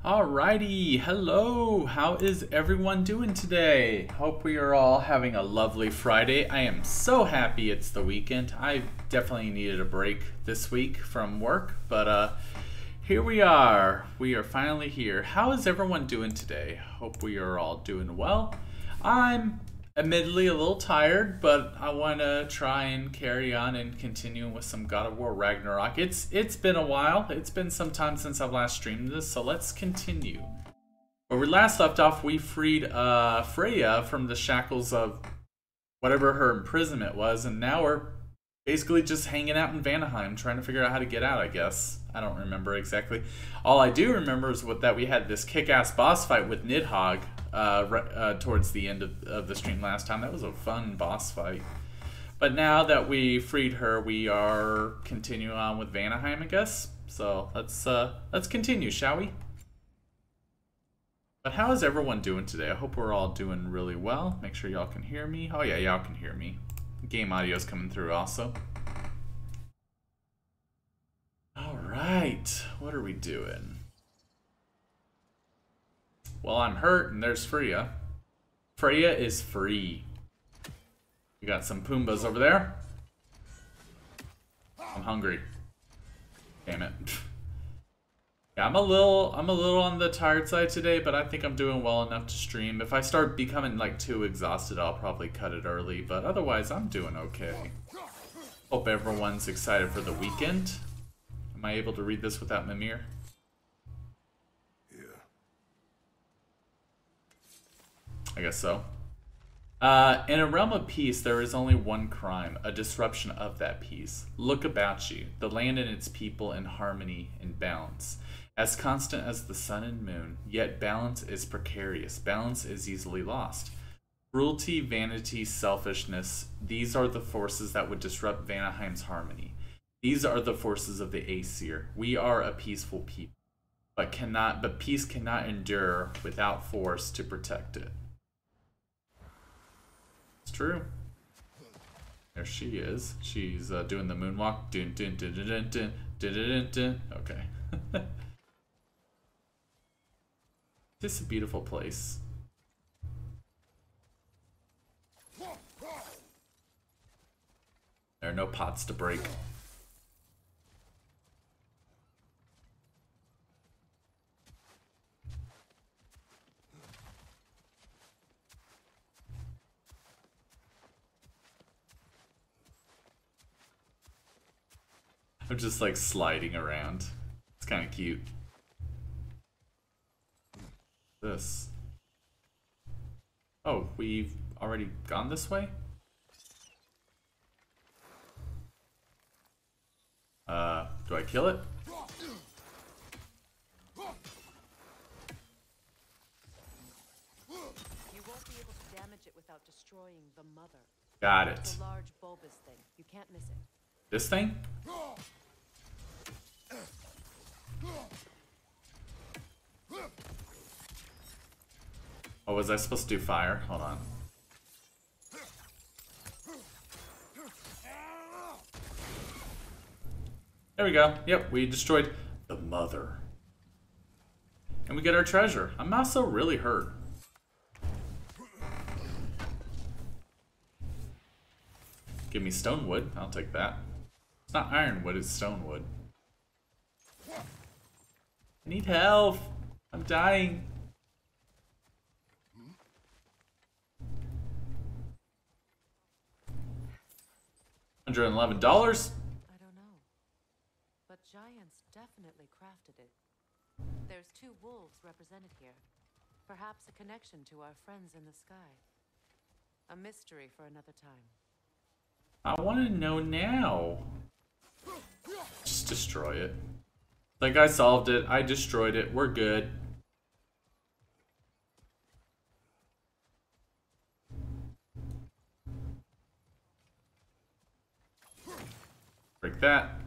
Alrighty, hello, how is everyone doing today? Hope we are all having a lovely Friday. I am so happy it's the weekend. I definitely needed a break this week from work, but here we are. We are finally here. How is everyone doing today? Hope we are all doing well. I'm admittedly a little tired, but I want to try and carry on and continue with some God of War Ragnarok. It's been a while. It's been some time since I've last streamed this, so let's continue. Where we last left off, we freed Freya from the shackles of whatever her imprisonment was, and now we're basically just hanging out in Vanaheim, trying to figure out how to get out, I guess. I don't remember exactly. All I do remember is that we had this kick-ass boss fight with Nidhogg towards the end of the stream last time. That was a fun boss fight. But now that we freed her, we are continuing on with Vanaheim, I guess. So let's continue, shall we? But how is everyone doing today? I hope we're all doing really well. Make sure y'all can hear me. Oh yeah, y'all can hear me. Game audio is coming through also. Alright, what are we doing? Well, I'm hurt and there's Freya. Freya is free. We got some Poombas over there. I'm hungry. Damn it. Yeah, I'm a little on the tired side today, but I think I'm doing well enough to stream. If I start becoming like too exhausted, I'll probably cut it early, but otherwise I'm doing okay. Hope everyone's excited for the weekend. Am I able to read this without Mimir? Yeah. I guess so. In a realm of peace, there is only one crime, a disruption of that peace. Look about you, the land and its people in harmony and balance. As constant as the sun and moon, yet balance is precarious. Balance is easily lost. Cruelty, vanity, selfishness, these are the forces that would disrupt Vanaheim's harmony. These are the forces of the Aesir. We are a peaceful people, but peace cannot endure without force to protect it. It's true. There she is. She's doing the moonwalk. Dun, dun, dun, dun, dun, dun, dun, dun, dun. Okay. This is a beautiful place. There are no pots to break. I'm just like sliding around. It's kind of cute. This. Oh, we've already gone this way? Do I kill it? You won't be able to damage it without destroying the mother. Got it. It's a large bulbous thing. You can't miss it. This thing? Oh, was I supposed to do fire? Hold on. There we go. Yep, we destroyed the mother. And we get our treasure. I'm also really hurt. Give me stone wood. I'll take that. It's not ironwood, it's stone wood. I need help. I'm dying. $111. I don't know. But giants definitely crafted it. There's two wolves represented here. Perhaps a connection to our friends in the sky. A mystery for another time. I want to know now. Just destroy it. Like, I solved it. I destroyed it. We're good. Break that.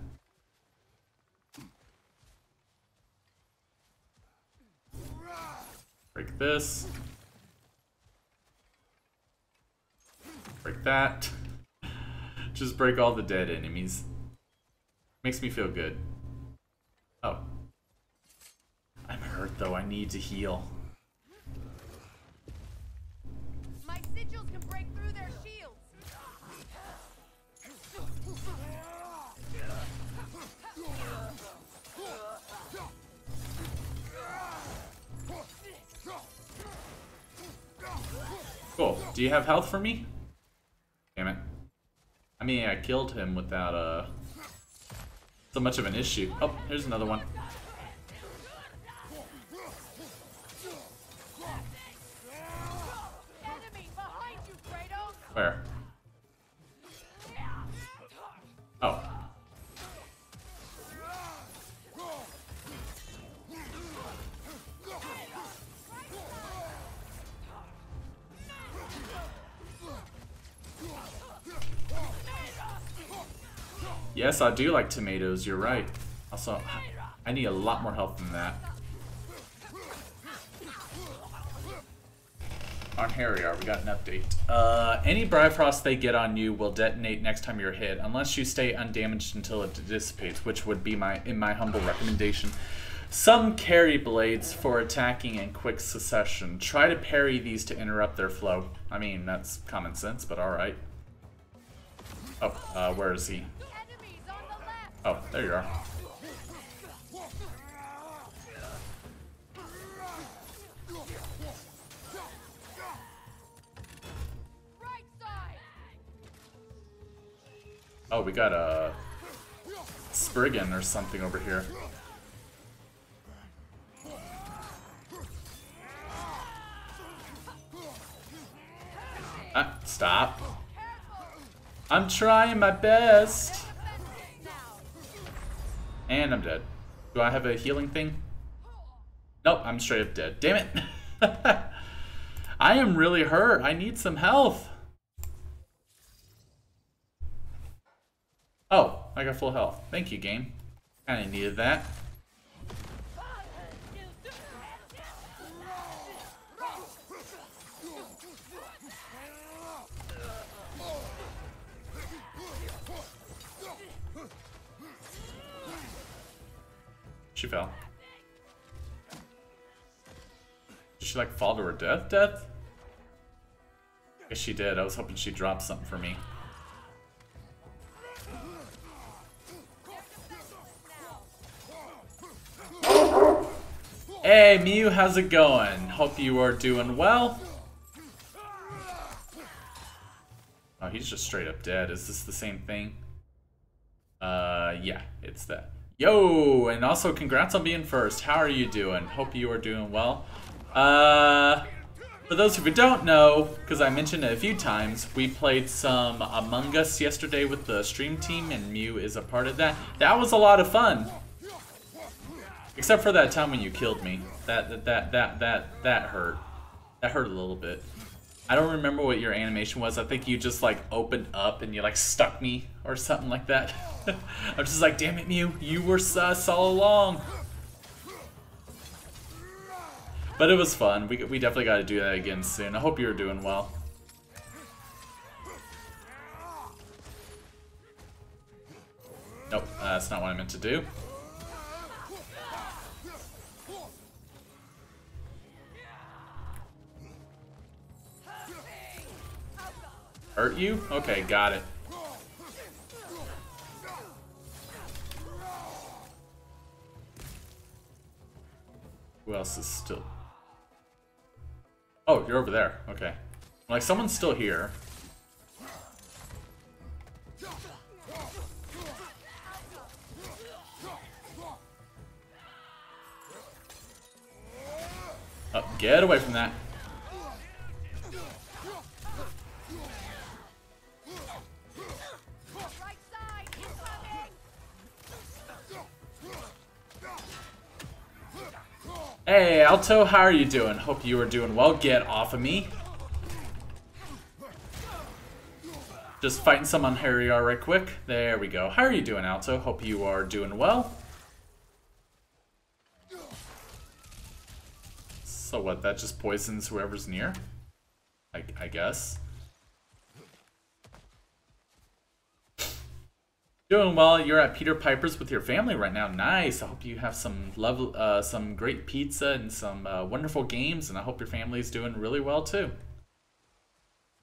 Break this. Break that. Just break all the dead enemies. Makes me feel good. Oh. I'm hurt. hurt though. I need to heal. My sigils can break through their shields. Cool. Do you have health for me? Damn it. I mean, I killed him without so much of an issue. Oh, here's another one. Where? Oh. Yes, I do like tomatoes, you're right. Also, I need a lot more health than that. On Harrier, we got an update. Any Bifrost they get on you will detonate next time you're hit, unless you stay undamaged until it dissipates, which would be in my humble recommendation. Some carry blades for attacking in quick succession. Try to parry these to interrupt their flow. I mean, that's common sense, but alright. Oh, where is he? Oh, there you are. Oh, we got a Spriggan or something over here. Stop. I'm trying my best. And I'm dead. Do I have a healing thing? Nope, I'm straight up dead. Damn it. I am really hurt. I need some health. Oh, I got full health. Thank you, game. Kinda needed that. She fell. Did she like fall to her death? Guess she did. I was hoping she'd drop something for me. Hey Mew, how's it going? Hope you are doing well. Oh, he's just straight up dead. Is this the same thing? Yeah, it's that. Yo, and also congrats on being first. How are you doing? Hope you are doing well. For those of you who don't know, because I mentioned it a few times, we played some Among Us yesterday with the stream team, and Mew is a part of that. That was a lot of fun. Except for that time when you killed me. That hurt. That hurt a little bit. I don't remember what your animation was. I think you just like opened up and you like stuck me or something like that. I'm just like, damn it, Mew, you were sus all along. But it was fun. We definitely got to do that again soon. I hope you're doing well. Nope, that's not what I meant to do. Hurt you? Okay, got it. Who else is still... Oh, you're over there. Okay. Like, someone's still here. Oh, get away from that. Hey, Alto, how are you doing? Hope you are doing well. Get off of me. Just fighting some on Harrier right quick. There we go. How are you doing, Alto? Hope you are doing well. So what, that just poisons whoever's near? I guess. Doing well. You're at Peter Piper's with your family right now. Nice. I hope you have some some great pizza and some wonderful games, and I hope your family's doing really well too.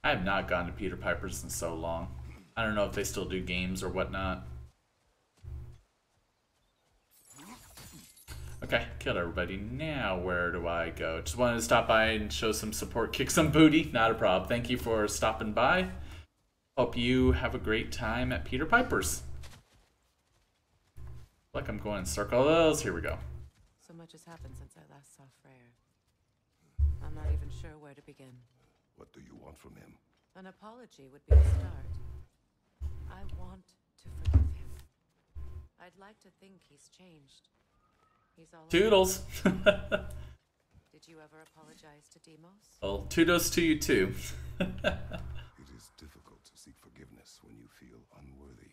I have not gone to Peter Piper's in so long. I don't know if they still do games or whatnot. Okay, killed everybody. Now where do I go? Just wanted to stop by and show some support, kick some booty. Not a problem. Thank you for stopping by. Hope you have a great time at Peter Piper's. Like I'm going in circles. Here we go. So much has happened since I last saw Freyr. I'm not even sure where to begin. What do you want from him? An apology would be the start. I want to forgive him. I'd like to think he's changed. He's all Toodles. Did you ever apologize to Demos? Well, toodles to you too. It is difficult to seek forgiveness when you feel unworthy.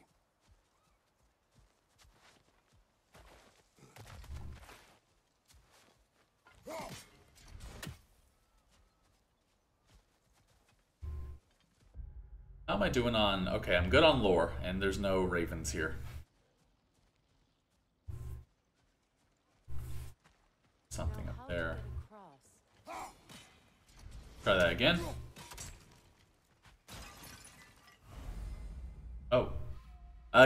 How am I doing on... Okay, I'm good on lore, and there's no ravens here. Something up there. Try that again. Oh.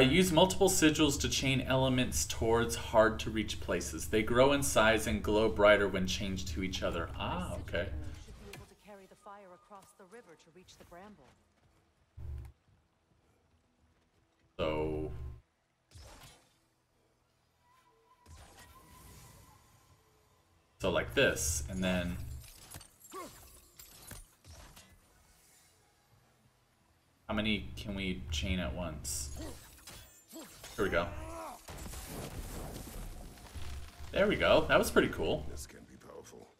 Use multiple sigils to chain elements towards hard-to-reach places. They grow in size and glow brighter when chained to each other. Ah, okay. Should be able to carry the fire across the river to reach the bramble. So like this, and then how many can we chain at once? Here we go. There we go. That was pretty cool. This can be powerful,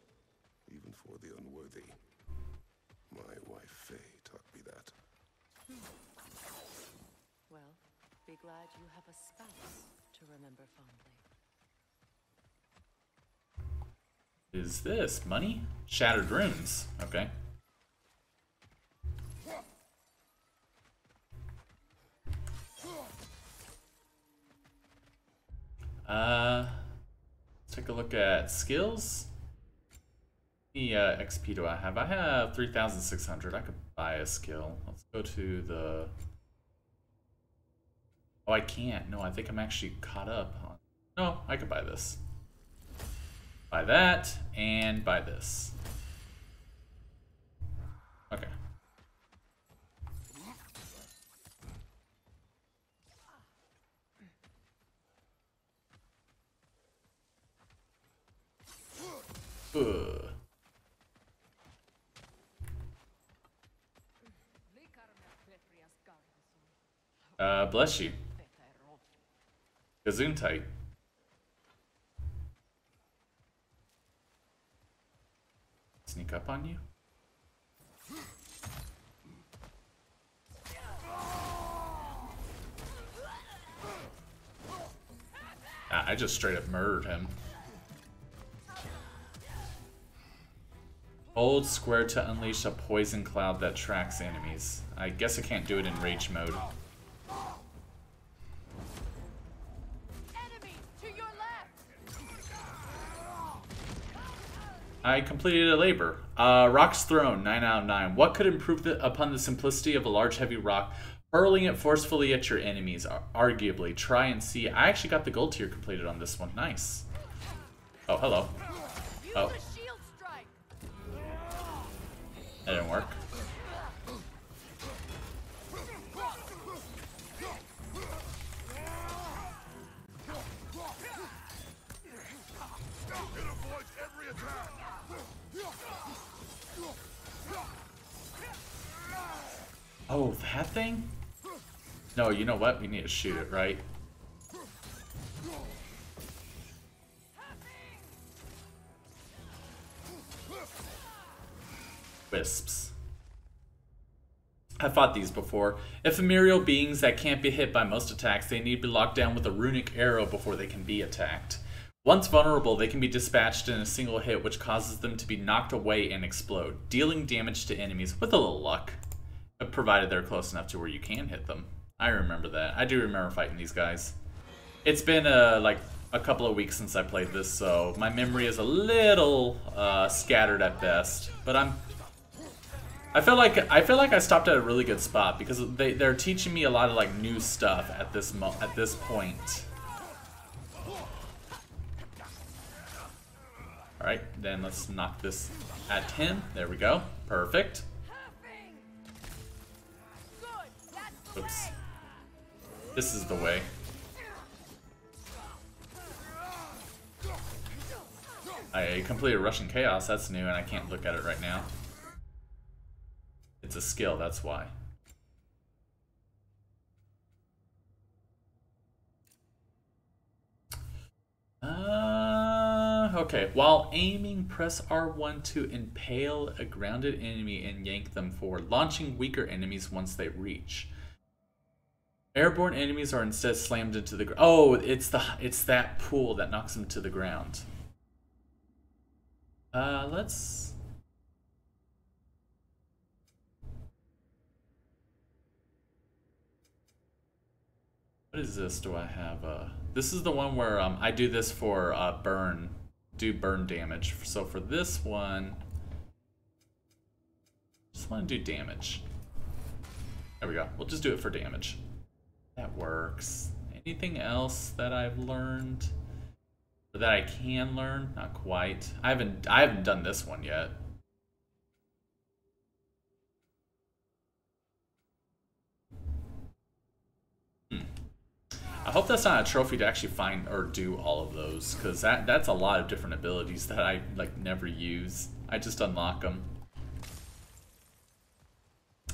even for the unworthy. My wife Faye taught me that. Well, be glad you have a spouse to remember fondly. Is this money? Shattered runes. Okay. Let's take a look at skills. How many XP do I have? I have 3,600. I could buy a skill. Let's go to the... Oh, I can't. No, I think I'm actually caught up on... No, I could buy this. Buy that, and buy this. Okay. Bless you. Gesundheit. Sneak up on you? I just straight up murdered him. Hold square to unleash a poison cloud that tracks enemies. I guess I can't do it in rage mode. I completed a labor. Rock's Throne, 9 out of 9. What could improve upon the simplicity of a large heavy rock? Hurling it forcefully at your enemies, arguably. Try and see. I actually got the gold tier completed on this one. Nice. Oh, hello. Oh. That didn't work. Oh, that thing? No, you know what? We need to shoot it, right? Wisps. I've fought these before. Ephemeral beings that can't be hit by most attacks, they need to be locked down with a runic arrow before they can be attacked. Once vulnerable, they can be dispatched in a single hit, which causes them to be knocked away and explode, dealing damage to enemies with a little luck. Provided they're close enough to where you can hit them. I remember that. I do remember fighting these guys. It's been like a couple of weeks since I played this, so my memory is a little scattered at best. But I feel like I stopped at a really good spot because they're teaching me a lot of like new stuff at this point. All right, then let's knock this at him. There we go. Perfect. Oops. This is the way. I completed Russian Chaos. That's new, and I can't look at it right now. It's a skill, that's why. Okay. While aiming, press R1 to impale a grounded enemy and yank them forward, launching weaker enemies once they reach. Airborne enemies are instead slammed into the ground. Oh, it's that pool that knocks them to the ground. Let's... What is this? Do I have this is the one where I do this for burn damage. So for this one, just want to do damage. There we go. We'll just do it for damage. That works. Anything else that I've learned? Or that I can learn? Not quite. I haven't done this one yet. I hope that's not a trophy to actually find or do all of those, because that's a lot of different abilities that I like never use. I just unlock them.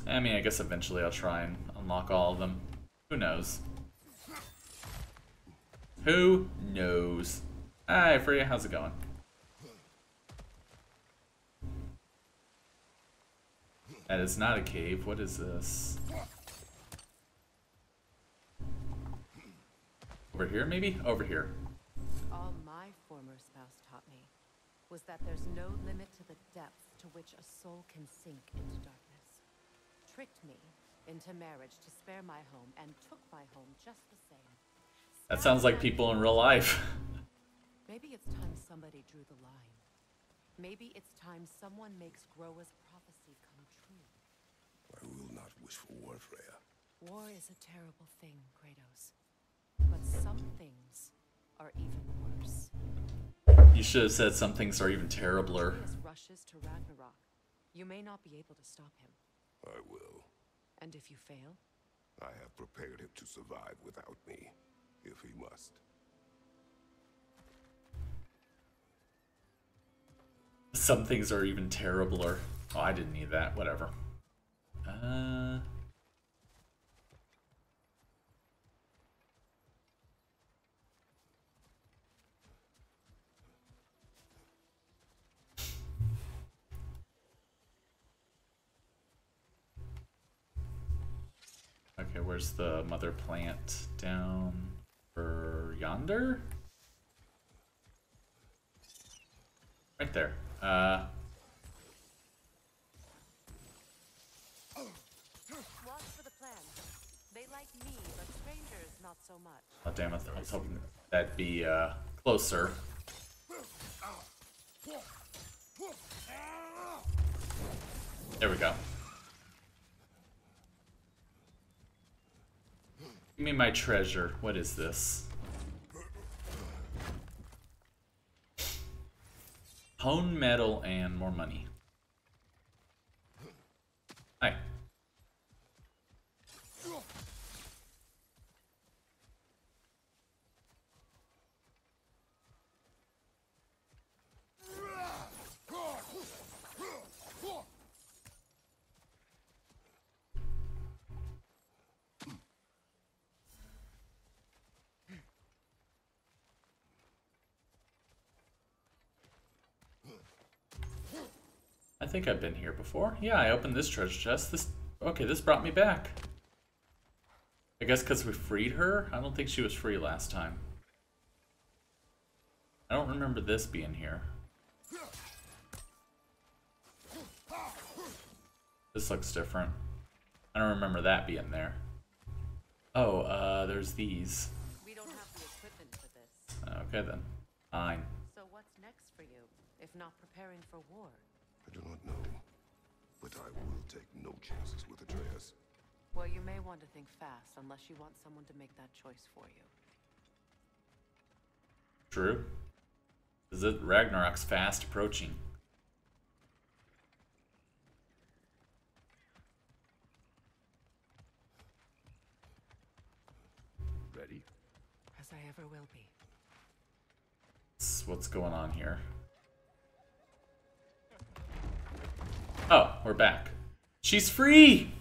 I mean, I guess eventually I'll try and unlock all of them. Who knows? Who knows? Hi, Freya, how's it going? That is not a cave. What is this? Over here, maybe? Over here. All my former spouse taught me was that there's no limit to the depth to which a soul can sink into darkness. Tricked me into marriage to spare my home and took my home just the same. That sounds like people in real life. Maybe it's time somebody drew the line. Maybe it's time someone makes Groa's prophecy come true. I will not wish for war, Freya. War is a terrible thing, Kratos. But some things are even worse. You should have said some things are even terribler. He rushes to Ragnarok. You may not be able to stop him. I will. And if you fail? I have prepared him to survive without me, if he must. Some things are even terribler. Oh, I didn't need that. Whatever. Okay, where's the mother plant? Down for yonder? Right there. Watch for the plan. They like me, but strangers not so much. Oh damn it, I was hoping that'd be closer. There we go. Give me my treasure. What is this? Hone metal and more money. Hi. I think I've been here before. Yeah, I opened this treasure chest. Okay, this brought me back. I guess because we freed her? I don't think she was free last time. I don't remember this being here. This looks different. I don't remember that being there. Oh, there's these. We don't have the equipment for this. Okay then. Fine. So what's next for you, if not preparing for war? I do not know, but I will take no chances with Atreus. Well, you may want to think fast, unless you want someone to make that choice for you. True. Is it Ragnarok's fast approaching? Ready? As I ever will be. What's going on here? Oh, we're back. She's free!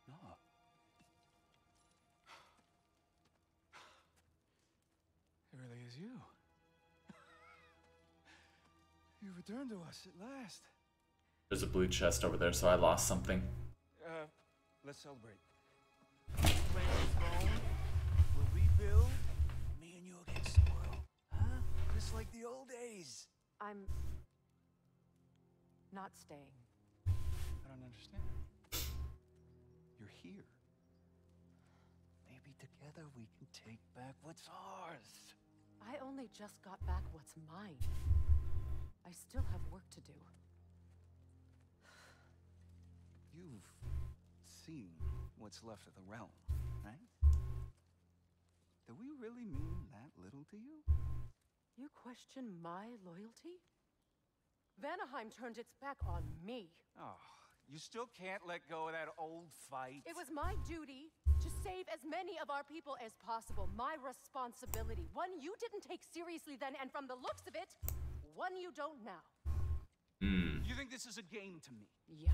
No. It really is you. You returned to us at last. There's a blue chest over there, so I lost something. Let's celebrate. We'll rebuild. Me and you against the world. Huh? Just like the old days. I'm not staying. I don't understand. You're here. Maybe together we can take back what's ours. I only just got back what's mine. I still have work to do. You've seen what's left of the realm, right? Do we really mean that little to you? You question my loyalty? Vanaheim turned its back on me. Oh, you still can't let go of that old fight? It was my duty to save as many of our people as possible. My responsibility. One you didn't take seriously then, and from the looks of it, one you don't now. You think this is a game to me? Yeah.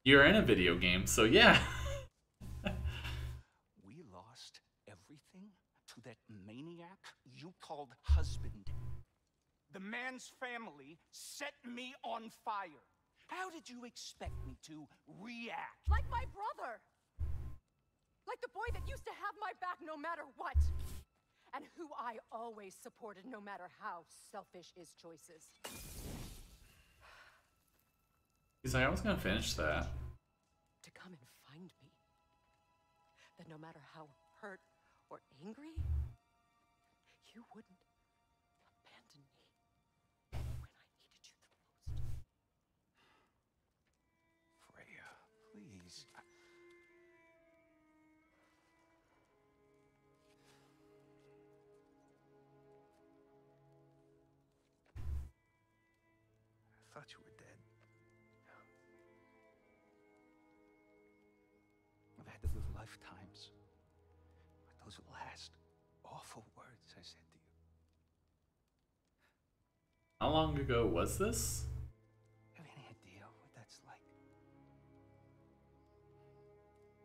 You're in a video game, so yeah. We lost everything to that maniac you called husband. The man's family set me on fire. How did you expect me to react? Like my brother! Like the boy that used to have my back no matter what! And who I always supported no matter how selfish his choices. He's like, I was gonna finish that. To come and find me. That no matter how hurt or angry, you wouldn't abandon me when I needed you the most. Freya, please. I thought you were dead. I've had to live lifetimes with those last awful words I said to you. How long ago was this? Have any idea what that's like?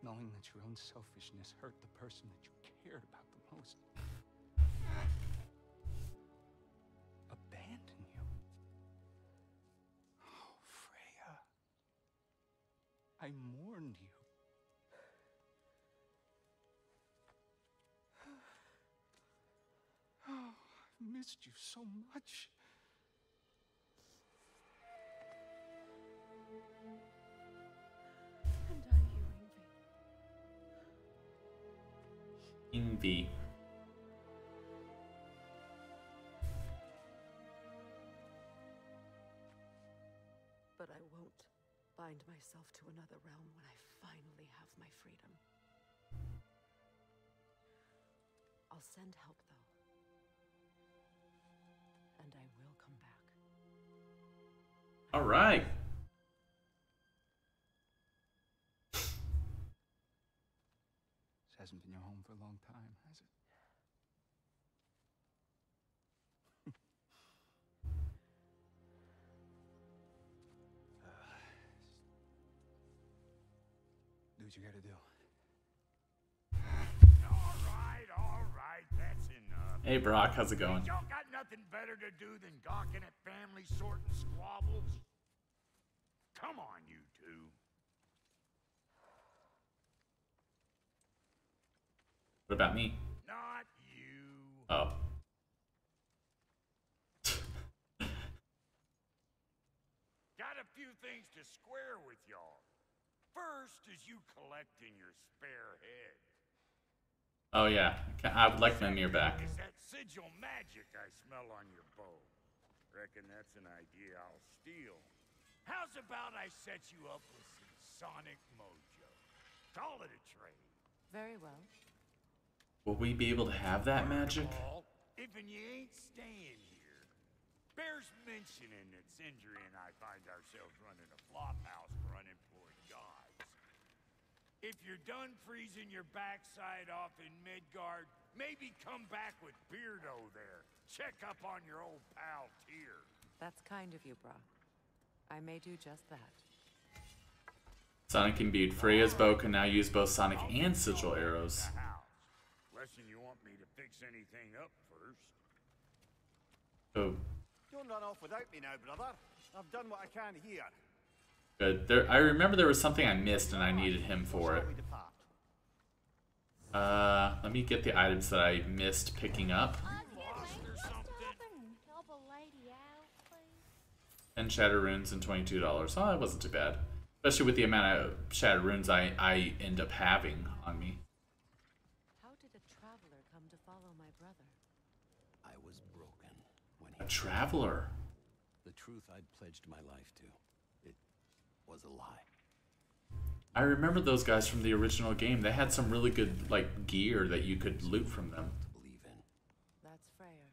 Knowing that your own selfishness hurt the person that you cared about the most. Abandon you. Oh, Freya. I mourned you. Oh, I've missed you so much. And I you envy. Envy. But I won't bind myself to another realm when I finally have my freedom. I'll send help, though. And I will come back. All right. This hasn't been your home for a long time, has it? Do what you gotta do. All right, that's enough. Hey Brock, how's it going? Y'all got nothing better to do than gawking at family sorting squabbles? Come on, you two. What about me? Not you. Oh. Got a few things to square with y'all. First is you collecting your spare head. Oh yeah, I would like my mirror back. Is that sigil magic I smell on your bow? Reckon that's an idea I'll steal. How's about I set you up with some sonic mojo? Call it a trade. Very well. Will we be able to have that magic? Even you ain't staying here. Bears mentioning that Sindri and I find ourselves running a flop house for unemployed gods. If you're done freezing your backside off in Midgard, maybe come back with Beardo there. Check up on your old pal Tyr. That's kind of you, Brock. I may do just that. Sonic imbued. Freya's bow can now use both Sonic and sigil arrows. Lesson you want me to fix anything up first? Oh, Don't run off without me now, brother. I've done what I can here. good. I remember there was something I missed and I needed him for it. Let me get the items that I missed picking up. And Shatter Runes and $22. Oh, that wasn't too bad. Especially with the amount of Shatter Runes I end up having on me. How did a traveler come to follow my brother? I was broken when A traveler. the truth I'd pledged my life to. It was a lie. I remember those guys from the original game. They had some really good like gear that you could loot from them. To believe in. That's Freyr,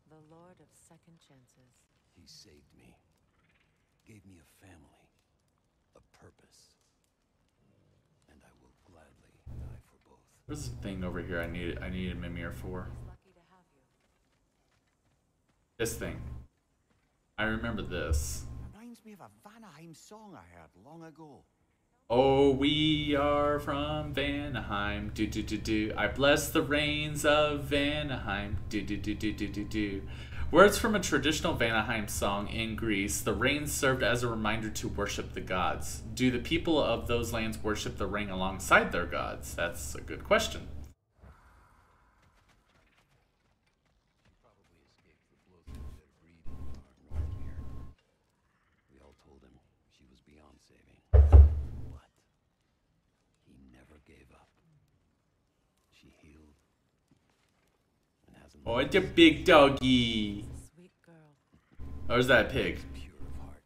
the Lord of Second Chances. He saved me. Gave me a family. A purpose. And I will gladly die for both. There's a thing over here I needed Mimir for. He's lucky to have you. This thing. I remember this. Reminds me of a Vanaheim song I heard long ago. Oh, we are from Vanaheim. Do do do do. I bless the rains of Vanaheim. Do do do do do do do. Words from a traditional Vanaheim song in Greece. The rains served as a reminder to worship the gods. Do the people of those lands worship the rain alongside their gods? That's a good question. She probably escaped the blows of their greed in far north here. We all told him she was beyond saving. But he never gave up. She healed and hasn't Oh, it's a big doggy. Sweet girl. Or is that a pig? pure of heart.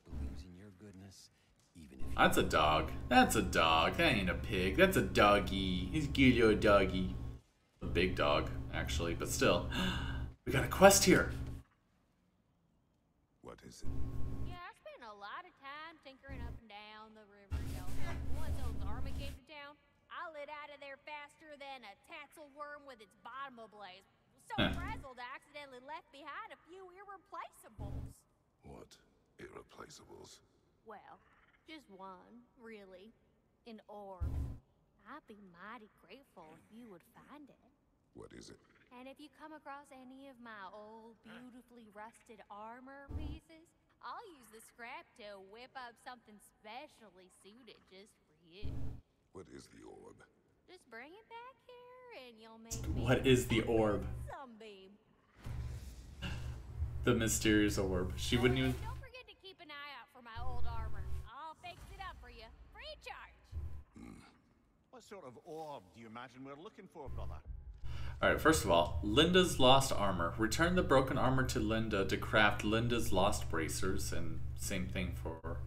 Believes in your goodness, even if That's a dog. That's a dog. That ain't a pig. That's a doggy. He's a cute little doggy. A big dog, actually, but still. We got a quest here. What is it? Yeah, I spent a lot of time tinkering up and down the river delta. Once those army came to town, I lit out of there faster than a tassel worm with its bottom ablaze. So frazzled, I accidentally left behind a few irreplaceables. What irreplaceables? Well, just one, really. An orb. I'd be mighty grateful if you would find it. What is it? And if you come across any of my old, beautifully rusted armor pieces, I'll use the scrap to whip up something specially suited just for you. What is the orb? Just bring it back here and you'll make me What is the orb? sunbeam. The mysterious orb. She wouldn't even... Don't forget to keep an eye out for my old armor. I'll fix it up for you, free of charge. What sort of orb do you imagine we're looking for, brother? Alright, first of all, Linda's lost armor. Return the broken armor to Linda to craft Linda's lost bracers, and same thing for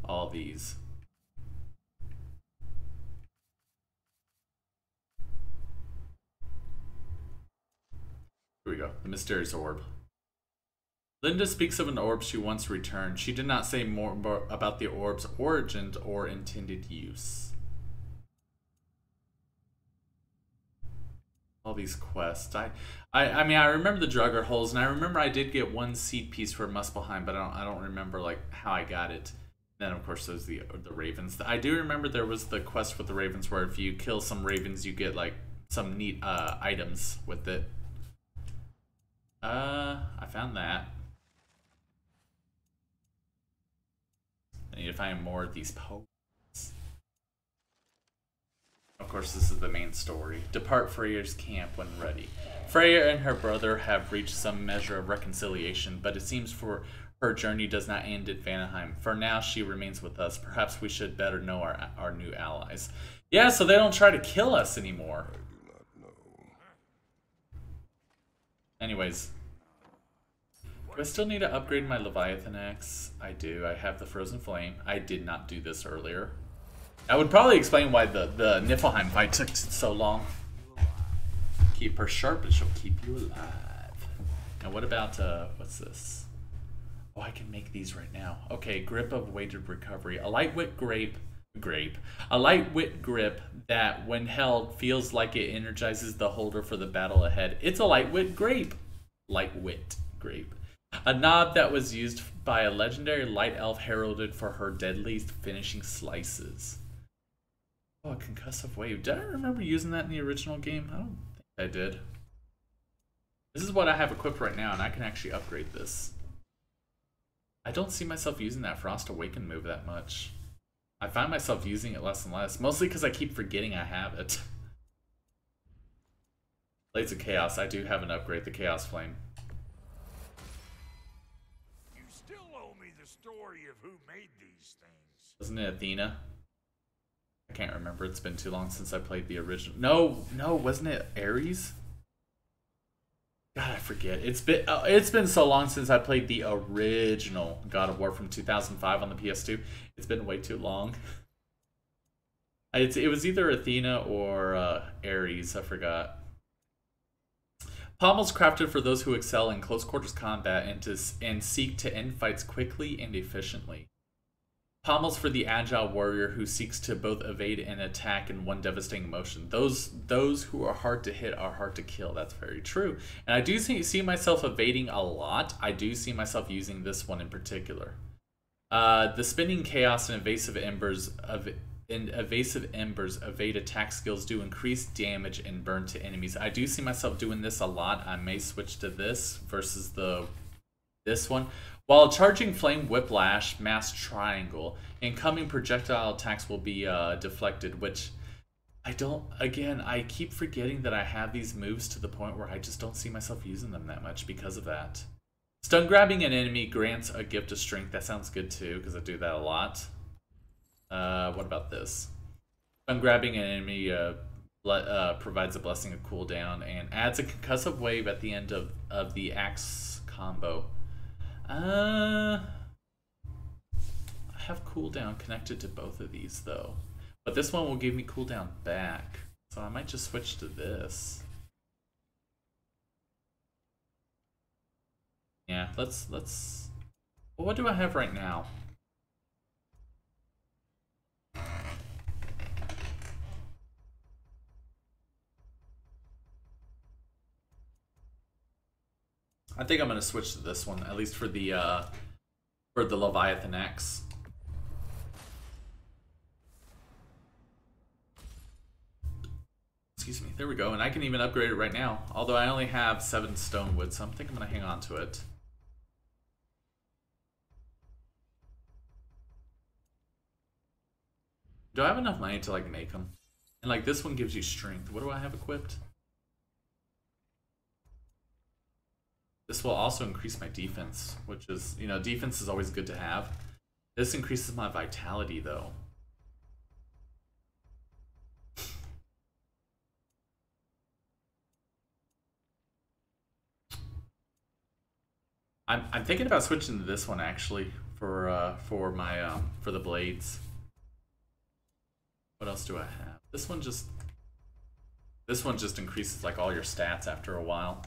all these. Here we go, the mysterious orb. Linda speaks of an orb she once returned. She did not say more about the orb's origin or intended use. All these quests. I mean, I remember the Drugger holes, and I remember I did get one seed piece for Muspelheim, but I don't remember like how I got it. Then of course there's the ravens. I do remember there was the quest with the ravens where if you kill some ravens, you get like some neat items with it. I found that. I need to find more of these poems. Of course, this is the main story. Depart Freya's camp when ready. Freya and her brother have reached some measure of reconciliation, but it seems for Her journey does not end in Vanaheim. For now, she remains with us. Perhaps we should better know our new allies. Yeah, so they don't try to kill us anymore. I do not know. Anyways. Do I still need to upgrade my Leviathan axe? I do. I have the Frozen Flame. I did not do this earlier. I would probably explain why the Niflheim fight took so long. Keep her sharp and she'll keep you alive. Now what about, what's this? Oh, I can make these right now. Okay, Grip of Weighted Recovery. A lightweight grape. A lightweight grip that, when held, feels like it energizes the holder for the battle ahead. It's a lightweight grape. Lightweight grape. A knob that was used by a legendary light elf heralded for her deadly finishing slices. Oh, a concussive wave. Did I remember using that in the original game? I don't think I did. This is what I have equipped right now, and I can actually upgrade this. I don't see myself using that Frost Awaken move that much. I find myself using it less and less, mostly because I keep forgetting I have it. Blades of Chaos. I do have an upgrade, the Chaos Flame. You still owe me the story of who made these things. Wasn't it Athena? I can't remember. It's been too long since I played the original. No, wasn't it Ares? God, I forget. It's been so long since I played the original God of War from 2005 on the PS2. It's been way too long. It was either Athena or Ares. I forgot. Pommels crafted for those who excel in close quarters combat and seek to end fights quickly and efficiently. Pommels for the agile warrior who seeks to both evade and attack in one devastating motion. Those who are hard to hit are hard to kill. That's very true. And I do see myself evading a lot. I do see myself using this one in particular. The spinning chaos and evasive embers evade attack skills do increase damage and burn to enemies. I do see myself doing this a lot. I may switch to this versus this one. While charging Flame Whiplash, Mass Triangle, incoming projectile attacks will be deflected, which I keep forgetting that I have these moves to the point where I just don't see myself using them that much because of that. Stun grabbing an enemy grants a gift of strength. That sounds good too, because I do that a lot. What about this? Stun grabbing an enemy provides a blessing of cooldown and adds a concussive wave at the end of the axe combo. I have cooldown connected to both of these though, but this one will give me cooldown back, so I might just switch to this. Yeah, let's. Well, what do I have right now? I think I'm gonna switch to this one, at least for the Leviathan X. Excuse me. There we go, and I can even upgrade it right now. Although I only have 7 stone wood, so I think I'm gonna hang on to it. Do I have enough money to like make them? And like this one gives you strength. What do I have equipped? This will also increase my defense, which is, you know, defense is always good to have. This increases my vitality, though. I'm thinking about switching to this one actually for the blades. What else do I have? This one just increases like all your stats after a while.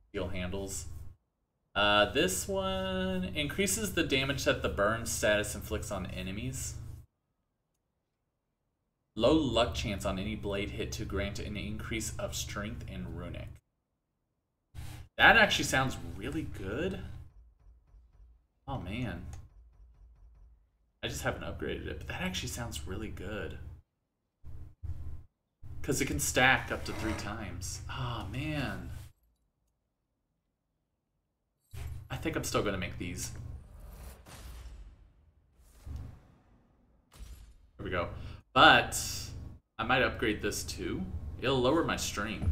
Steel handles. This one increases the damage that the burn status inflicts on enemies. Low luck chance on any blade hit to grant an increase of strength and runic. That actually sounds really good. Oh man. I just haven't upgraded it, but that actually sounds really good. Because it can stack up to 3 times. Oh man. I think I'm still going to make these. There we go. But I might upgrade this too. It'll lower my strength.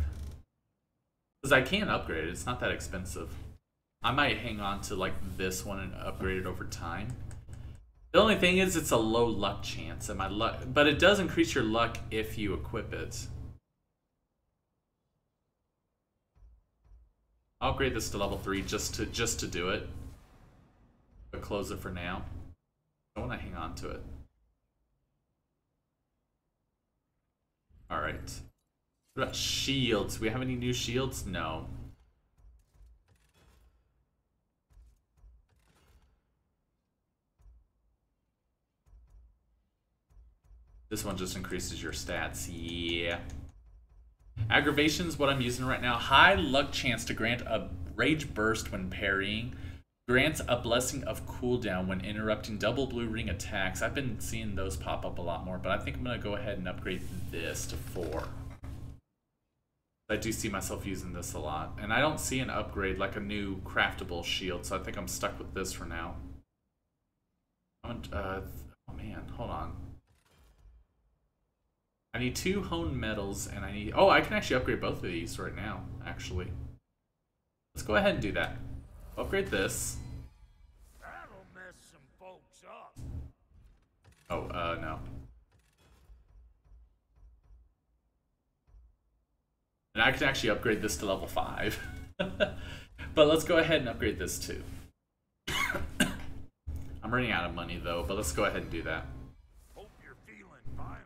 Because I can upgrade it. It's not that expensive. I might hang on to like this one and upgrade it over time. The only thing is it's a low luck chance, and my luck, but it does increase your luck if you equip it. I'll upgrade this to level 3 just to do it. But close it for now. I want to hang on to it. Alright. What about shields? Do we have any new shields? No. This one just increases your stats. Yeah. Aggravation's what I'm using right now. High luck chance to grant a rage burst when parrying. Grants a blessing of cooldown when interrupting double blue ring attacks. I've been seeing those pop up a lot more, but I think I'm going to go ahead and upgrade this to 4. I do see myself using this a lot. And I don't see an upgrade like a new craftable shield, so I think I'm stuck with this for now. Oh man, hold on. I need 2 honed metals, and I need... Oh, I can actually upgrade both of these right now, actually. Let's go ahead and do that. Upgrade this. That'll mess some folks up. Oh, no. And I can actually upgrade this to level 5. But let's go ahead and upgrade this too. I'm running out of money though, but let's go ahead and do that. Hope you're feeling violent.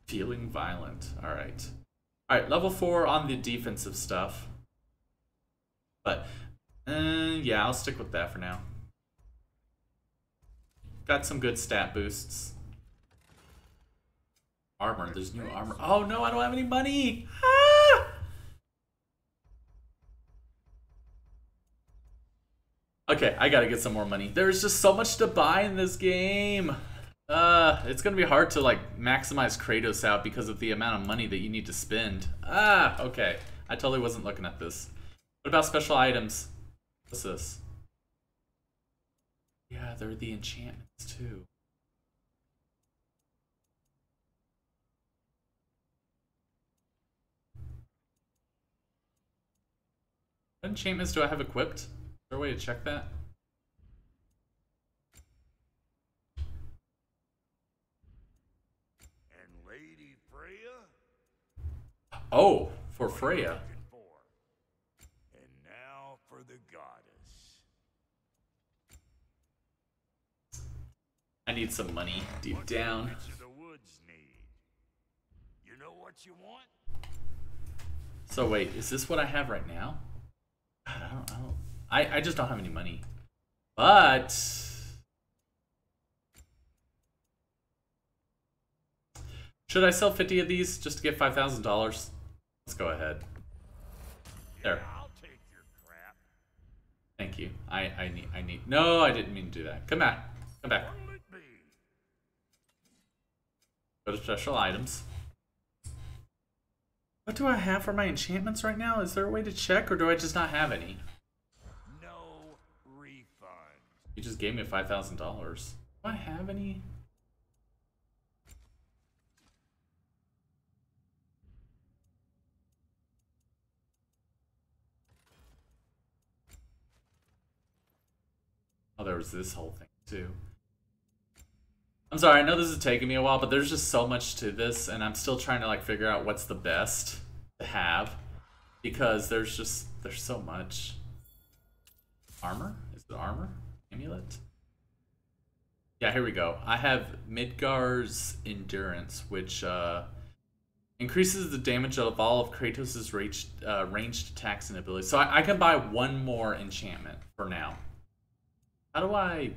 Feeling violent. Alright. Alright, level 4 on the defensive stuff. But, yeah, I'll stick with that for now. Got some good stat boosts. Armor, there's new armor. Oh no, I don't have any money! Ah! Okay, I gotta get some more money. There's just so much to buy in this game. It's gonna be hard to like maximize Kratos out because of the amount of money that you need to spend. Okay. I totally wasn't looking at this. What about special items? What's this? Yeah, they're the enchantments too. What enchantments do I have equipped? Is there a way to check that? And Lady Freya? Oh, for Freya. And now for the goddess. I need some money deep down. What do the woods need? You know what you want? So wait, is this what I have right now? I just don't have any money. But should I sell 50 of these just to get $5,000? Let's go ahead. There. Yeah, I'll take your crap. Thank you. I need. No, I didn't mean to do that. Come back. Come back. What'll it be? Go to special items. What do I have for my enchantments right now? Is there a way to check, or do I just not have any? No refund. You just gave me $5,000. Do I have any? Oh, there was this whole thing too. I'm sorry, I know this is taking me a while, but there's just so much to this, and I'm still trying to like figure out what's the best to have, because there's so much. Armor? Is it armor? Amulet? Yeah, here we go. I have Midgar's Endurance, which increases the damage of all of Kratos' ranged attacks and abilities. So I can buy one more enchantment for now. How do I...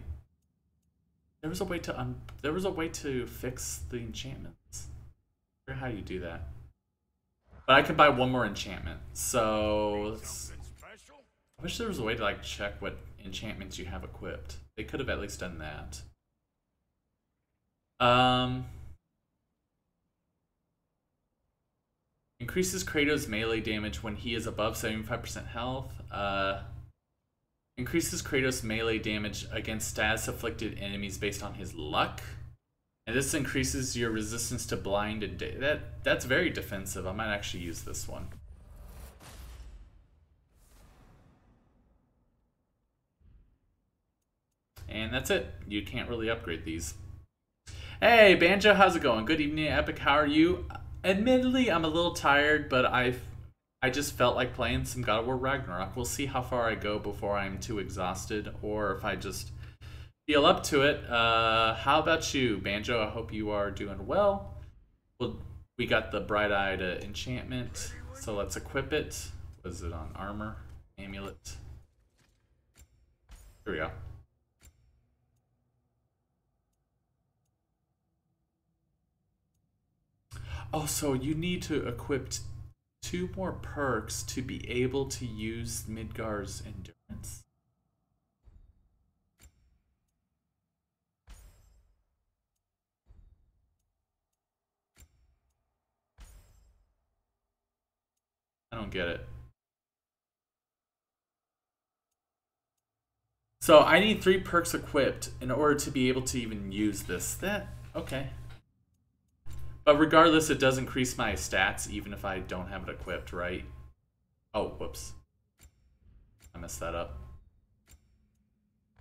There was a way to fix the enchantments. I wonder how you do that. But I can buy one more enchantment. So Something special? I wish there was a way to like check what enchantments you have equipped. They could have at least done that. Increases Kratos melee damage when he is above 75% health. Increases Kratos melee damage against status-afflicted enemies based on his luck. And this increases your resistance to blind and that's very defensive. I might actually use this one. that's it. You can't really upgrade these. Hey, Banjo, how's it going? Good evening, Epic. How are you? Admittedly, I'm a little tired, but I just felt like playing some God of War Ragnarok. We'll see how far I go before I'm too exhausted, or if I just feel up to it. How about you, Banjo? I hope you are doing well. We got the Bright-Eyed enchantment, so let's equip it. Was it on armor? Amulet. Here we go. Oh, so you need to equip 2 more perks to be able to use Midgar's endurance. I don't get it. So I need 3 perks equipped in order to be able to even use this. Okay. But regardless, it does increase my stats even if I don't have it equipped, right? Oh, whoops. I messed that up.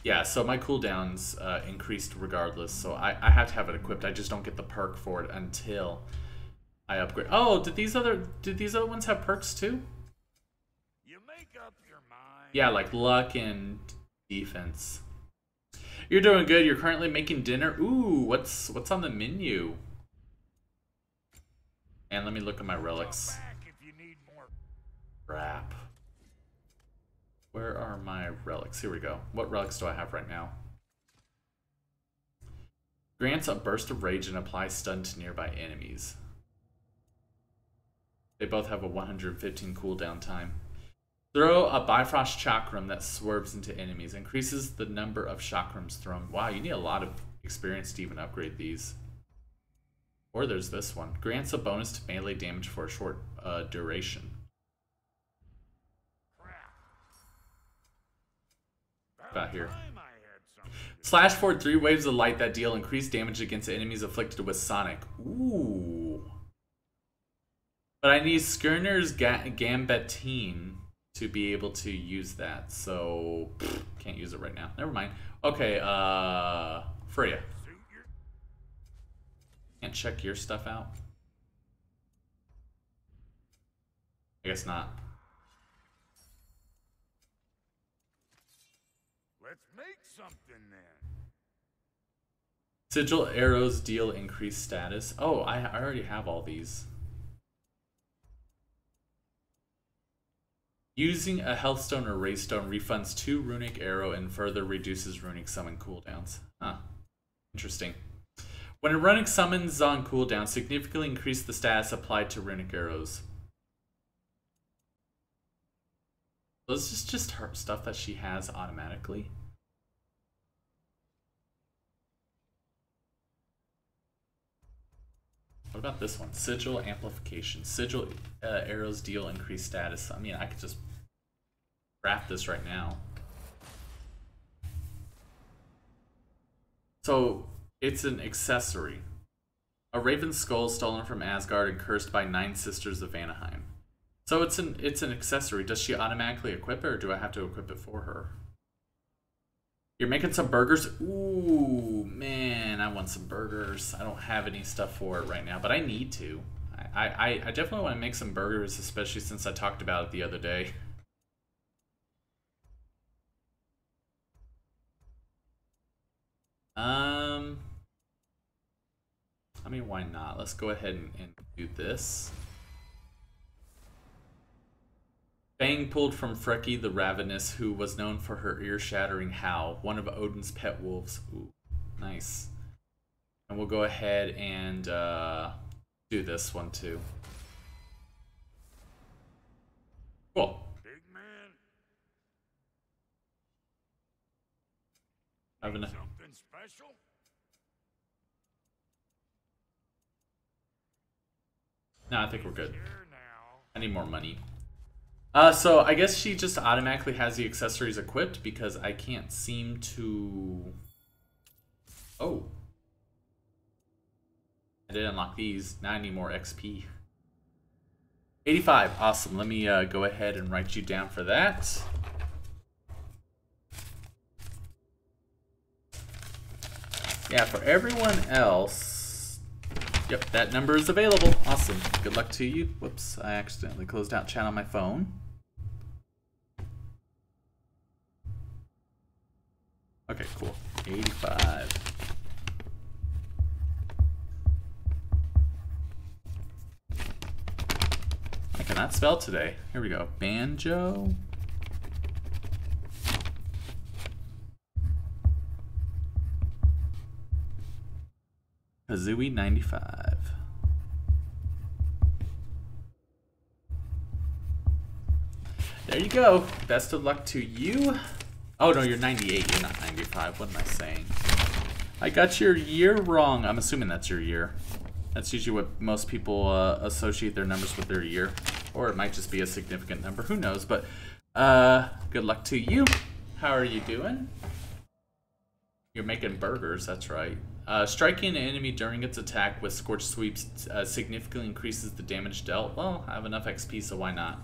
Yeah, so my cooldowns increased regardless, so I have to have it equipped. I just don't get the perk for it until I upgrade. Oh, did these other ones have perks too? You make up your mind. Yeah, like luck and defense. You're doing good. You're currently making dinner. Ooh, what's on the menu? And let me look at my relics. Crap. Where are my relics? Here we go. What relics do I have right now? Grants a burst of rage and applies stun to nearby enemies. They both have a 115 cooldown time. Throw a Bifrost Chakram that swerves into enemies. Increases the number of Chakrams thrown. Wow, you need a lot of experience to even upgrade these. Or there's this one. Grants a bonus to melee damage for a short duration. About here. Slash forward 3 waves of light that deal increased damage against enemies afflicted with Sonic. Ooh. But I need Skirner's Gambetine to be able to use that. So, can't use it right now. Never mind. Okay, Freya. Can't check your stuff out? I guess not. Let's make something then. Sigil arrows deal increased status. Oh, I already have all these. Using a Healthstone or Raystone refunds 2 runic arrow and further reduces runic summon cooldowns. Huh. Interesting. When a runic summons on cooldown, significantly increase the status applied to runic arrows. So this is just her stuff that she has automatically. What about this one? Sigil amplification. Sigil arrows deal increased status. I mean, I could just craft this right now. So it's an accessory. A raven skull stolen from Asgard and cursed by 9 sisters of Vanaheim. So it's an accessory. Does she automatically equip it, or do I have to equip it for her? You're making some burgers? Ooh, man, I want some burgers. I don't have any stuff for it right now, but I need to. I definitely want to make some burgers, especially since I talked about it the other day. I mean, why not? Let's go ahead and do this. Fang pulled from Freki the Ravenous, who was known for her ear-shattering howl, one of Odin's pet wolves. Ooh, nice. And we'll go ahead and do this one too. Cool. Big man. Something special? No, I think we're good. I need more money. So I guess she just automatically has the accessories equipped because I can't seem to... Oh. I did unlock these. Now I need more XP. 85. Awesome. Let me go ahead and write you down for that. Yeah, for everyone else, yep, that number is available. Awesome. Good luck to you. Whoops, I accidentally closed out chat on my phone. Okay, cool. 85. I cannot spell today. Here we go. Banjo. Kazooie 95. There you go. Best of luck to you. Oh no, you're 98. You're not 95. What am I saying? I got your year wrong. I'm assuming that's your year. That's usually what most people associate their numbers with, their year. Or it might just be a significant number. Who knows? But good luck to you. How are you doing? You're making burgers. That's right. Striking an enemy during its attack with Scorch Sweeps significantly increases the damage dealt. Well, I have enough XP, so why not?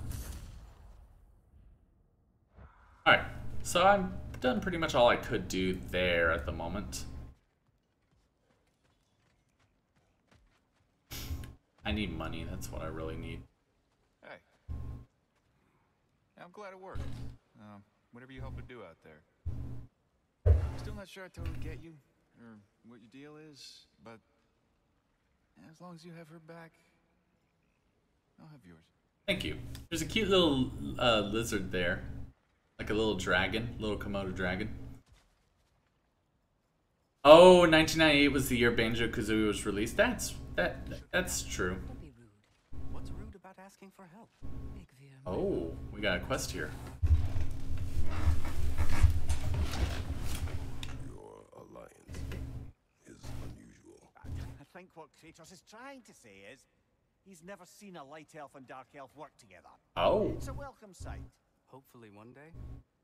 Alright. So I've done pretty much all I could do there at the moment. I need money, that's what I really need. Hey. I'm glad it worked. Whatever you hope to do out there. Still not sure I totally get you, or what your deal is, but as long as you have her back, I'll have yours. Thank you. There's a cute little lizard there. Like a little dragon, little Komodo dragon. Oh, 1998 was the year Banjo-Kazooie was released. That's true. Don't be rude. What's rude about asking for help? Oh, we got a quest here. Your alliance is unusual. I think what Kratos is trying to say is he's never seen a light elf and dark elf work together. Oh. It's a welcome sight. Hopefully one day,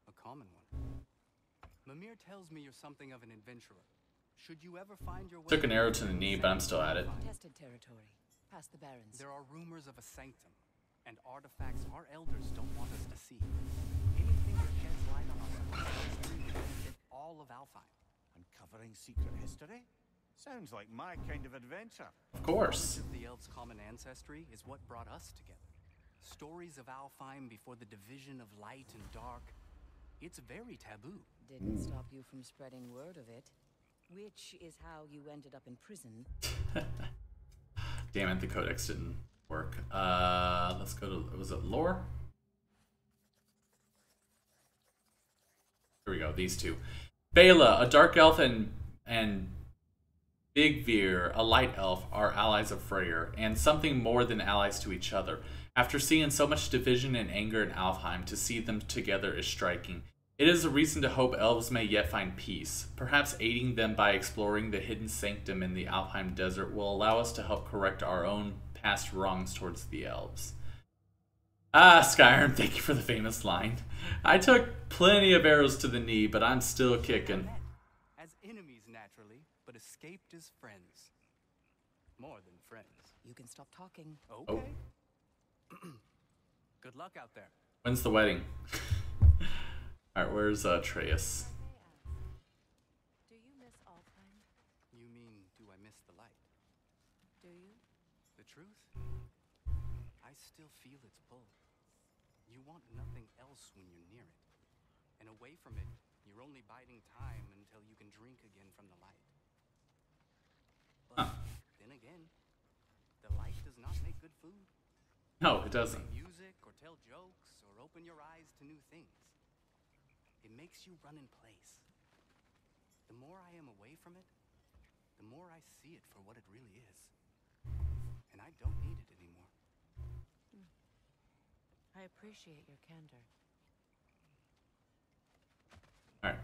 a common one. Mimir tells me you're something of an adventurer. Should you ever find your way... Took an arrow to the knee, but I'm still at it. Tested territory. Past the Barrens. There are rumors of a sanctum, and artifacts our elders don't want us to see. Anything that sheds light on our history will benefit all of Alfheim. Uncovering secret history? Sounds like my kind of adventure. Of course. Knowledge of the elves' common ancestry is what brought us together. Stories of Alfheim before the division of light and dark. It's very taboo. Didn't stop you from spreading word of it. Which is how you ended up in prison. Damn it, the codex didn't work. Let's go to, was it lore? Here we go, these two. Bela, a dark elf, and Big Veer, a light elf, are allies of Freyr, and something more than allies to each other. After seeing so much division and anger in Alfheim, to see them together is striking. It is a reason to hope elves may yet find peace. Perhaps aiding them by exploring the hidden sanctum in the Alfheim desert will allow us to help correct our own past wrongs towards the elves. Ah, Skyrim, thank you for the famous line. I took plenty of arrows to the knee, but I'm still kicking. As enemies naturally, but escaped as friends. More than friends. You can stop talking. Okay. Oh. Good luck out there. When's the wedding? Alright, where's Atreus? Do you miss Alfheim? You mean, do I miss the light? Do you? The truth? I still feel its pull. You want nothing else when you're near it. And away from it, you're only biding time until you can drink again from the light. But then again, the light does not make good food. No, it doesn't. Music or tell jokes or open your eyes to new things. It makes you run in place. The more I am away from it, the more I see it for what it really is. And I don't need it anymore. I appreciate your candor. Alright.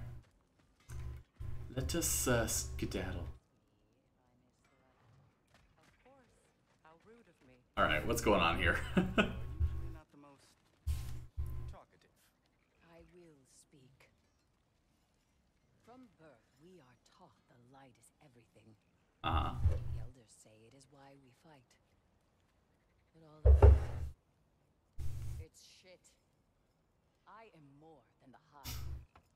Let us skedaddle. Of course. How rude of me. Alright, what's going on here? Usually not the most talkative. I will speak. From birth, we are taught the light is everything. Uh-huh. The elders say it is why we fight. But all of it, it's shit. I am more than the Hive,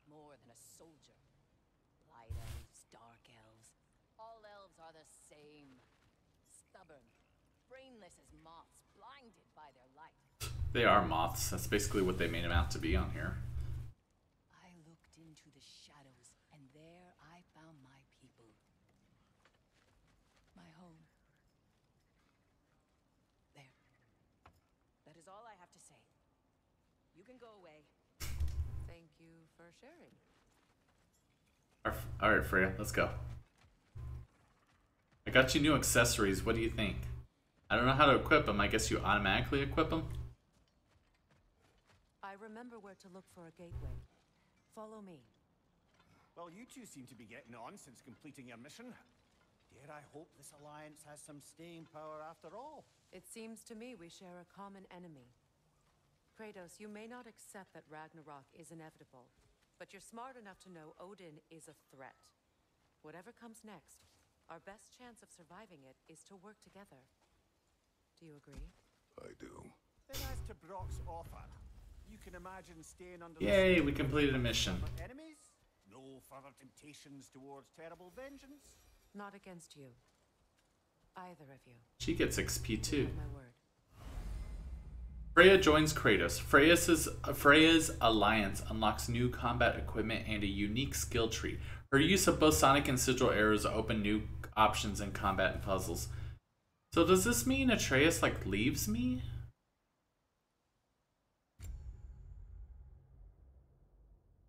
more than a soldier. Light elves, dark elves, same. Stubborn, brainless as moths, blinded by their light. They are moths. That's basically what they made them out to be on here. I looked into the shadows, and there I found my people. My home. There. That is all I have to say. You can go away. Thank you for sharing. Alright, Freya, let's go. I got you new accessories. What do you think? I don't know how to equip them. I guess you automatically equip them? I remember where to look for a gateway. Follow me. Well, you two seem to be getting on since completing your mission. Dare I hope this alliance has some staying power after all? It seems to me we share a common enemy. Kratos, you may not accept that Ragnarok is inevitable, but you're smart enough to know Odin is a threat. Whatever comes next, our best chance of surviving it is to work together. Do you agree? I do. Then as to Brock's offer, you can imagine staying under Yay, the we completed a mission. enemies? No further temptations towards terrible vengeance? Not against you. Either of you. She gets XP too. My word. Freya joins Kratos. Freya's alliance unlocks new combat equipment and a unique skill tree. Her use of both sonic and sigil arrows open new options in combat and puzzles. So does this mean Atreus like leaves me?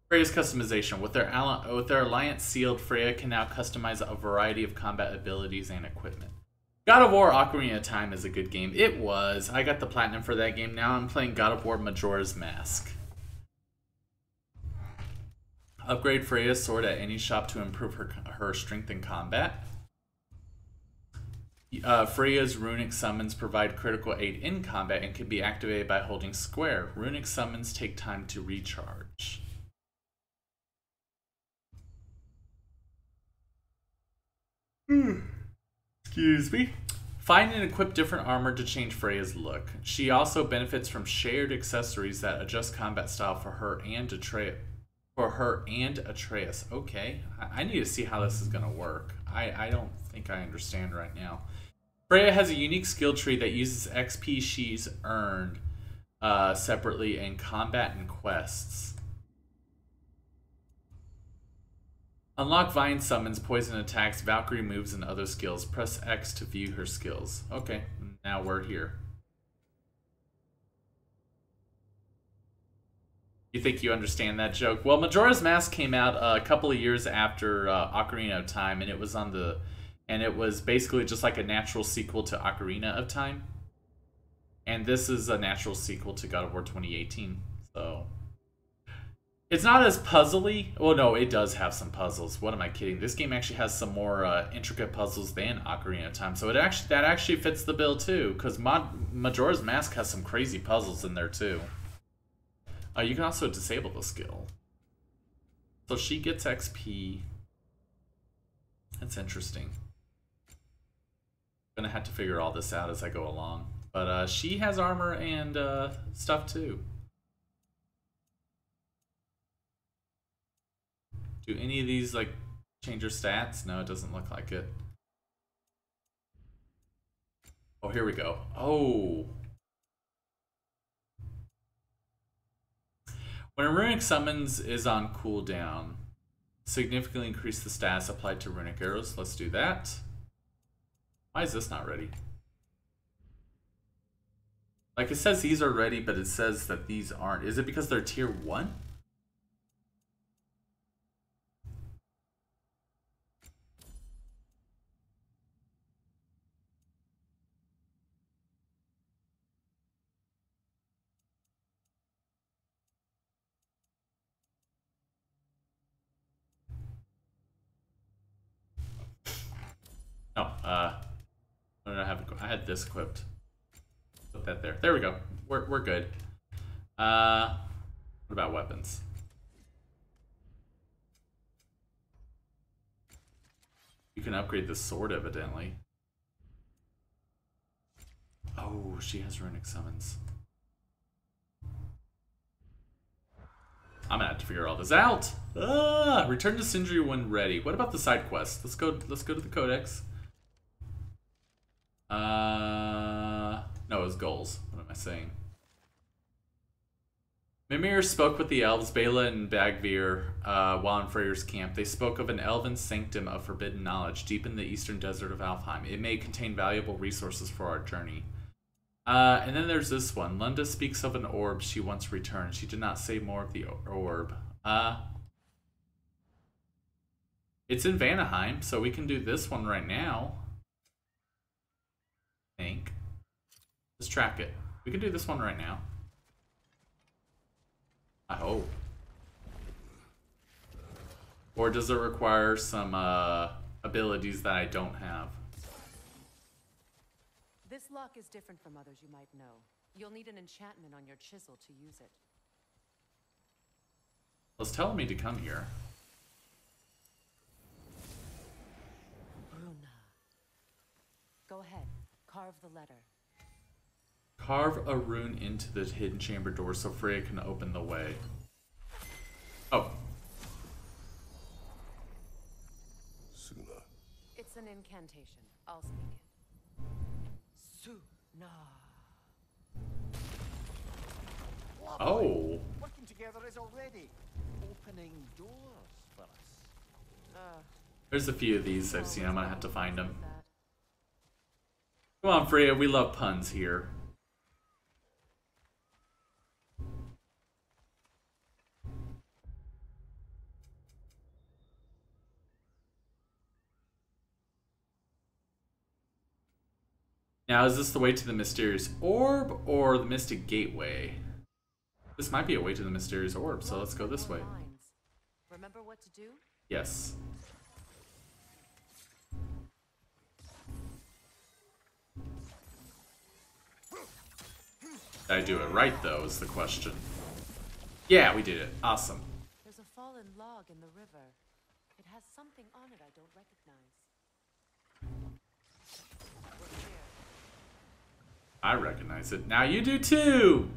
Freya's customization. With their alliance sealed, Freya can now customize a variety of combat abilities and equipment. God of War Ocarina of Time is a good game. It was. I got the platinum for that game. Now I'm playing God of War Majora's Mask. Upgrade Freya's sword at any shop to improve her strength in combat. Freya's runic summons provide critical aid in combat and can be activated by holding square. Runic summons take time to recharge. Excuse me. Find and equip different armor to change Freya's look. She also benefits from shared accessories that adjust combat style for her and Atreus. Okay, I need to see how this is gonna work. I don't think I understand right now. Freya has a unique skill tree that uses XP she's earned separately in combat and quests. Unlock Vine summons, poison attacks, Valkyrie moves, and other skills. Press X to view her skills. Okay, now we're here. You think you understand that joke? Well, Majora's Mask came out a couple of years after Ocarina of Time, and it was basically just like a natural sequel to Ocarina of Time. And this is a natural sequel to God of War 2018. So it's not as puzzly. Well, no, it does have some puzzles. What am I kidding? This game actually has some more intricate puzzles than Ocarina of Time. So that actually fits the bill too, because Majora's Mask has some crazy puzzles in there too. You can also disable the skill. So she gets XP. That's interesting. I'm gonna have to figure all this out as I go along. But she has armor and stuff too. Do any of these like change her stats? No, it doesn't look like it. Oh, here we go. Oh. When a runic summons is on cooldown, significantly increase the stats applied to runic arrows. Let's do that. Why is this not ready? Like it says these are ready, but it says that these aren't. Is it because they're tier 1? Oh, what did I have? I had this equipped. Put that there. There we go. We're good. What about weapons? You can upgrade the sword, evidently. Oh, she has runic summons. I'm gonna have to figure all this out. Return to Sindri when ready. What about the side quest? Let's go to the Codex. No, it was goals. What am I saying? Mimir spoke with the elves, Bela and Bagveer, while in Freyr's camp. They spoke of an elven sanctum of forbidden knowledge deep in the eastern desert of Alfheim. It may contain valuable resources for our journey. And then there's this one. Lunda speaks of an orb she once returned. She did not say more of the orb. It's in Vanaheim, so we can do this one right now. I think. Let's track it. We can do this one right now. I hope. Or does it require some abilities that I don't have? This lock is different from others you might know. You'll need an enchantment on your chisel to use it. It's telling me to come here. Bruna. Go ahead. Carve the letter. Carve a rune into the hidden chamber door so Freya can open the way. Oh. Suna. It's an incantation. I'll speak it. Suna. Oh. Working together is already opening doors for us. There's a few of these I've seen. I'm gonna have to find them. Come on, Freya. We love puns here. Now, is this the way to the mysterious orb or the mystic gateway? This might be a way to the mysterious orb, so let's go this way. Remember what to do? Yes. Did I do it right, though, is the question. Yeah, we did it. Awesome. There's a fallen log in the river. It has something on it I don't recognize. We're here. I recognize it. Now you do too!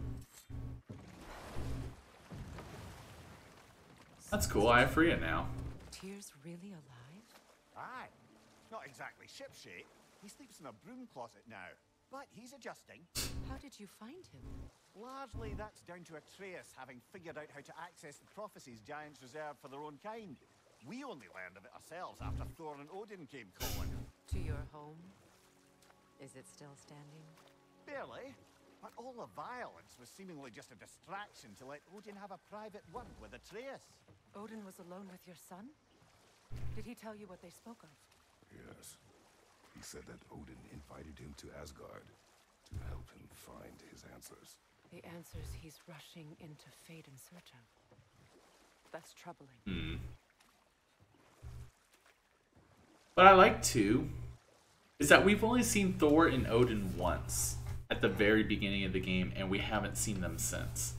That's cool. I have Freya now. Tyr's really alive? Aye. Not exactly shipshape. He sleeps in a broom closet now. But he's adjusting. How did you find him? Largely that's down to Atreus having figured out how to access the prophecies giants reserved for their own kind. We only learned of it ourselves after Thor and Odin came calling. To your home? Is it still standing? Barely. But all the violence was seemingly just a distraction to let Odin have a private word with Atreus. Odin was alone with your son? Did he tell you what they spoke of? Yes. He said that Odin invited him to Asgard to help him find his answers. The answers he's rushing into fate in search of. That's troubling. What I like too is that we've only seen Thor and Odin once at the very beginning of the game, and we haven't seen them since.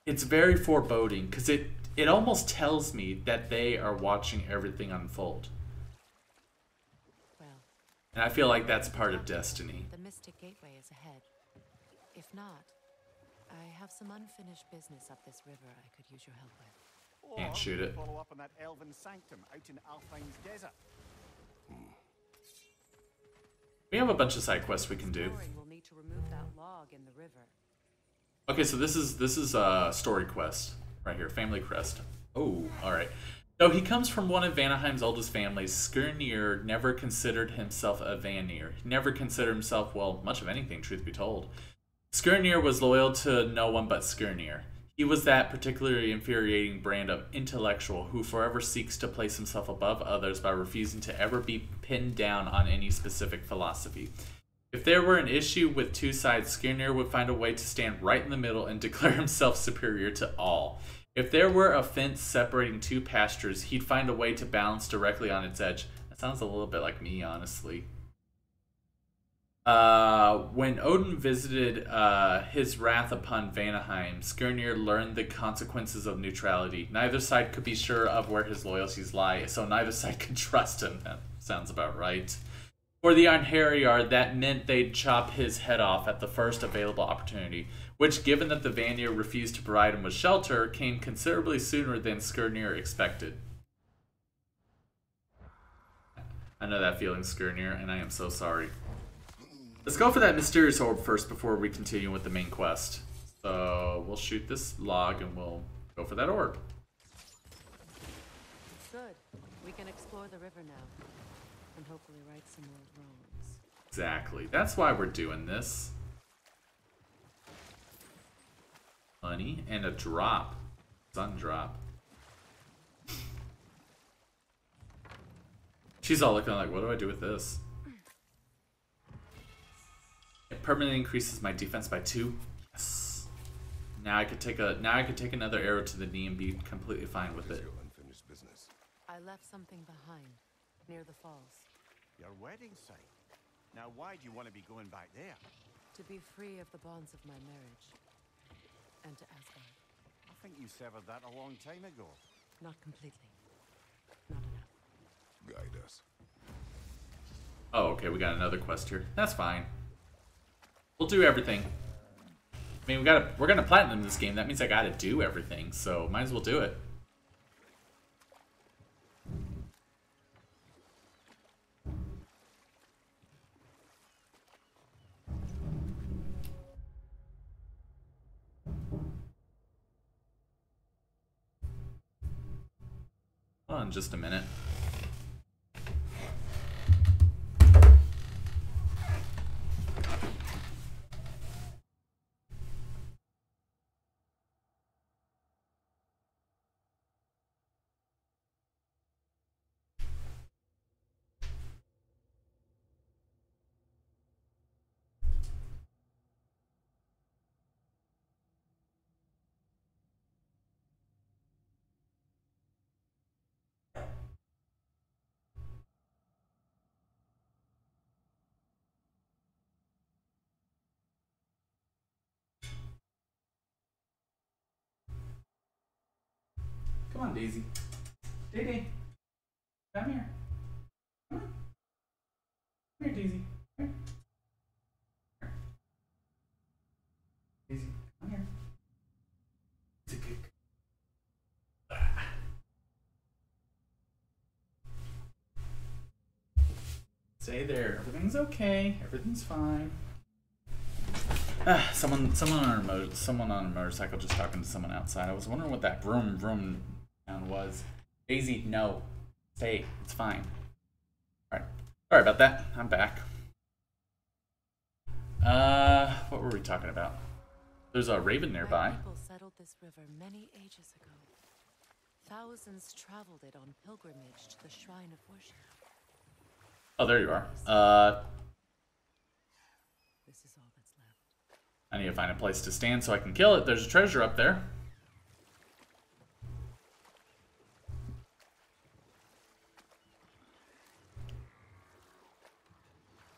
It's very foreboding because it almost tells me that they are watching everything unfold. Well, And I feel like that's part of destiny. the Mystic Gateway is ahead. If not, I have some unfinished business up this river I could use your help with. Can't shoot it. Follow up on that elven sanctum out in Alfheim's desert. We have a bunch of side quests we can do. Exploring will need to remove that log in the river. Okay, so this is a story quest right here, family crest. Oh, all right. Though he comes from one of Vanaheim's oldest families, Skirnir never considered himself a Vanir. He never considered himself, well, much of anything, truth be told. Skirnir was loyal to no one but Skirnir. He was that particularly infuriating brand of intellectual who forever seeks to place himself above others by refusing to ever be pinned down on any specific philosophy. If there were an issue with two sides, Skirnir would find a way to stand right in the middle and declare himself superior to all. If there were a fence separating two pastures, he'd find a way to balance directly on its edge. That sounds a little bit like me, honestly. When Odin visited his wrath upon Vanaheim, Skirnir learned the consequences of neutrality. Neither side could be sure of where his loyalties lie, so neither side could trust him. That sounds about right. For the Einherjar, that meant they'd chop his head off at the first available opportunity, which, given that the Vanir refused to provide him with shelter, came considerably sooner than Skirnir expected. I know that feeling, Skirnir, and I am so sorry. Let's go for that mysterious orb first before we continue with the main quest. So we'll shoot this log and we'll go for that orb. Good. We can explore the river now. And hopefully right some more wrongs. Exactly. That's why we're doing this. Money and a drop. Sun drop. She's all looking like, what do I do with this? It permanently increases my defense by 2. Yes. Now I could take another arrow to the knee and be completely fine with it. Your unfinished business. I left something behind, near the falls. Your wedding site. Now, why do you want to be going back there? To be free of the bonds of my marriage. And to Asgard. I think you severed that a long time ago. Not completely. Not enough. Guide us. Oh, okay, we got another quest here. That's fine. We'll do everything. I mean, we're gonna platinum this game. That means I gotta do everything, so might as well do it. Hold on just a minute. Come on, Daisy. Day-Day. Come here. Come on. Come here, Daisy. Come here. Daisy, come here. It's a kick. Stay there. Everything's okay. Everything's fine. Someone on a motorcycle just talking to someone outside. I was wondering what that vroom vroom sound was. Daisy, no. Stay. It's fine. Alright. Sorry about that. I'm back. What were we talking about? There's a raven nearby. My people settled this river many ages ago. Thousands traveled it on pilgrimage to the shrine of worship. Oh, there you are. This is all that's left. I need to find a place to stand so I can kill it. There's a treasure up there.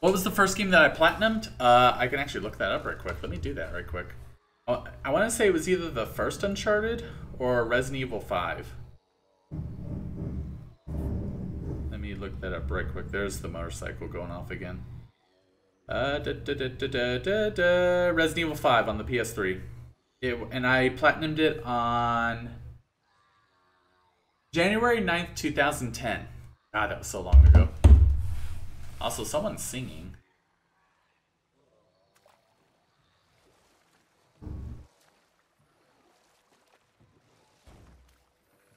What was the first game that I platinumed? I can actually look that up right quick. Let me do that right quick. I want to say it was either the first Uncharted or Resident Evil 5. Let me look that up right quick. There's the motorcycle going off again. Resident Evil 5 on the PS3. And I platinumed it on January 9th, 2010. God, that was so long ago. Also, someone's singing.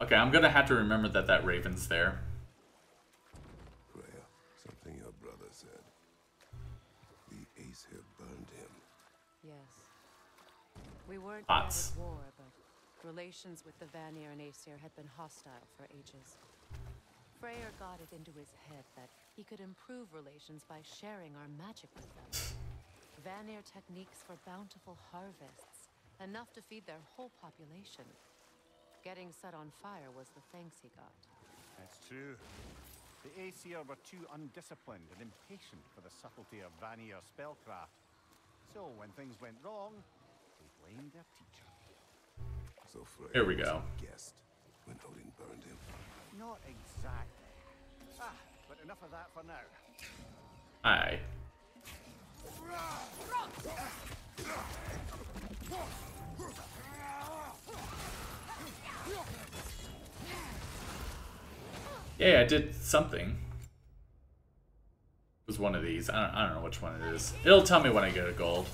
Okay, I'm gonna have to remember that that raven's there. Freya, something your brother said. The ace here burned him. Yes. We weren't Bots. yet at war, but relations with the Vanir and Aesir had been hostile for ages. Freyr got it into his head that he could improve relations by sharing our magic with them. Vanir techniques for bountiful harvests, enough to feed their whole population. Getting set on fire was the thanks he got. That's true. The Aesir were too undisciplined and impatient for the subtlety of Vanir spellcraft. So when things went wrong, they blamed their teacher. So Freya Here we go. was a guest when Odin burned him. Not exactly. But enough of that for now. Aye. Yeah, I did something. It was one of these. I don't know which one it is. It'll tell me when I get a gold.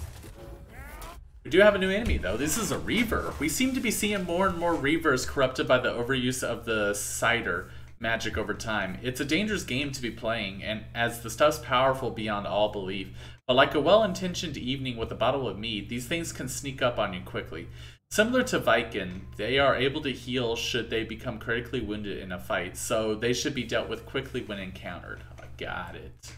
We do have a new enemy, though. This is a Reaver. We seem to be seeing more and more Reavers corrupted by the overuse of the cider magic over time. It's a dangerous game to be playing, and as the stuff's powerful beyond all belief. But like a well-intentioned evening with a bottle of mead, these things can sneak up on you quickly. Similar to Viking, they are able to heal should they become critically wounded in a fight, so they should be dealt with quickly when encountered. I got it.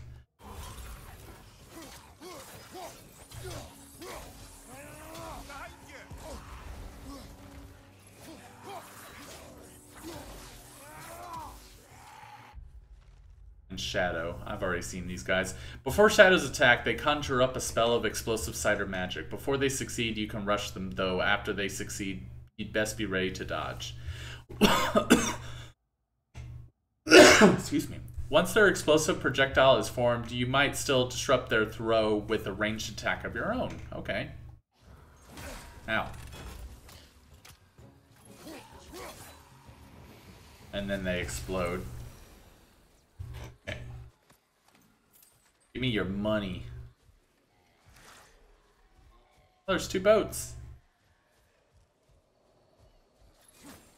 And Shadow. I've already seen these guys. Before Shadows attack, they conjure up a spell of explosive cider magic. Before they succeed, you can rush them, though after they succeed, you'd best be ready to dodge. Excuse me. Once their explosive projectile is formed, you might still disrupt their throw with a ranged attack of your own. Okay. Ow. And then they explode. Give me your money. Oh, there's 2 boats.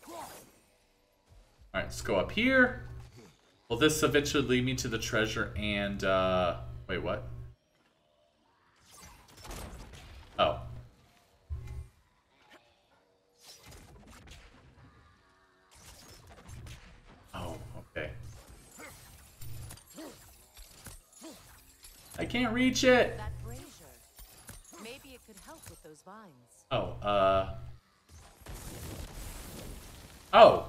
Alright, let's go up here. Will this eventually lead me to the treasure and, wait, what? Oh. Oh, okay. I can't reach it. That brazier. Maybe it could help with those vines. Oh, oh,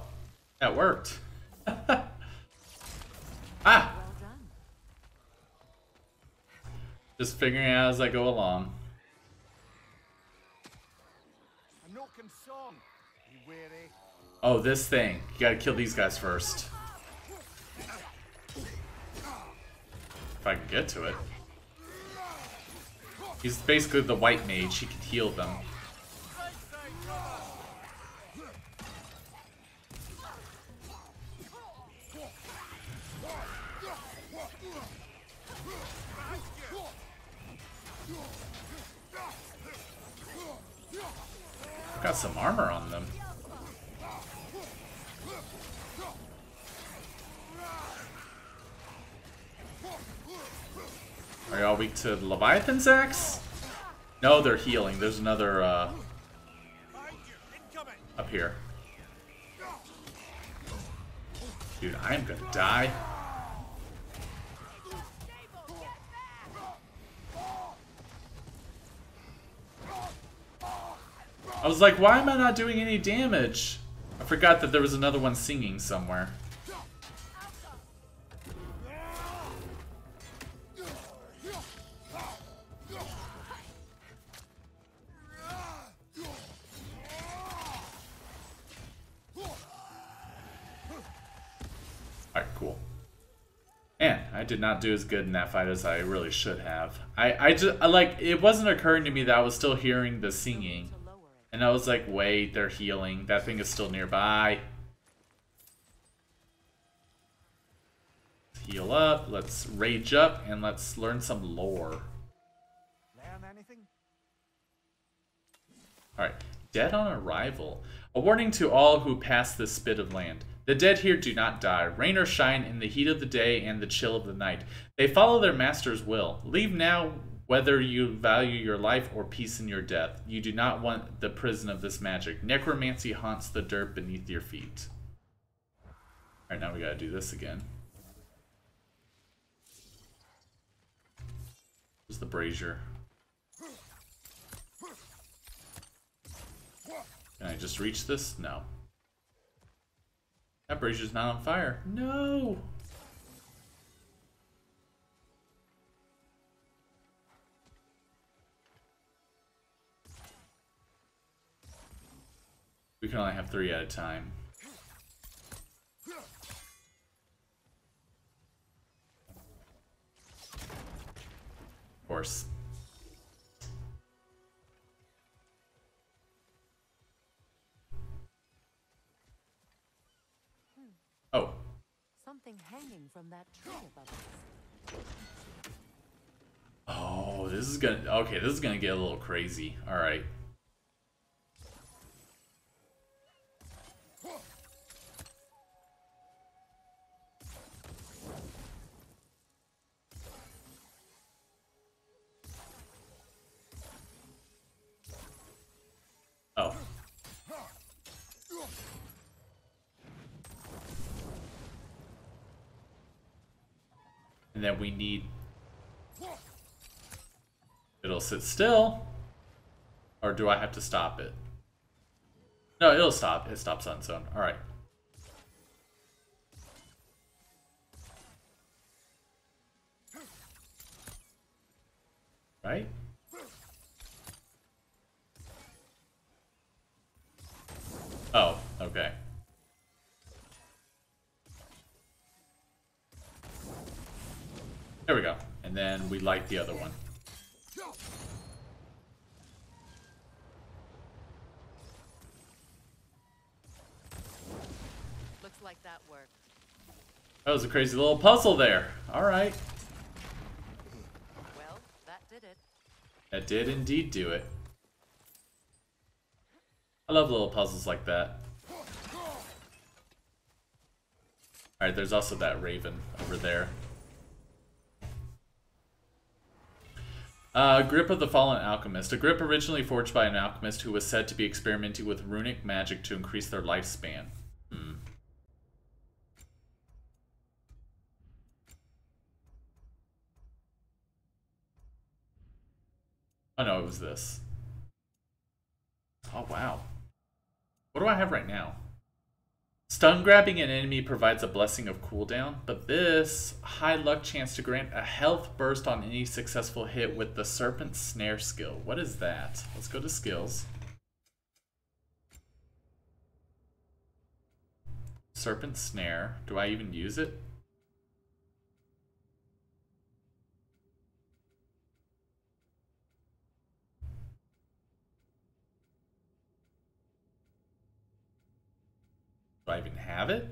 that worked. Ah. Well done. Just figuring out as I go along. A milking song. Be wary. Oh, this thing. You gotta kill these guys first. If I can get to it. He's basically the white mage. He can heal them. Got some armor on them. Are y'all weak to Leviathan's axe? No, they're healing. There's another, up here. Dude, I am gonna die. I was like, why am I not doing any damage? I forgot that there was another one singing somewhere. Alright, cool. Man, I did not do as good in that fight as I really should have. I like, it wasn't occurring to me that I was still hearing the singing. And I was like, wait, they're healing. That thing is still nearby. Let's heal up, let's rage up, and let's learn some lore. Learn anything? Alright, dead on arrival. A warning to all who pass this spit of land. The dead here do not die. Rain or shine in the heat of the day and the chill of the night. They follow their master's will. Leave now whether you value your life or peace in your death. You do not want the prison of this magic. Necromancy haunts the dirt beneath your feet. Alright, now we gotta do this again. Where's the brazier? Can I just reach this? No. That brazier's not on fire. No! We can only have 3 at a time. Of course. Oh. Something hanging from that tree above us. Oh, this is gonna... Okay, this is gonna get a little crazy. Alright. Oh. And then we need... It'll sit still. Or do I have to stop it? No, it'll stop. It stops on its own. Alright. Right? Oh, okay. There we go. And then we light the other one. Looks like that worked. That was a crazy little puzzle there. Alright. Well, that did it. That did indeed do it. I love little puzzles like that. Alright, there's also that raven over there. Grip of the Fallen Alchemist. A grip originally forged by an alchemist who was said to be experimenting with runic magic to increase their lifespan. Oh no, it was this. Oh wow. What do I have right now? Stun grabbing an enemy provides a blessing of cooldown, but this high luck chance to grant a health burst on any successful hit with the Serpent Snare skill. What is that? Let's go to skills. Serpent Snare. Do I even use it? Do I even have it?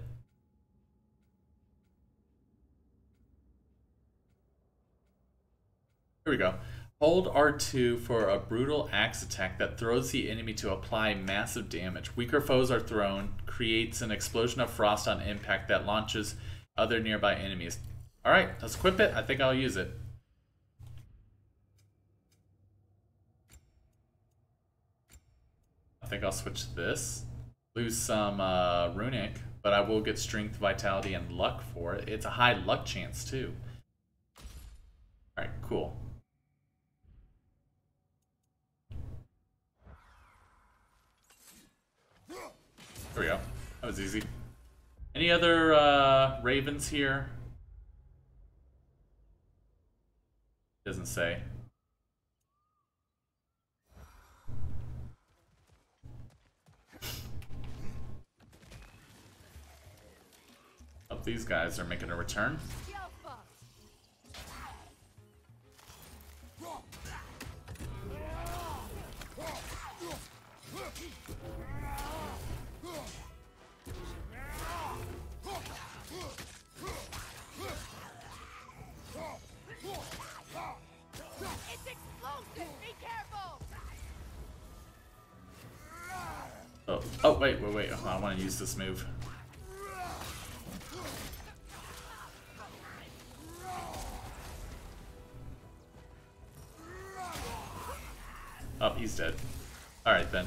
Here we go. Hold R2 for a brutal axe attack that throws the enemy to apply massive damage. Weaker foes are thrown, creates an explosion of frost on impact that launches other nearby enemies. Alright, let's equip it. I think I'll use it. I think I'll switch to this. Lose some runic, but I will get strength, vitality, and luck for it. It's a high luck chance too. Alright, cool. There we go. That was easy. Any other ravens here? Doesn't say. These guys are making a return. It's explosive! Be careful! Oh, wait. I want to use this move. Oh, he's dead. Alright then.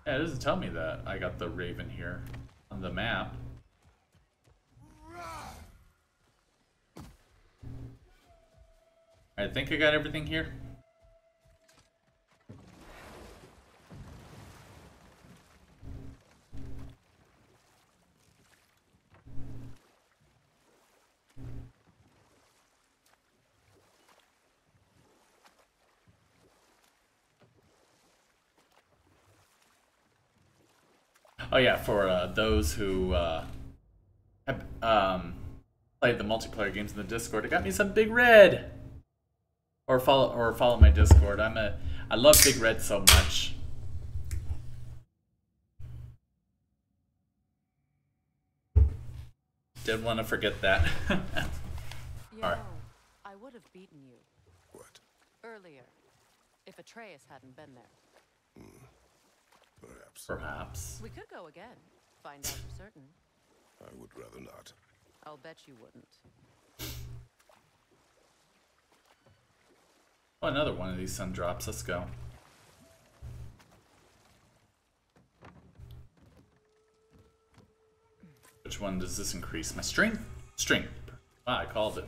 Yeah, it doesn't tell me that I got the raven here on the map. I think I got everything here. Oh yeah, for those who have played the multiplayer games in the Discord, it got me some Big Red. Or follow my Discord. I love Big Red so much. Didn't want to forget that. You All right. know, I would have beaten you What? earlier if Atreus hadn't been there. Perhaps. Perhaps. We could go again, find out for certain. I would rather not. I'll bet you wouldn't. Oh, another one of these sun drops. Let's go. Which one does this increase? My strength? Strength. Ah, I called it.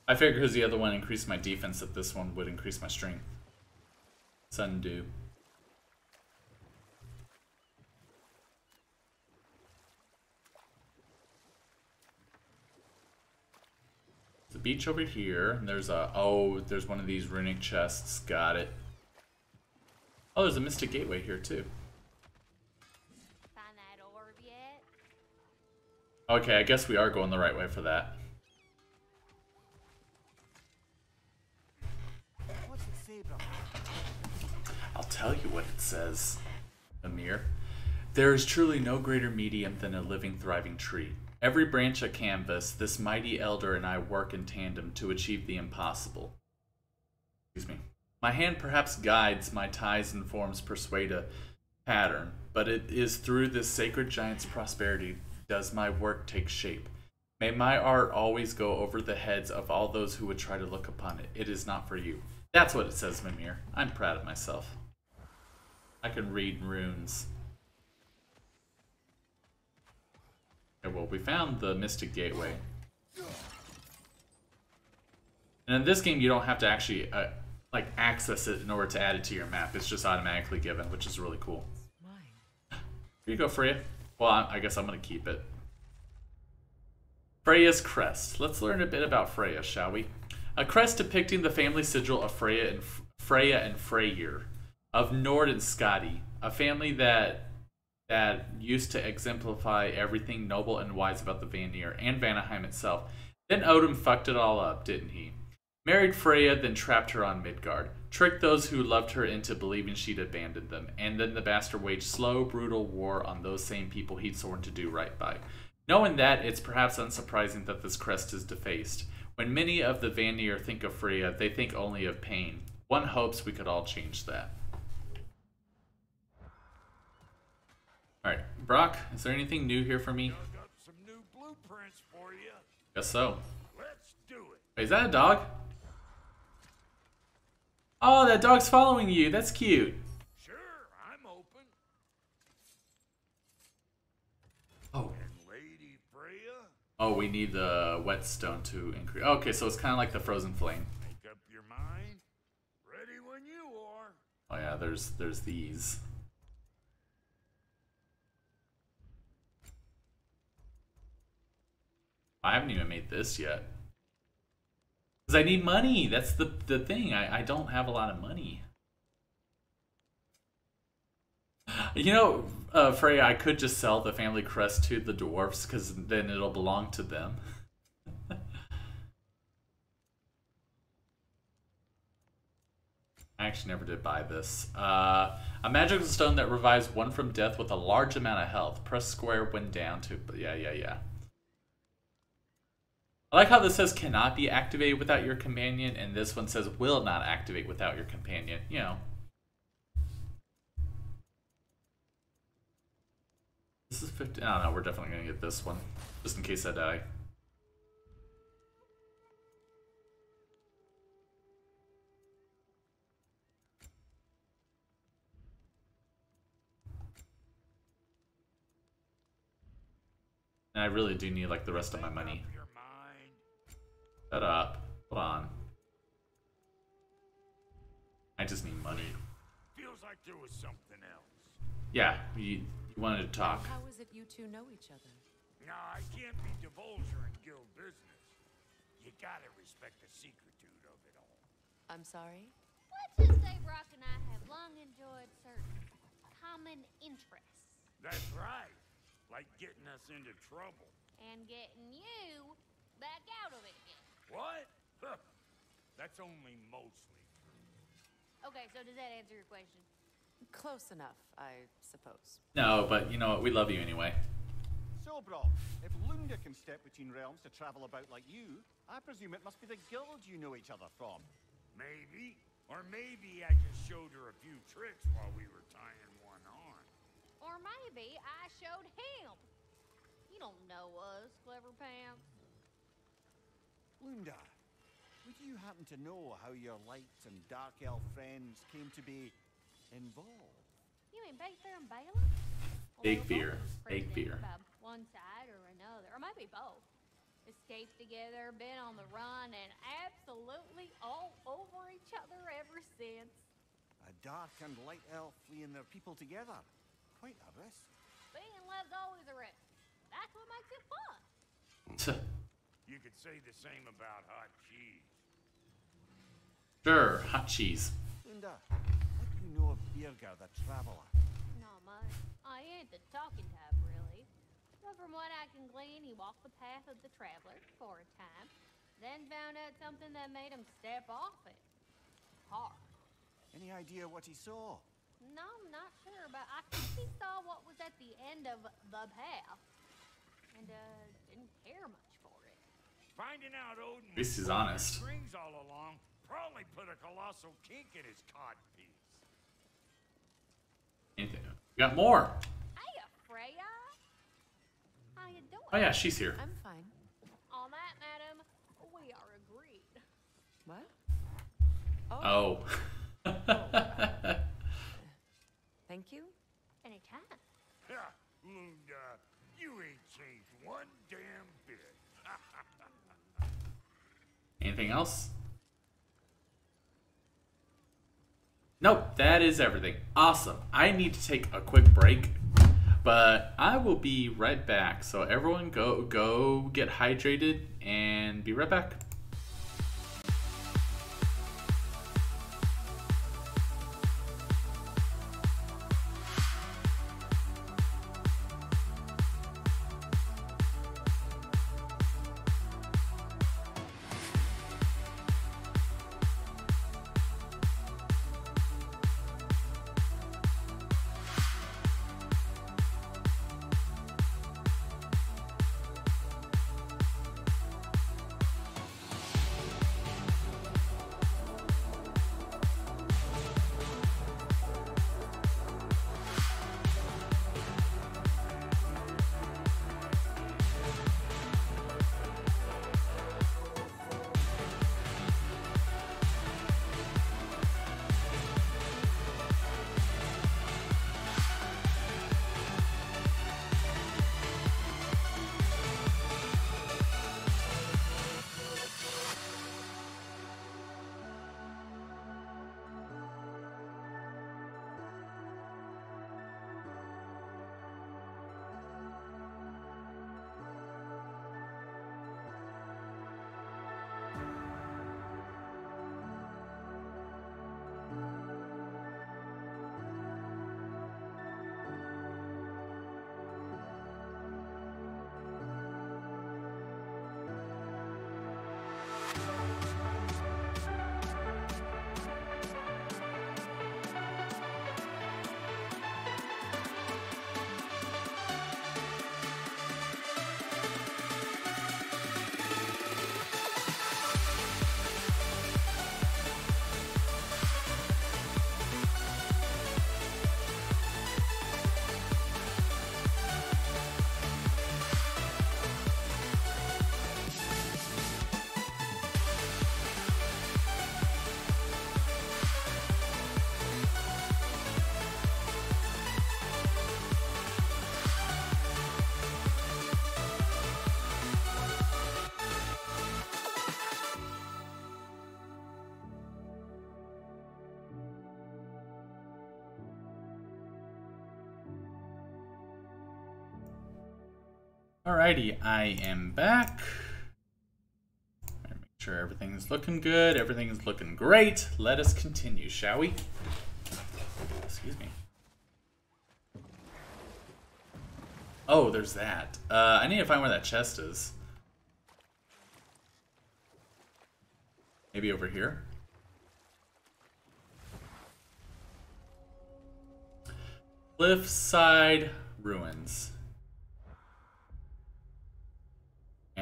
I figured because the other one increased my defense that this one would increase my strength. Sun Dew. There's a beach over here, and there's a... Oh, there's one of these runic chests. Got it. Oh, there's a mystic gateway here, too. Find that orb yet? Okay, I guess we are going the right way for that. What's it say, brother? I'll tell you what it says, Amir. There is truly no greater medium than a living, thriving tree. Every branch a canvas, this mighty elder and I work in tandem to achieve the impossible. Excuse me. My hand perhaps guides, my ties and forms persuade a pattern, but it is through this sacred giant's prosperity does my work take shape. May my art always go over the heads of all those who would try to look upon it. It is not for you. That's what it says, Mimir. I'm proud of myself. I can read runes. Okay, well, we found the Mystic Gateway. And in this game, you don't have to actually like access it in order to add it to your map. It's just automatically given, which is really cool. Mine. Here you go, Freya. Well, I guess I'm going to keep it. Freya's crest. Let's learn a bit about Freya, shall we? A crest depicting the family sigil of Freya and Freyr, of Nord and Skadi, a family that used to exemplify everything noble and wise about the Vanir and Vanaheim itself. Then Odin fucked it all up, didn't he? Married Freya, then trapped her on Midgard, tricked those who loved her into believing she'd abandoned them, and then the bastard waged slow, brutal war on those same people he'd sworn to do right by. Knowing that, it's perhaps unsurprising that this crest is defaced. When many of the Vanir think of Freya, they think only of pain. One hopes we could all change that. Alright, Brock, is there anything new here for me? Dug up some new blueprints for you. Guess so. Let's do it. Wait, is that a dog? Oh, that dog's following you. That's cute. Sure, I'm open. Oh. And Lady Freya, Oh, we need the whetstone to increase. Okay, so it's kind of like the frozen flame. make up your mind. Ready when you are. Oh yeah, there's these. I haven't even made this yet. Because I need money. That's the thing. I don't have a lot of money. You know, Freya, I could just sell the family crest to the dwarves because then it'll belong to them. I actually never did buy this. A magical stone that revives one from death with a large amount of health. Press square when down to... Yeah. I like how this says cannot be activated without your companion, and this one says will not activate without your companion. You know. This is 50. I don't know. We're definitely going to get this one. Just in case I die. And I really do need like the rest of my money. Shut up. Hold on. I just need money. Feels like there was something else. Yeah, you wanted to talk. How is it you two know each other? Nah, I can't be divulger in guild business. You gotta respect the secretude of it all. I'm sorry? Let's just say Brock and I have long enjoyed certain common interests. That's right. Like getting us into trouble. And getting you back out of it again. What? Huh. That's only mostly true. Okay, so does that answer your question? Close enough, I suppose. No, but you know what? We love you anyway. So, Brock, If Lunda can step between realms to travel about like you, I presume it must be the guild you know each other from. Maybe. Or maybe I just showed her a few tricks while we were tying one on. Or maybe I showed him. You don't know us, Clever Pants. Lunda, would you happen to know how your light and dark elf friends came to be involved? You mean Big Fear and Balin? Big Fear. Big Fear. By one side or another, or maybe both. Escaped together, been on the run, and absolutely all over each other ever since. A dark and light elf fleeing their people together. Quite a risk. Being in love's always a risk. That's what makes it fun. You could say the same about hot cheese. Sure, hot cheese. Lunda, what do you know of Birger the Traveler? Not much. I ain't the talking type, really. But from what I can glean, he walked the path of the traveler for a time, then found out something that made him step off it. Hard. Any idea what he saw? No, I'm not sure, but I think he saw what was at the end of the path, and didn't care much for it. Finding out Odin This is honest. strings all along probably put a colossal kink in his codpiece. Anything? We got more. Hey, Freya! How you doing? Oh yeah, she's here. I'm fine. On that, madam, we are agreed. What? Oh. Thank you. Anytime. Ha! Lunda, you ain't changed one damn bit. Anything else? Nope, that is everything. Awesome. I need to take a quick break, but I will be right back. So everyone go get hydrated and be right back. Alrighty, I am back. Make sure everything's looking good. Everything's looking great. Let us continue, shall we? Excuse me. Oh, there's that. I need to find where that chest is. Maybe over here? Cliffside Ruins.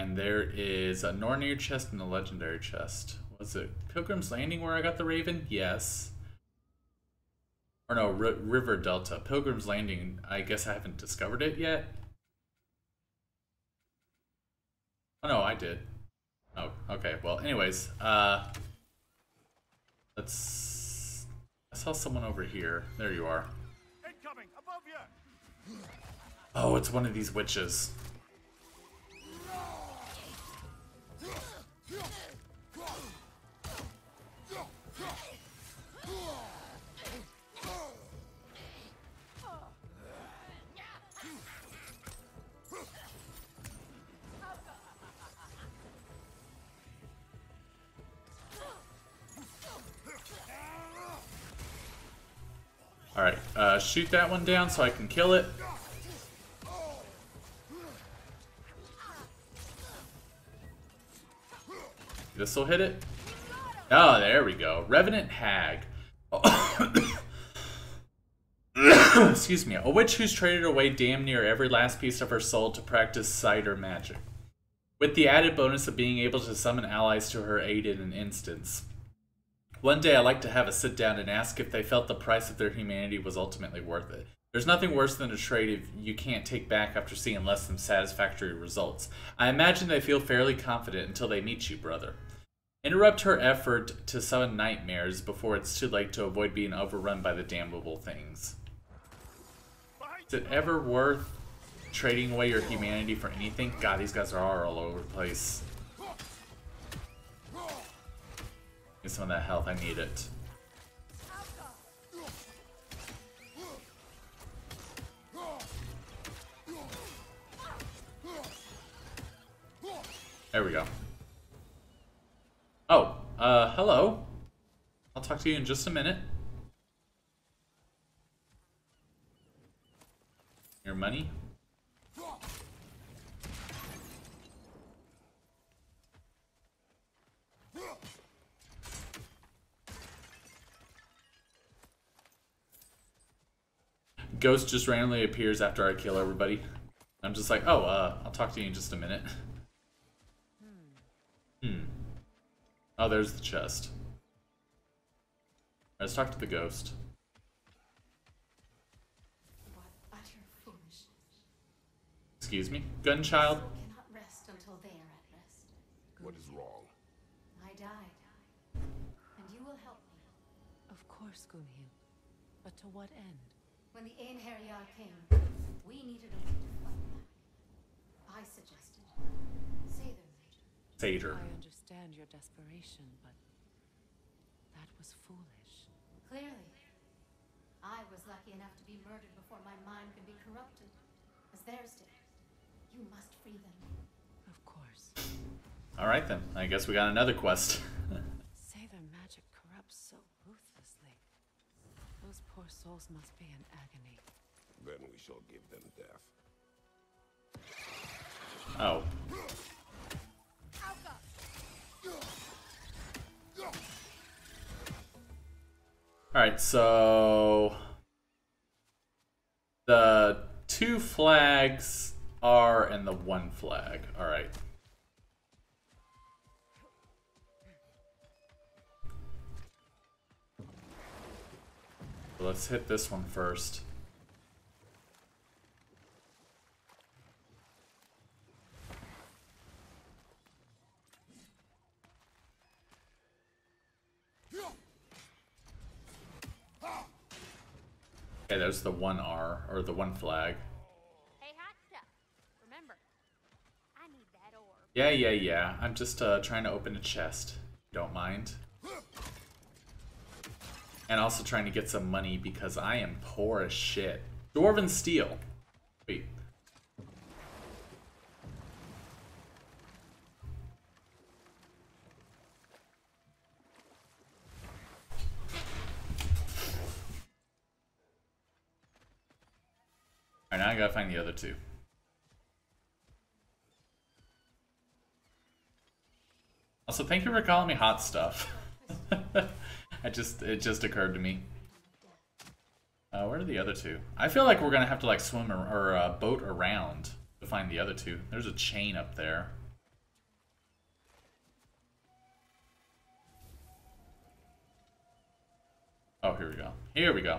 And there is a Nornir chest and a legendary chest. Was it Pilgrim's Landing where I got the Raven? Yes. Or no, River Delta. Pilgrim's Landing, I guess I haven't discovered it yet. Oh no, I did. Oh, okay. Well, anyways, I saw someone over here. There you are. Incoming, above you. Oh, it's one of these witches. Alright, shoot that one down so I can kill it. This will hit it. Oh, there we go. Revenant Hag. Oh. Excuse me. A witch who's traded away damn near every last piece of her soul to practice cider magic, with the added bonus of being able to summon allies to her aid in an instance. One day I like to have a sit down and ask if they felt the price of their humanity was ultimately worth it. There's nothing worse than a trade you can't take back after seeing less than satisfactory results. I imagine they feel fairly confident until they meet you, brother. Interrupt her effort to summon nightmares before it's too late to avoid being overrun by the damnable things. Is it ever worth trading away your humanity for anything? God, these guys are all over the place. Get some of that health, I need it. There we go. Oh, hello. I'll talk to you in just a minute. Your money? Ghost just randomly appears after I kill everybody. I'm just like, oh, I'll talk to you in just a minute. Oh, there's the chest. Let's talk to the ghost. What utter foolishness. Excuse me? Gunchild? Cannot rest until they are at rest. What is wrong? I died. And you will help me. Of course, Gunhild. But to what end? When the Einherjar came, we needed a way to fight back. I suggested Sather Major. Satyr. I understand your desperation, but that was foolish. Clearly. I was lucky enough to be murdered before my mind could be corrupted, as theirs did. You must free them. Of course. Alright then, I guess we got another quest. Sather magic corrupts so ruthlessly. Those poor souls must be in agony. Then we shall give them death. Oh. Alright, so the 2 flags are and the 1 flag. Alright. Let's hit this one first. Okay, there's the 1R, or the 1 flag. Hey, hot stuff. Remember, I need that orb. Yeah. I'm just trying to open a chest. Don't mind. And also trying to get some money because I am poor as shit. Dwarven steel. Wait. Alright, now I gotta find the other 2. Also, thank you for calling me hot stuff. It just occurred to me. Where are the other 2? I feel like we're gonna have to like swim or boat around to find the other 2. There's a chain up there. Oh, here we go. Here we go.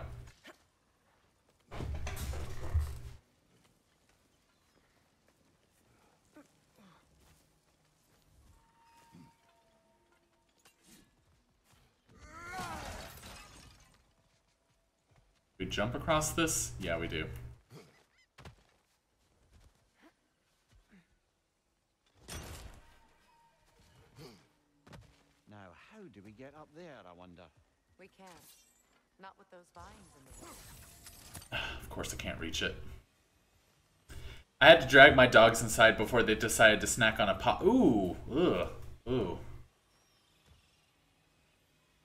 We jump across this? Yeah, we do. Now, how do we get up there, I wonder? We can't. Not with those vines in the way. Of course I can't reach it. I had to drag my dogs inside before they decided to snack on a pot. Ooh. Ugh. Ooh.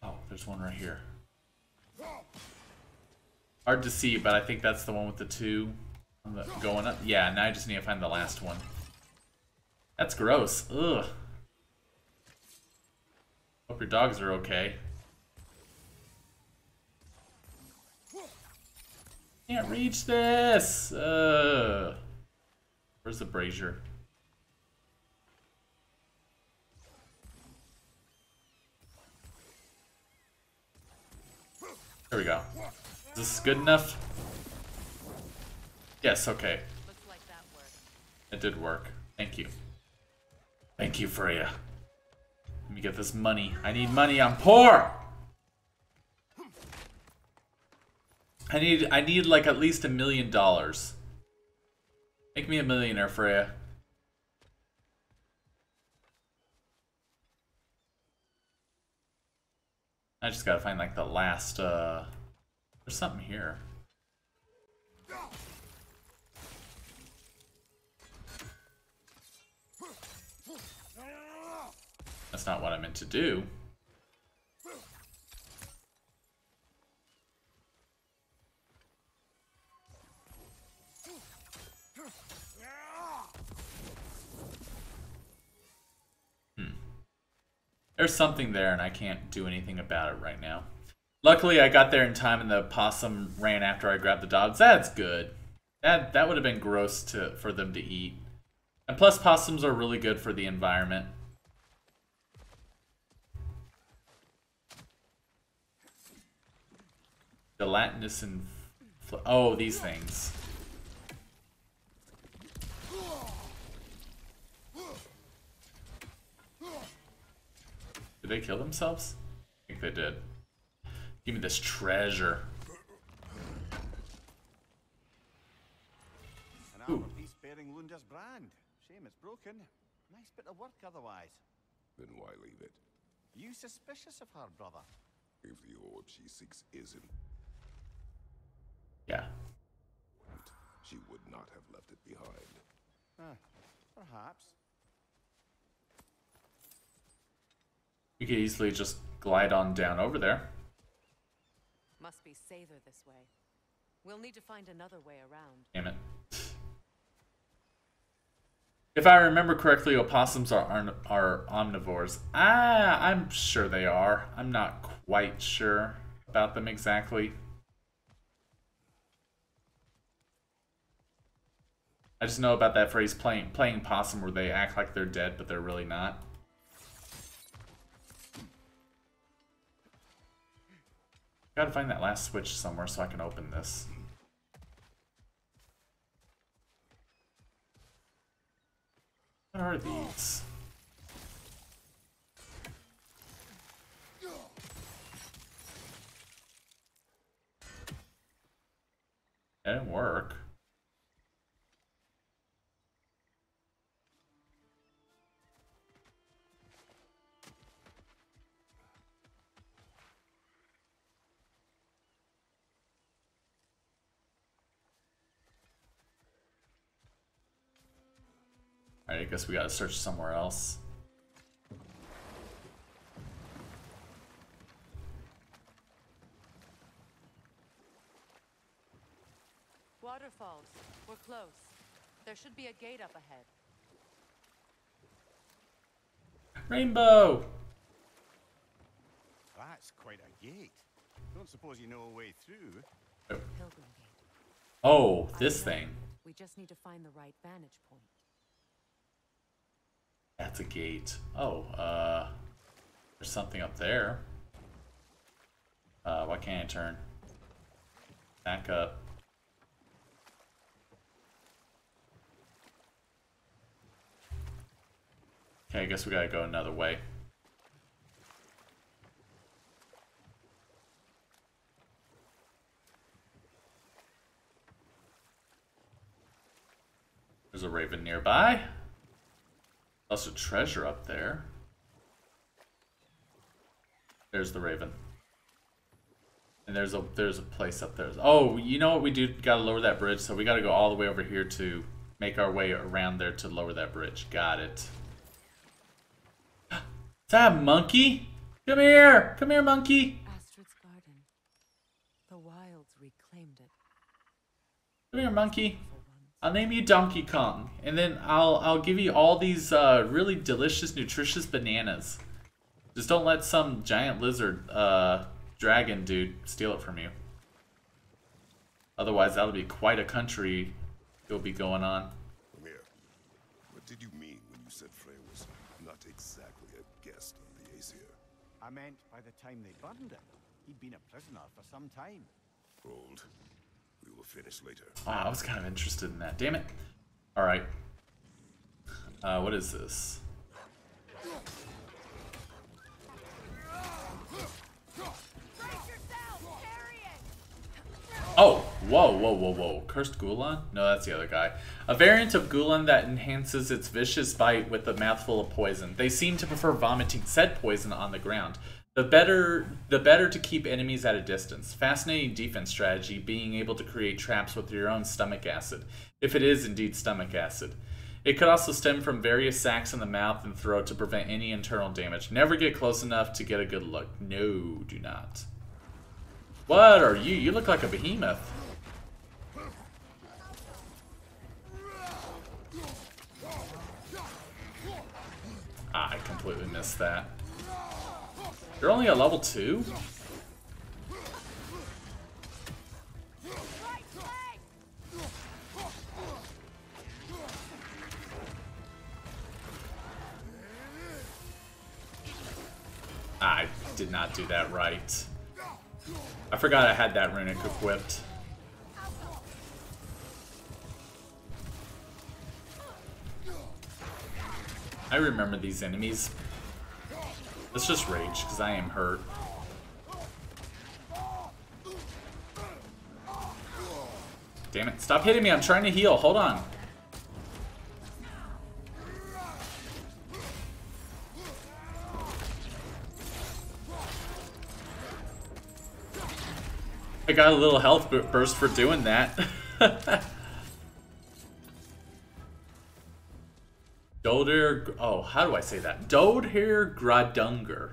Oh, there's one right here. Hard to see, but I think that's the one with the two going up. Yeah, now I just need to find the last one. That's gross. Ugh. Hope your dogs are okay. Can't reach this. Where's the brazier? There we go. Is this good enough? Yes, okay. Looks like that worked. It did work. Thank you. Thank you, Freya. Let me get this money. I need money. I'm poor. I need like at least $1 million. Make me a millionaire, Freya. I just gotta find like the last there's something here. That's not what I meant to do. There's something there and I can't do anything about it right now. Luckily I got there in time and the possum ran after I grabbed the dogs. That's good. That would have been gross for them to eat. And plus possums are really good for the environment. Gelatinous and... oh, these things. Did they kill themselves? I think they did. Give me this treasure. An armor piece bearing Lunda's brand. Shame it's broken. Nice bit of work otherwise. Then why leave it? You suspicious of her, brother? If the orb she seeks isn't, Yeah. she would not have left it behind. Perhaps. You could easily just glide on down over there. Must be safer this way. We'll need to find another way around. Damn it. If I remember correctly, opossums are omnivores. I'm sure they are. I'm not quite sure about them exactly. I just know about that phrase, playing possum, where they act like they're dead, but they're really not. Gotta find that last switch somewhere so I can open this. What are these? That didn't work. Alright, I guess we gotta search somewhere else. Waterfalls. We're close. There should be a gate up ahead. Rainbow! That's quite a gate. Don't suppose you know a way through? Pilgrim Gate. Oh, this I know. thing. We just need to find the right vantage point. That's a gate. Oh, there's something up there. Why can't I turn? Back up. Okay, I guess we gotta go another way. There's a raven nearby. Also treasure up there. There's the raven. And there's a place up there. Oh, you know what we do? Gotta lower that bridge, so we gotta go all the way over here to make our way around there to lower that bridge. Got it. Is that a monkey? Come here! Come here, monkey! Astrid's garden. The wilds reclaimed it. Come here, monkey. I'll name you Donkey Kong, and then I'll give you all these really delicious, nutritious bananas. Just don't let some giant lizard dragon dude steal it from you. Otherwise, that'll be quite a country you'll be going on. Amir, what did you mean when you said Frey was not exactly a guest of the Aesir? I meant by the time they burned it, he'd been a prisoner for some time. Hold. We will finish later. Wow, I was kind of interested in that. Damn it. Alright. What is this? Oh, whoa, whoa, whoa, whoa. Cursed Gulan? No, that's the other guy. A variant of Gulan that enhances its vicious bite with a mouthful of poison. They seem to prefer vomiting said poison on the ground. The better to keep enemies at a distance. Fascinating defense strategy, being able to create traps with your own stomach acid, if it is indeed stomach acid. It could also stem from various sacs in the mouth and throat to prevent any internal damage. Never get close enough to get a good look. No, do not. What are you? You look like a behemoth. I completely missed that. You're only a level 2? I did not do that right. I forgot I had that runic equipped. I remember these enemies. Let's just rage, because I am hurt. Damn it, stop hitting me, I'm trying to heal, hold on. I got a little health burst for doing that. Dodr, oh, how do I say that? Dodr Gradunger.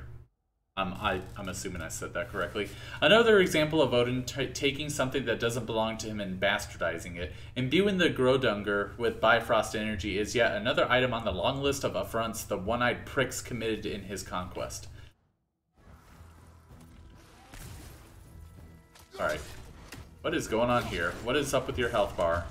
I'm assuming I said that correctly. Another example of Odin taking something that doesn't belong to him and bastardizing it. Imbuing the Gradunger with Bifrost energy is yet another item on the long list of affronts the one-eyed pricks committed in his conquest. Alright. What is going on here? What is up with your health bar?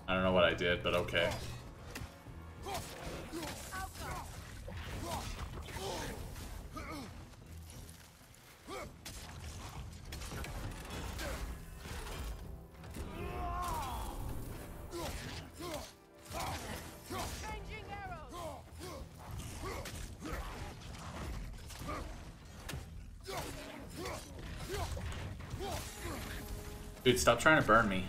I don't know what I did, but okay. Dude, stop trying to burn me.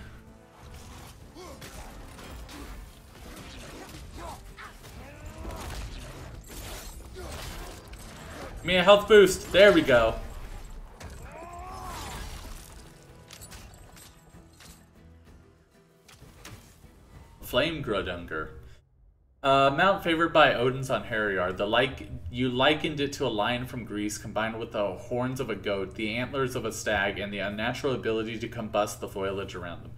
Give me a health boost. There we go. Flame Gradunger. Mount favored by Odin's on Heriyard. You likened it to a lion from Greece combined with the horns of a goat, the antlers of a stag, and the unnatural ability to combust the foliage around them.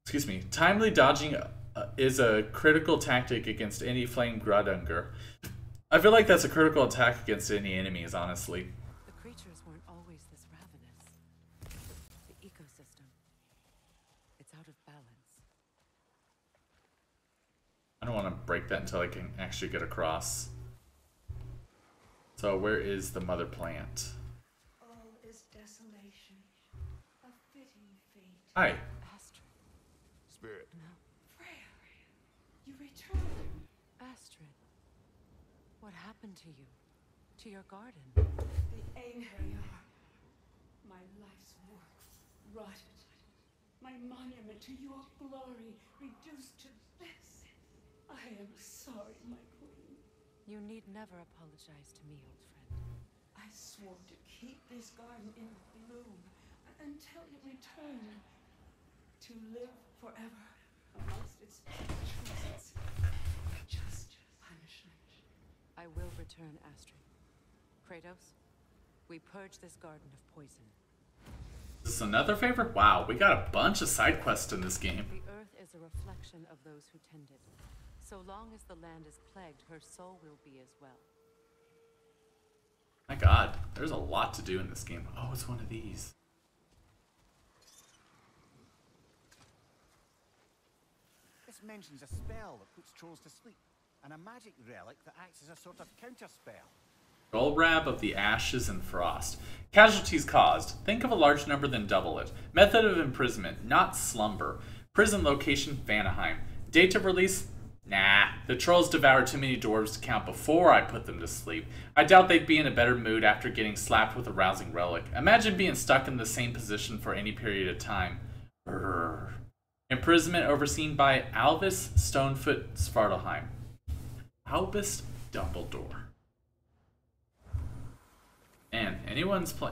Excuse me. Timely dodging is a critical tactic against any Flame Gradunger. I feel like that's a critical attack against any enemies, honestly. The creatures weren't always this ravenous. The ecosystem. It's out of balance. I don't want to break that until I can actually get across. So where is the mother plant? All is desolation, a fitting fate. Hi. Astrid. Spirit. No. Freya, you returned. Astrid. What happened to you? To your garden? The angry are. My life's work rotted. My monument to your glory reduced to this. I am sorry, my queen. You need never apologize to me, old friend. I swore to keep this garden in bloom until it returned. To live forever amongst its trees. Just punishment. I will return, Astrid. Kratos, we purge this garden of poison. Is this another favor? Wow, we got a bunch of side quests in this game. The earth is a reflection of those who tend it. So long as the land is plagued, her soul will be as well. My god, there's a lot to do in this game. Oh, it's one of these. This mentions a spell that puts trolls to sleep, and a magic relic that acts as a sort of counterspell. Roll-Rab of the Ashes and Frost. Casualties caused. Think of a large number, then double it. Method of imprisonment, not slumber. Prison location, Vanaheim. Date of release? Nah. The trolls devoured too many dwarves to count before I put them to sleep. I doubt they'd be in a better mood after getting slapped with a rousing relic. Imagine being stuck in the same position for any period of time. Brrr. Imprisonment overseen by Albus Stonefoot Svartalheim. Albus Dumbledore. Man,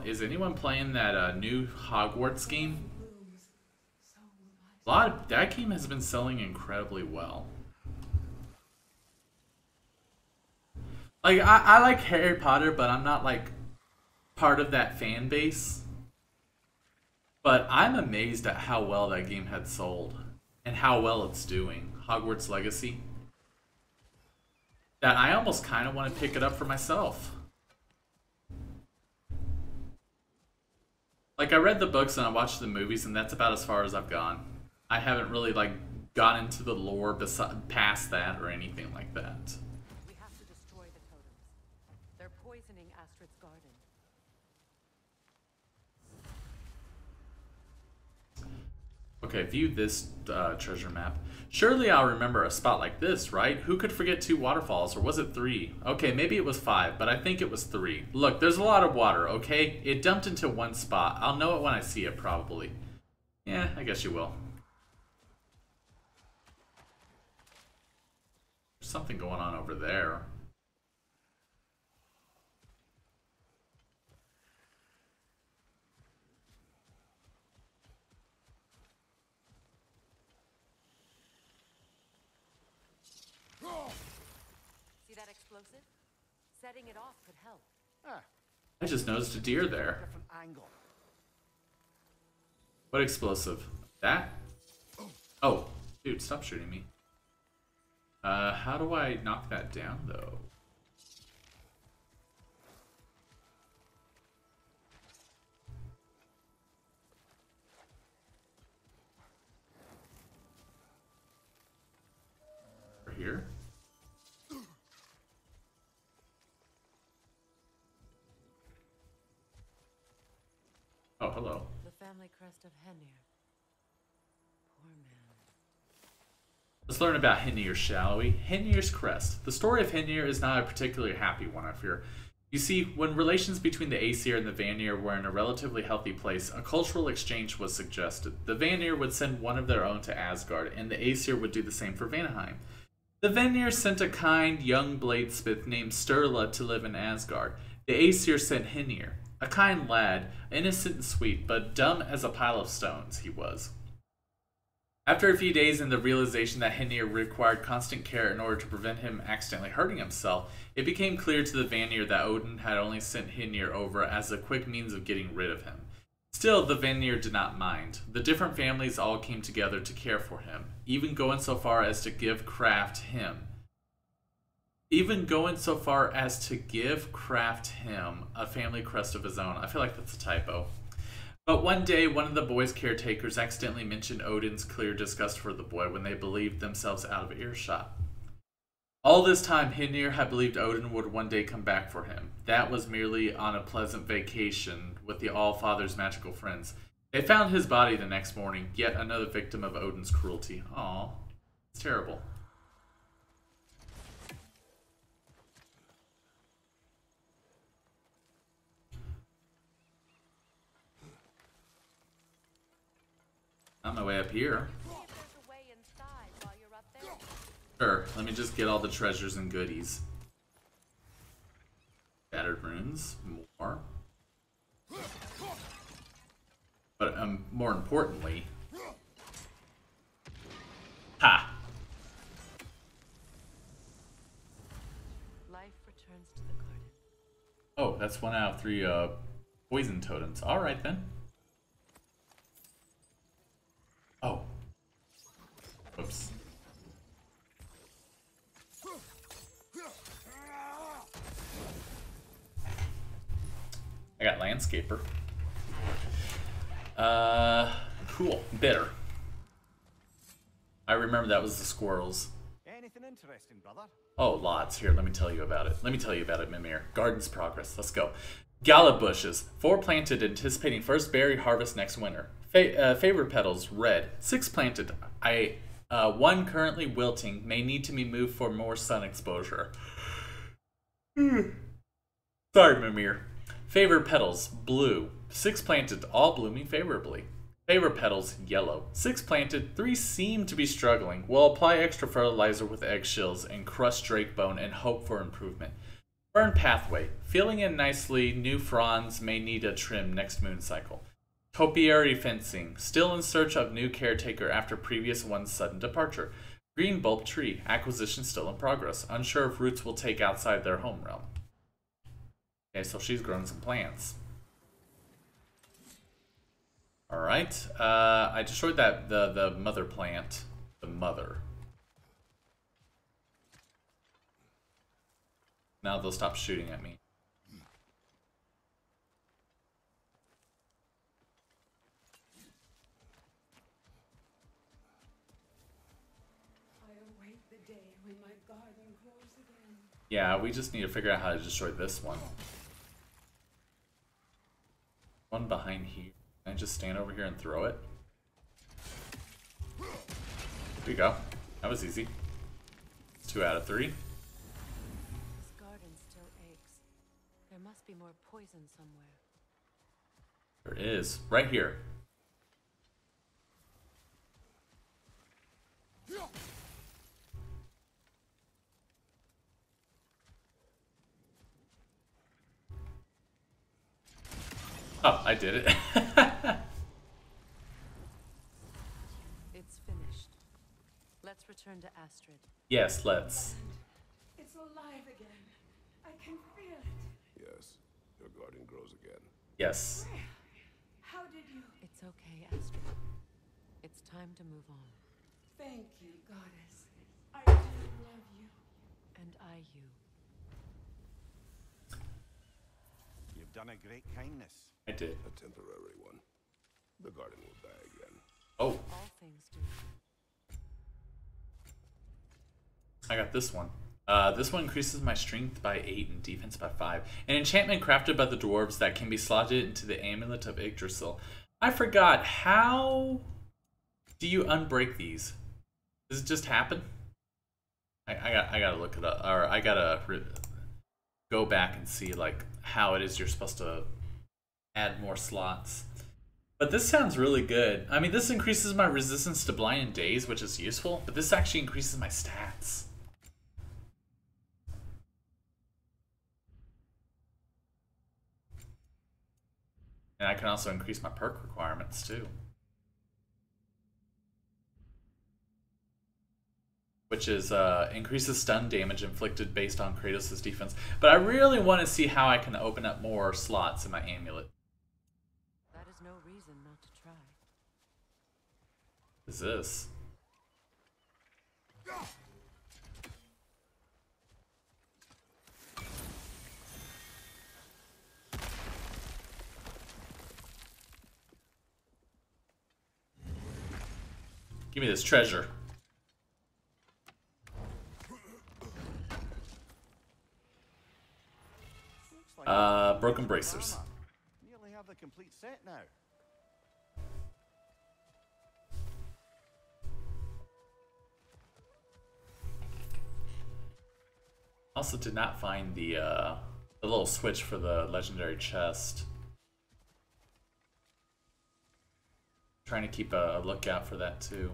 is anyone playing that new Hogwarts game? That game has been selling incredibly well. Like I like Harry Potter, but I'm not like part of that fan base. But I'm amazed at how well that game had sold and how well it's doing. Hogwarts Legacy. That I almost kind of want to pick it up for myself. Like, I read the books and I watched the movies, and that's about as far as I've gone. I haven't really, like, gone into the lore past that or anything like that. We have to destroy the totems. They're poisoning Astrid's garden. Okay, view this treasure map. Surely I'll remember a spot like this, right? Who could forget 2 waterfalls, or was it 3? Okay, maybe it was 5, but I think it was 3. Look, there's a lot of water, okay? It dumped into one spot. I'll know it when I see it, probably. Yeah, I guess you will. There's something going on over there. See that explosive? Setting it off could help. I just noticed a deer there. Different angle. What explosive? That? Oh, dude, stop shooting me. How do I knock that down, though? Over here? Oh, hello. The family crest of Henir. Poor man. Let's learn about Henir, shall we? Henir's crest. The story of Henir is not a particularly happy one, I fear. You see, when relations between the Aesir and the Vanir were in a relatively healthy place, a cultural exchange was suggested. The Vanir would send one of their own to Asgard, and the Aesir would do the same for Vanaheim. The Vanir sent a kind, young bladesmith named Sturla to live in Asgard. The Aesir sent Henir. A kind lad, innocent and sweet, but dumb as a pile of stones, he was. After a few days and the realization that Henir required constant care in order to prevent him accidentally hurting himself, it became clear to the Vanir that Odin had only sent Henir over as a quick means of getting rid of him. Still, the Vanir did not mind. The different families all came together to care for him, even going so far as to give Kraft him a family crest of his own. I feel like that's a typo. But one day, one of the boy's caretakers accidentally mentioned Odin's clear disgust for the boy when they believed themselves out of earshot. All this time, Hinir had believed Odin would one day come back for him. That was merely on a pleasant vacation with the All-Father's magical friends. They found his body the next morning, yet another victim of Odin's cruelty. Aw, it's terrible. On my way up here. Sure, let me just get all the treasures and goodies. Shattered runes, more. But more importantly... Ha! Life returns to the garden. Oh, that's 1 out of 3 poison totems. Alright then. Oh. Oops. I got Landscaper. Cool. Bitter. I remember that was the squirrels. Anything interesting, brother? Oh, lots. Here, let me tell you about it. Mimir. Garden's progress. Let's go. Gala bushes. 4 planted, anticipating first berry harvest next winter. Favor petals, red. 6 planted. 1 currently wilting. May need to be moved for more sun exposure. Sorry, Mimir. Favor petals, blue. 6 planted, all blooming favorably. Favor petals, yellow. 6 planted, 3 seem to be struggling. We'll apply extra fertilizer with eggshells and crushed drake bone and hope for improvement. Fern pathway. Filling in nicely, new fronds may need a trim next moon cycle. Topiary fencing. Still in search of new caretaker after previous one's sudden departure. Green bulb tree. Acquisition still in progress. Unsure if roots will take outside their home realm. Okay, so she's grown some plants. Alright. I destroyed that the mother plant. The mother. Now they'll stop shooting at me. I await the day when my garden grows again. Yeah, we just need to figure out how to destroy this one. One behind here. Can I just stand over here and throw it? There you go. That was easy. It's 2 out of 3. This garden still aches. There must be more poison somewhere. There is. Right here. Oh, I did it. It's finished. Let's return to Astrid. Yes, let's. It's alive again. I can feel it. Yes, your garden grows again. Yes. How did you? It's okay, Astrid. It's time to move on. Thank you, goddess. I do love you. And I you. You've done a great kindness. I did. A temporary one. The garden will die again. Oh, All things do. I got this one. This one increases my strength by 8 and defense by 5. An enchantment crafted by the dwarves that can be slotted into the amulet of Yggdrasil. I forgot. How do you unbreak these? Does it just happen? I gotta look it up, or I gotta go back and see like how it is you're supposed to add more slots. But this sounds really good. I mean, this increases my resistance to blind and daze, which is useful, but this actually increases my stats. And I can also increase my perk requirements too. Which is increases stun damage inflicted based on Kratos' defense. But I really want to see how I can open up more slots in my amulet. That is no reason not to try. What is this? Give me this treasure. broken bracers. Nearly have the complete set now. Also did not find the little switch for the legendary chest. Trying to keep a lookout for that too.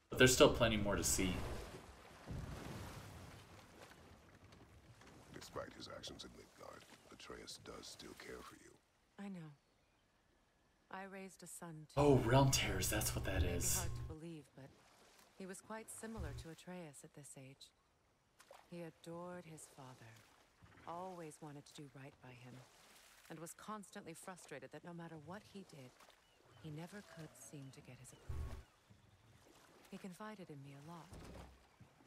But there's still plenty more to see. Despite his actions in Midgard, Atreus does still care for you. I know. I raised a son too. Oh, realm tears, that's what that It may be is. hard to believe, but he was quite similar to Atreus at this age. He adored his father, always wanted to do right by him, and was constantly frustrated that no matter what he did, he never could seem to get his approval. He confided in me a lot,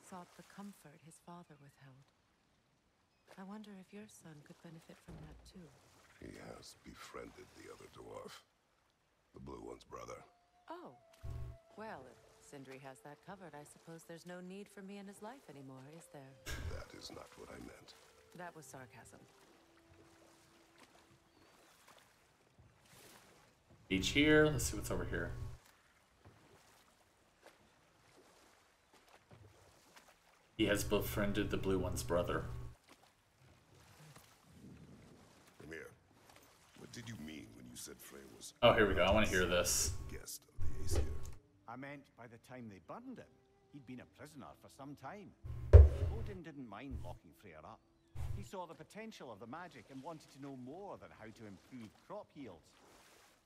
sought the comfort his father withheld. I wonder if your son could benefit from that too. He has befriended the other dwarf, the blue one's brother. Oh, well, if Sindri has that covered, I suppose there's no need for me in his life anymore, is there? That is not what I meant. That was sarcasm. Beach here. Let's see what's over here. He has befriended the blue one's brother. Mimir, what did you mean when you said Frey was... Oh, here we go. I want to hear this. ...guest of the Aesir? I meant by the time they burned him, he'd been a prisoner for some time. Odin didn't mind locking Freyr up. He saw the potential of the magic and wanted to know more than how to improve crop yields.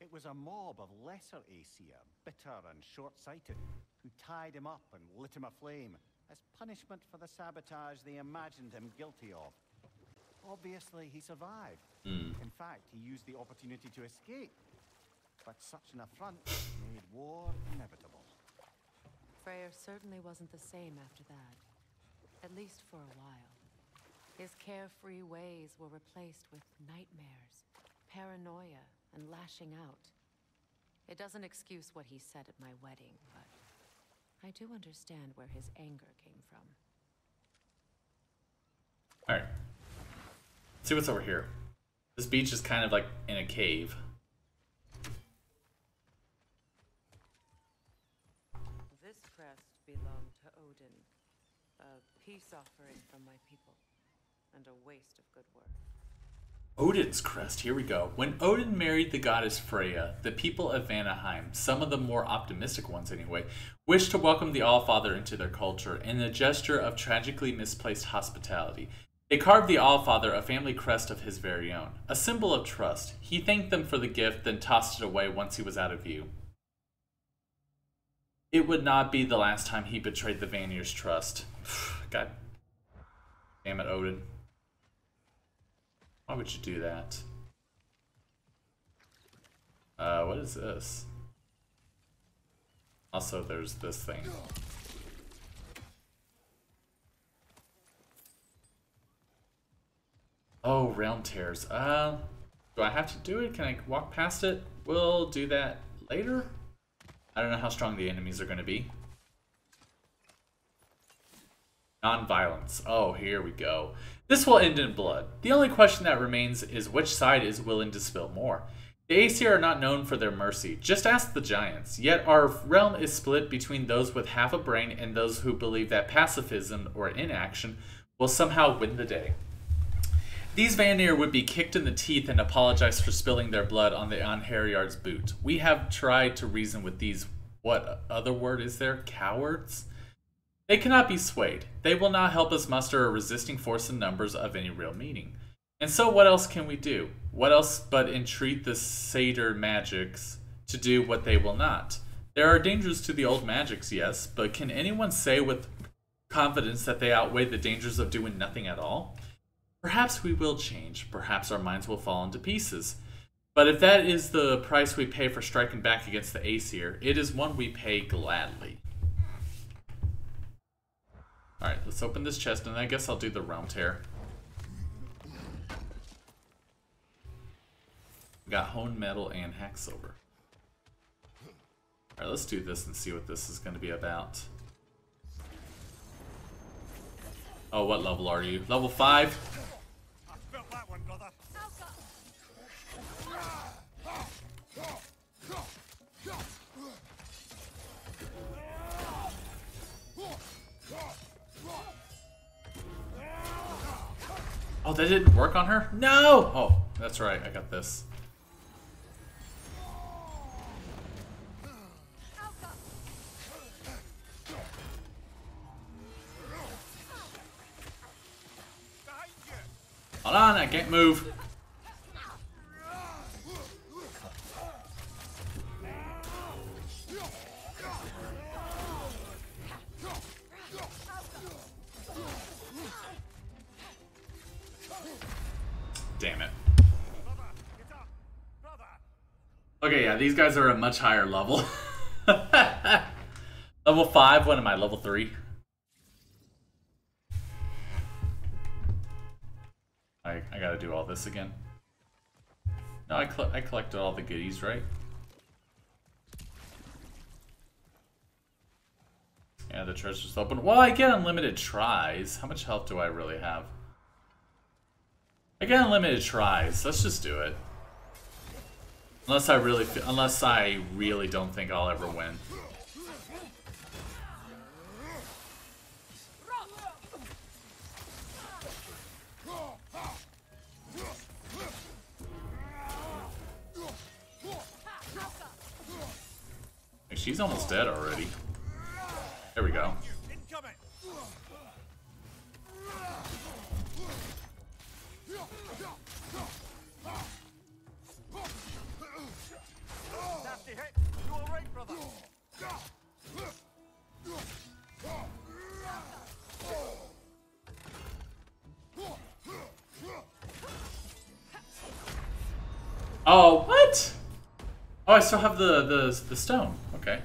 It was a mob of lesser Aesir, bitter and short-sighted, who tied him up and lit him aflame as punishment for the sabotage they imagined him guilty of. Obviously, he survived. In fact, he used the opportunity to escape. But such an affront made war inevitable. Freyr certainly wasn't the same after that, at least for a while. His carefree ways were replaced with nightmares, paranoia, and lashing out. It doesn't excuse what he said at my wedding, but I do understand where his anger came from. Alright. Let's see what's over here. This beach is kind of like in a cave. This crest belonged to Odin, a peace offering from my people, and a waste of good work. Odin's crest, here we go. When Odin married the goddess Freya, the people of Vanaheim, some of the more optimistic ones anyway, wished to welcome the Allfather into their culture in a gesture of tragically misplaced hospitality. They carved the Allfather a family crest of his very own, a symbol of trust. He thanked them for the gift, then tossed it away once he was out of view. It would not be the last time he betrayed the Vanir's trust. God damn it, Odin. Why would you do that? What is this? Also, there's this thing. Oh, realm tears. Do I have to do it? Can I walk past it? We'll do that later. I don't know how strong the enemies are going to be. Non-violence. Oh, here we go. This will end in blood. The only question that remains is which side is willing to spill more. The Aesir are not known for their mercy. Just ask the giants. Yet our realm is split between those with half a brain and those who believe that pacifism or inaction will somehow win the day. These Vanir would be kicked in the teeth and apologize for spilling their blood on the Anheriard's boot. We have tried to reason with these, what other word is there? Cowards? They cannot be swayed. They will not help us muster a resisting force in numbers of any real meaning. And so what else can we do? What else but entreat the satyr magics to do what they will not? There are dangers to the old magics, yes, but can anyone say with confidence that they outweigh the dangers of doing nothing at all? Perhaps we will change. Perhaps our minds will fall into pieces. But if that is the price we pay for striking back against the Aesir, it is one we pay gladly. Alright, let's open this chest, and I guess I'll do the realm tear. We got honed metal and hack silver. Alright, let's do this and see what this is going to be about. Oh, what level are you? Level 5? I felt that one, brother. Oh, that didn't work on her? No! Oh, that's right. I got this. Hold on, I can't move. Damn it. Okay, yeah, these guys are a much higher level. Level 5, what am I? Level 3? I gotta do all this again. No, I collected all the goodies, right? Yeah, the treasure's open. Well, I get unlimited tries. How much health do I really have? I get unlimited tries. Let's just do it. Unless I really don't think I'll ever win. Hey, she's almost dead already. There we go. Oh, what? Oh, I still have the stone. Okay.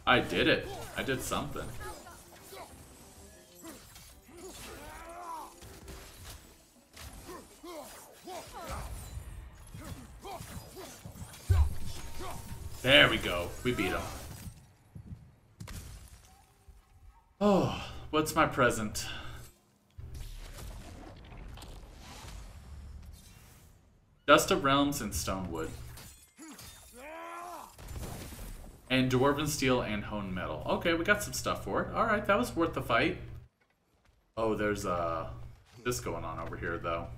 I did it. I did something. There we go. We beat him. Oh, what's my present? Dust of Realms and Stonewood. And Dwarven Steel and Honed Metal. Okay, we got some stuff for it. Alright, that was worth the fight. Oh, there's this going on over here, though.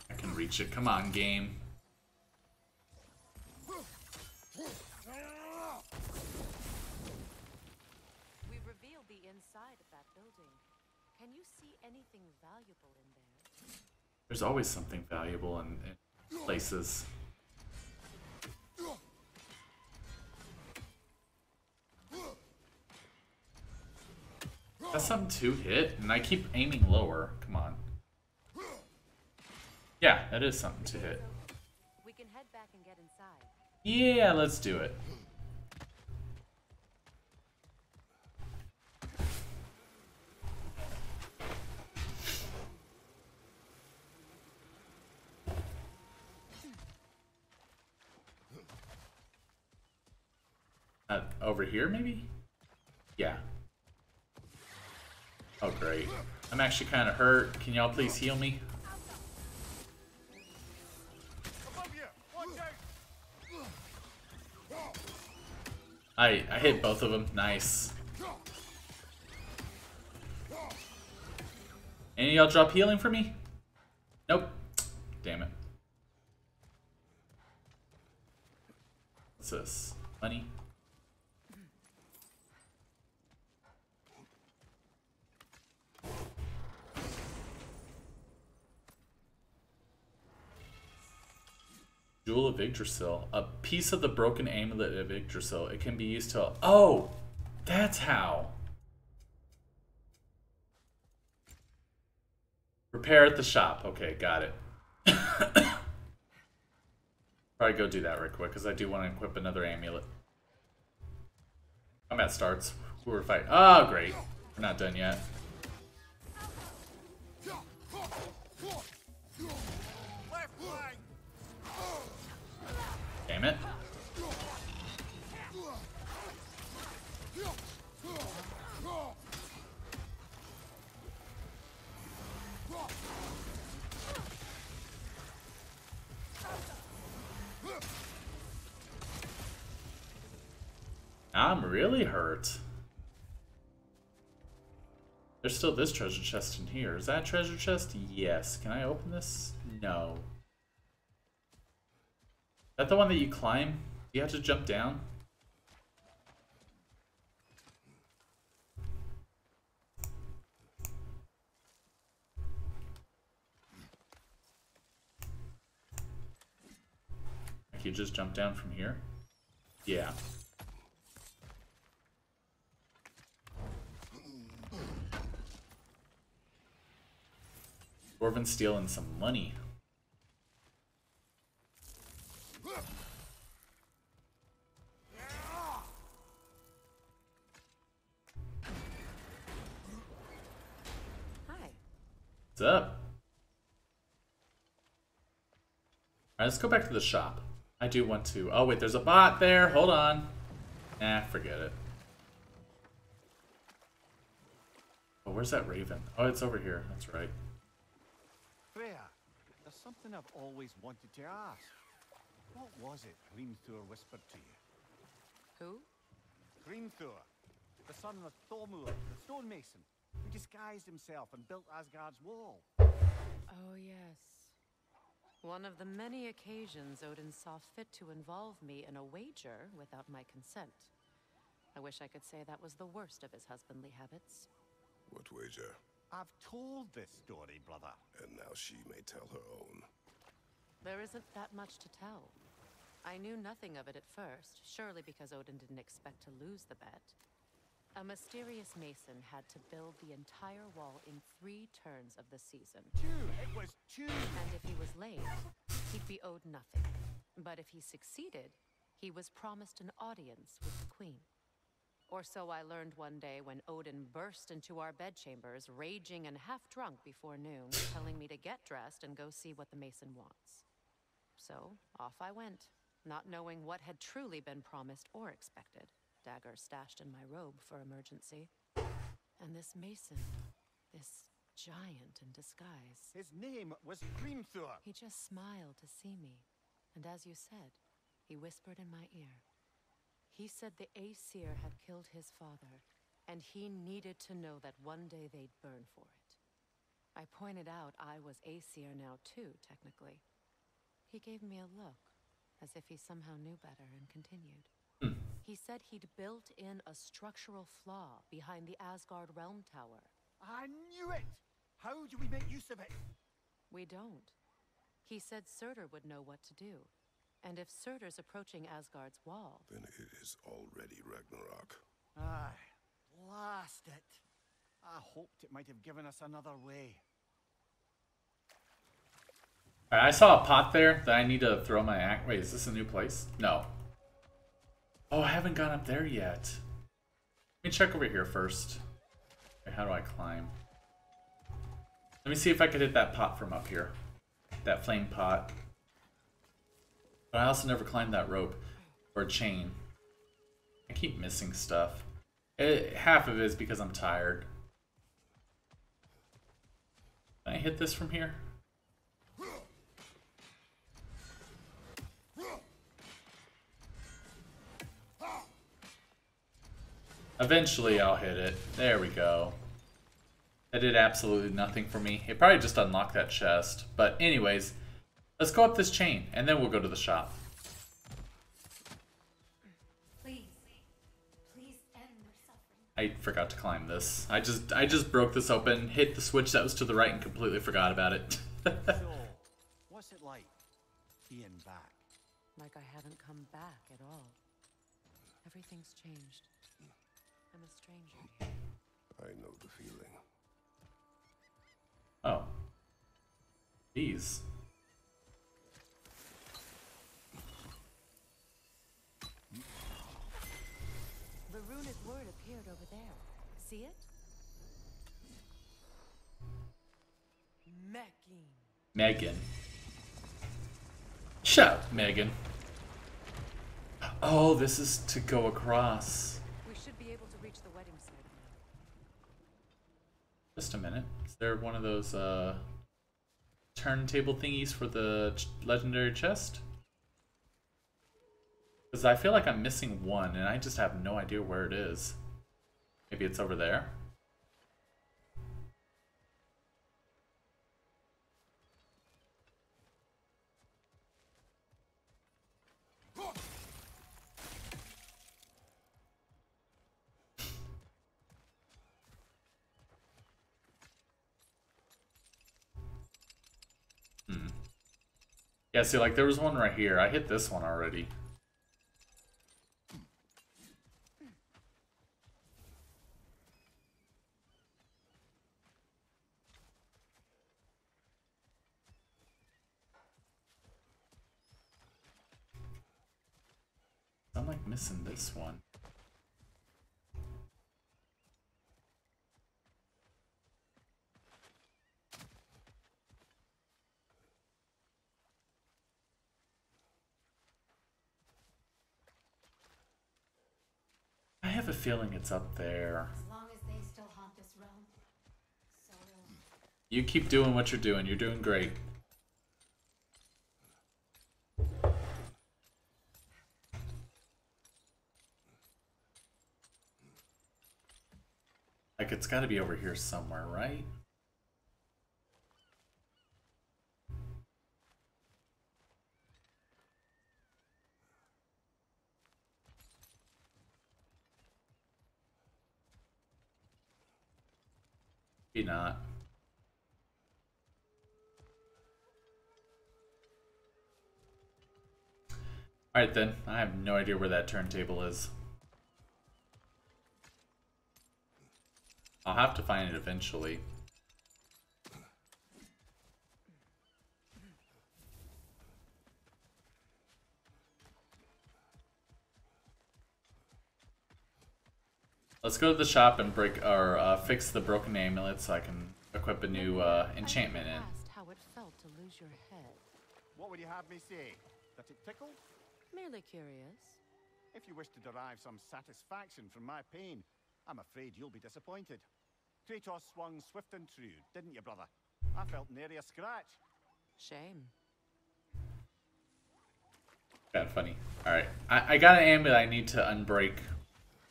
I can reach it. Come on, game. We revealed the inside of that building. Can you see anything valuable in there? There's always something valuable in places. That's something to hit, and I keep aiming lower. Come on. Yeah, that is something to hit. We can head back and get inside. Yeah, let's do it. Over here, maybe? Yeah. Oh, great. I'm actually kind of hurt. Can y'all please heal me? I hit both of them. Nice. Any of y'all drop healing for me? Nope. Damn it. What's this? Money? Jewel of Yggdrasil. A piece of the broken amulet of Yggdrasil. It can be used to... Oh! That's how! Repair at the shop. Okay, got it. Probably go do that right quick, because I do want to equip another amulet. Combat starts. Who are fighting? Oh, great. We're not done yet. Damn it. I'm really hurt. There's still this treasure chest in here. Is that a treasure chest? Yes. Can I open this? No. Is that the one that you climb? Do you have to jump down? Like you just jump down from here? Yeah. Dwarven stealing some money. Hi. What's up? Alright, let's go back to the shop. I do want to... Oh, wait, there's a bot there. Hold on. Nah, forget it. Oh, where's that raven? Oh, it's over here. That's right. Freya, there's something I've always wanted to ask. What was it Hrimthur whispered to you? Who? Hrimthur, the son of Thormur, the stonemason, who disguised himself and built Asgard's wall. Oh, yes. One of the many occasions Odin saw fit to involve me in a wager without my consent. I wish I could say that was the worst of his husbandly habits. What wager? I've told this story, brother. And now she may tell her own. There isn't that much to tell. I knew nothing of it at first, surely because Odin didn't expect to lose the bet. A mysterious mason had to build the entire wall in 3 turns of the season. 2! It was 2! And if he was late, he'd be owed nothing. But if he succeeded, he was promised an audience with the queen. Or so I learned one day when Odin burst into our bedchambers, raging and half drunk before noon, telling me to get dressed and go see what the mason wants. So off I went, not knowing what had truly been promised or expected. Dagger stashed in my robe for emergency. And this mason, this giant in disguise. His name was Hrimthur. He just smiled to see me. And as you said, he whispered in my ear. He said the Aesir had killed his father, and he needed to know that one day they'd burn for it. I pointed out I was Aesir now too, technically. He gave me a look, as if he somehow knew better, and continued. He said he'd built in a structural flaw behind the Asgard Realm Tower. I knew it! How do we make use of it? We don't. He said Surtur would know what to do. And if Surtur's approaching Asgard's wall... Then it is already Ragnarok. Aye, blast it. I hoped it might have given us another way. Alright, I saw a pot there that I need to throw my axe. Wait, is this a new place? No. Oh, I haven't gone up there yet. Let me check over here first. Okay, how do I climb? Let me see if I could hit that pot from up here. That flame pot. But I also never climbed that rope. Or chain. I keep missing stuff. Half of it is because I'm tired. Can I hit this from here? Eventually I'll hit it. There we go. That did absolutely nothing for me. It probably just unlocked that chest. But anyways, let's go up this chain and then we'll go to the shop. Please. Please end their suffering. I forgot to climb this. I just broke this open, hit the switch that was to the right and completely forgot about it. So, what's it like being back? Like I haven't come back at all. Everything's changed. I'm a stranger here. I know the feeling. Oh. These. The runic word appeared over there. See it? Megan. Megan. Shut up, Megan. Oh, this is to go across. We should be able to reach the wedding site now. Just a minute. Is there one of those turntable thingies for the legendary chest? Because I feel like I'm missing one and I just have no idea where it is. Maybe it's over there. Yeah, see, like, there was one right here. I hit this one already. I'm, like, missing this one. I have a feeling it's up there. As long as they still haunt this realm, so You keep doing what you're doing. You're doing great. Like, it's got to be over here somewhere, right? Maybe not. Alright then, I have no idea where that turntable is. I'll have to find it eventually. Let's go to the shop and break or fix the broken amulet so I can equip a new enchantment in. Asked how it felt to lose your head. What would you have me say? That it tickled? Merely curious. If you wish to derive some satisfaction from my pain, I'm afraid you'll be disappointed. Kratos swung swift and true, didn't you, brother? I felt nary a scratch. Shame. Kind of funny. Alright, I got an amulet I need to unbreak.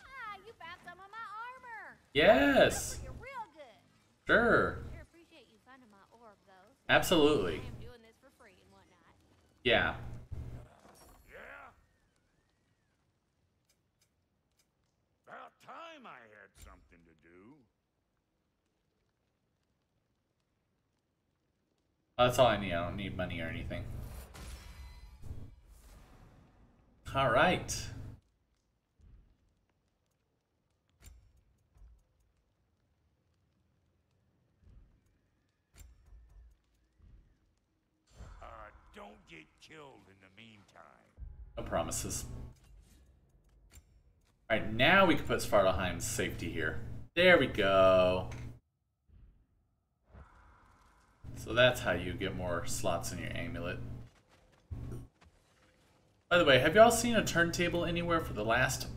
Ah, you found some of my armor. Yes! You're real good. Sure. Sure appreciate you finding my orb, though. Absolutely. I am doing this for free and whatnot. Yeah. Yeah? About time I had something to do. That's all I need. I don't need money or anything. Alright. Don't get killed in the meantime. No promises. Alright, now we can put Svartalheim's safety here. There we go. So that's how you get more slots in your amulet. By the way, have y'all seen a turntable anywhere for the last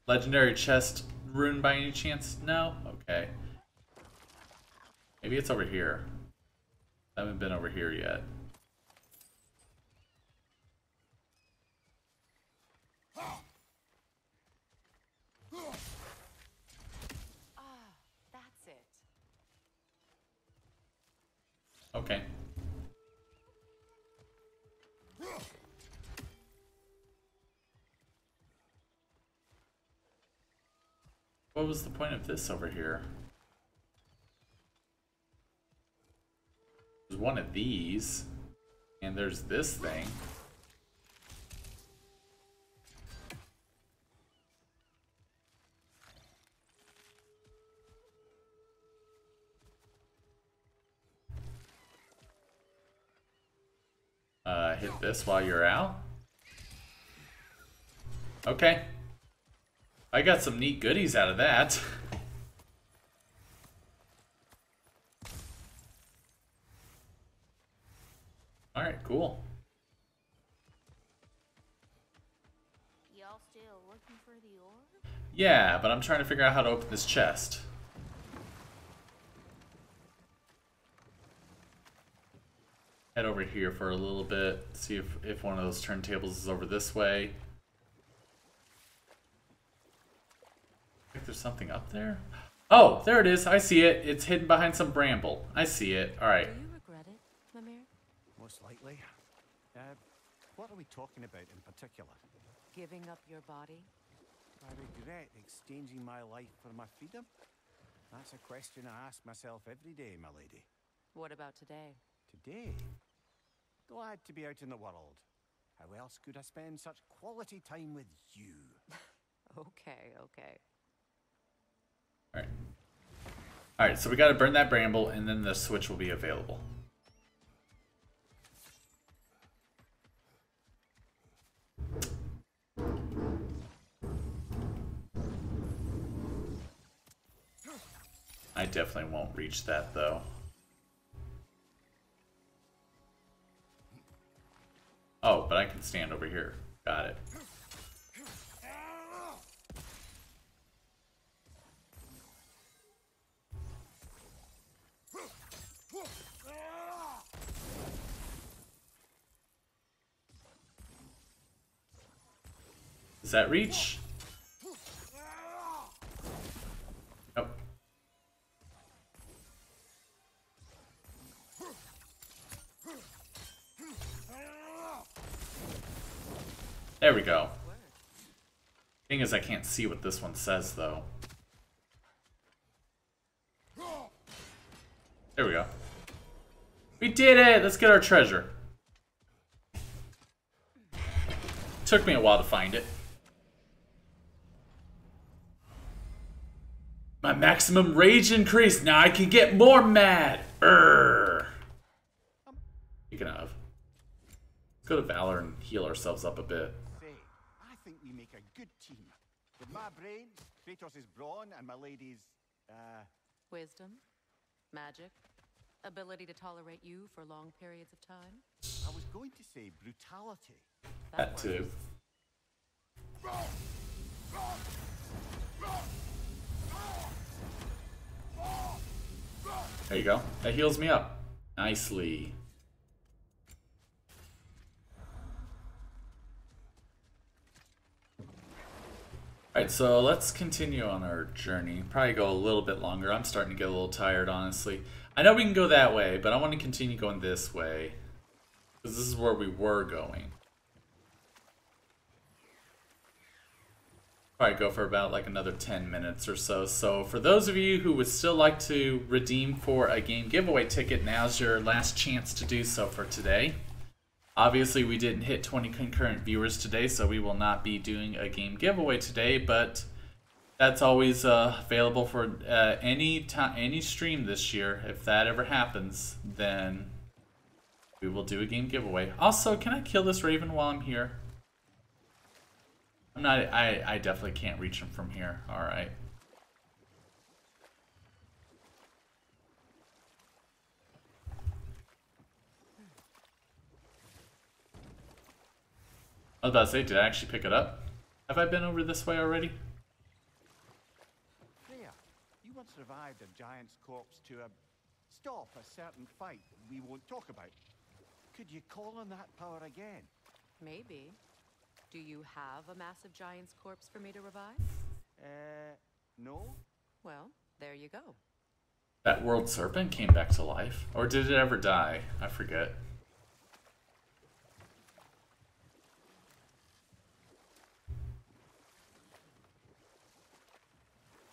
legendary chest rune by any chance? No? Okay. Maybe it's over here. I haven't been over here yet. Ah, that's it. Okay. What was the point of this over here? There's one of these, and there's this thing. Hit this while you're out. Okay. I got some neat goodies out of that. Alright, cool. Y'all still looking for the orb? Yeah, but I'm trying to figure out how to open this chest. Head over here for a little bit, see if one of those turntables is over this way. I think there's something up there. Oh, there it is. I see it. It's hidden behind some bramble. I see it. All right. Do you regret it, Mimir? Most likely. What are we talking about in particular? Giving up your body? I regret exchanging my life for my freedom? That's a question I ask myself every day, my lady. What about today? Today? Glad to be out in the world. How else could I spend such quality time with you? Okay, okay. All right. All right, so we got to burn that bramble, and then the switch will be available. I definitely won't reach that, though. Oh, but I can stand over here. Got it. Does that reach? Oh. There we go. Thing is, I can't see what this one says, though. There we go. We did it! Let's get our treasure. Took me a while to find it. My maximum rage increased. Now I can get more mad. Speaking of, let's go to Valor and heal ourselves up a bit. I think we make a good team. With my brains, Kratos' brawn, and my lady's, Wisdom, magic, ability to tolerate you for long periods of time. I was going to say brutality. That too. There you go. That heals me up nicely. Alright, so let's continue on our journey. Probably go a little bit longer. I'm starting to get a little tired, honestly. I know we can go that way, but I want to continue going this way. Because this is where we were going. Probably go for about like another 10 minutes or so. So for those of you who would still like to redeem for a game giveaway ticket, now's your last chance to do so for today. Obviously, we didn't hit 20 concurrent viewers today, so we will not be doing a game giveaway today, but that's always available for any stream this year. If that ever happens, then we will do a game giveaway. Also, can I kill this raven while I'm here? I'm not. I definitely can't reach him from here. All right. I was about to say, did I actually pick it up? Have I been over this way already? Freya, you once revived a giant's corpse to stop a certain fight we won't talk about. Could you call on that power again? Maybe. Do you have a massive giant's corpse for me to revive? No. Well, there you go. That world serpent came back to life? Or did it ever die? I forget.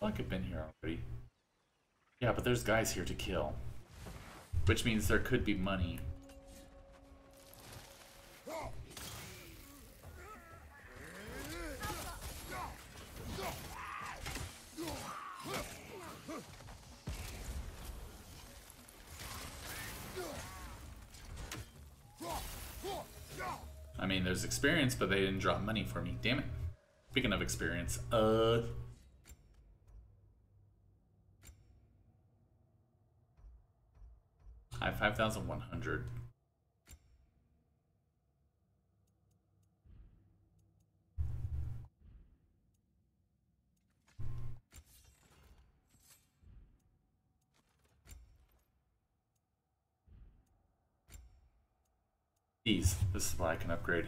I feel like I've been here already. Yeah, but there's guys here to kill. Which means there could be money. I mean, there's experience, but they didn't drop money for me. Damn it. Speaking of experience, I have 5,100. These. This is what I can upgrade.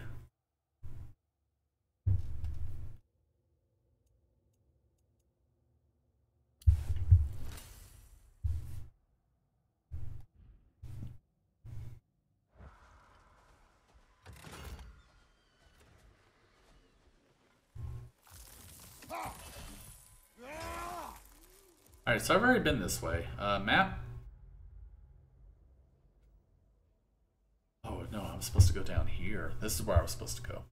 Alright, so I've already been this way. Map? Oh, no, I was supposed to go down here. This is where I was supposed to go.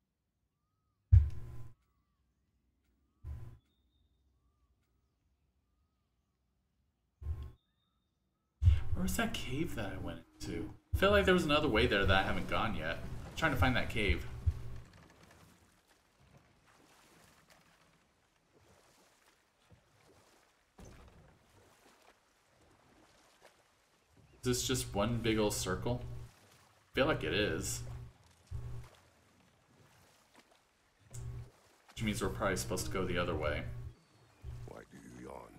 Where was that cave that I went into? I feel like there was another way there that I haven't gone yet. I'm trying to find that cave. Is this just one big old circle? I feel like it is. Which means we're probably supposed to go the other way. Why do you yawn?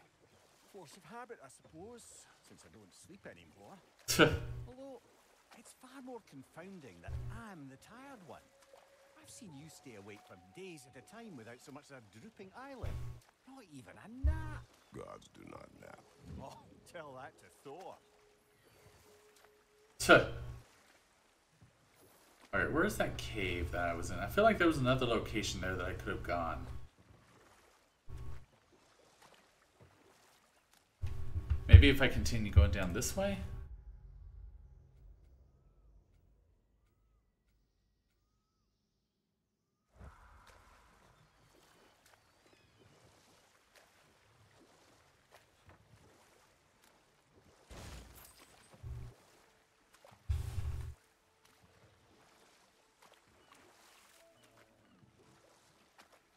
Force of habit, I suppose, since I don't sleep anymore. Although, it's far more confounding that I'm the tired one. I've seen you stay awake for days at a time without so much as a drooping eyelid. Not even a nap. Gods do not nap. Oh, tell that to Thor. Alright, where's that cave that I was in? I feel like there was another location there that I could have gone. Maybe if I continue going down this way?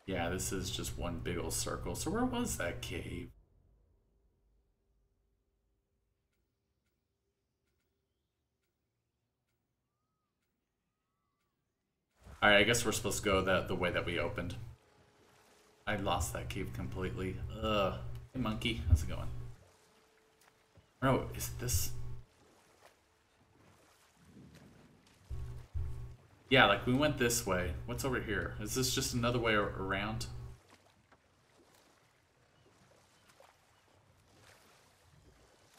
Yeah, this is just one big old circle. So where was that cave? Alright, I guess we're supposed to go the way that we opened. I lost that cave completely. Ugh. Hey monkey, how's it going? Oh, is this... Yeah, like we went this way. What's over here? Is this just another way around?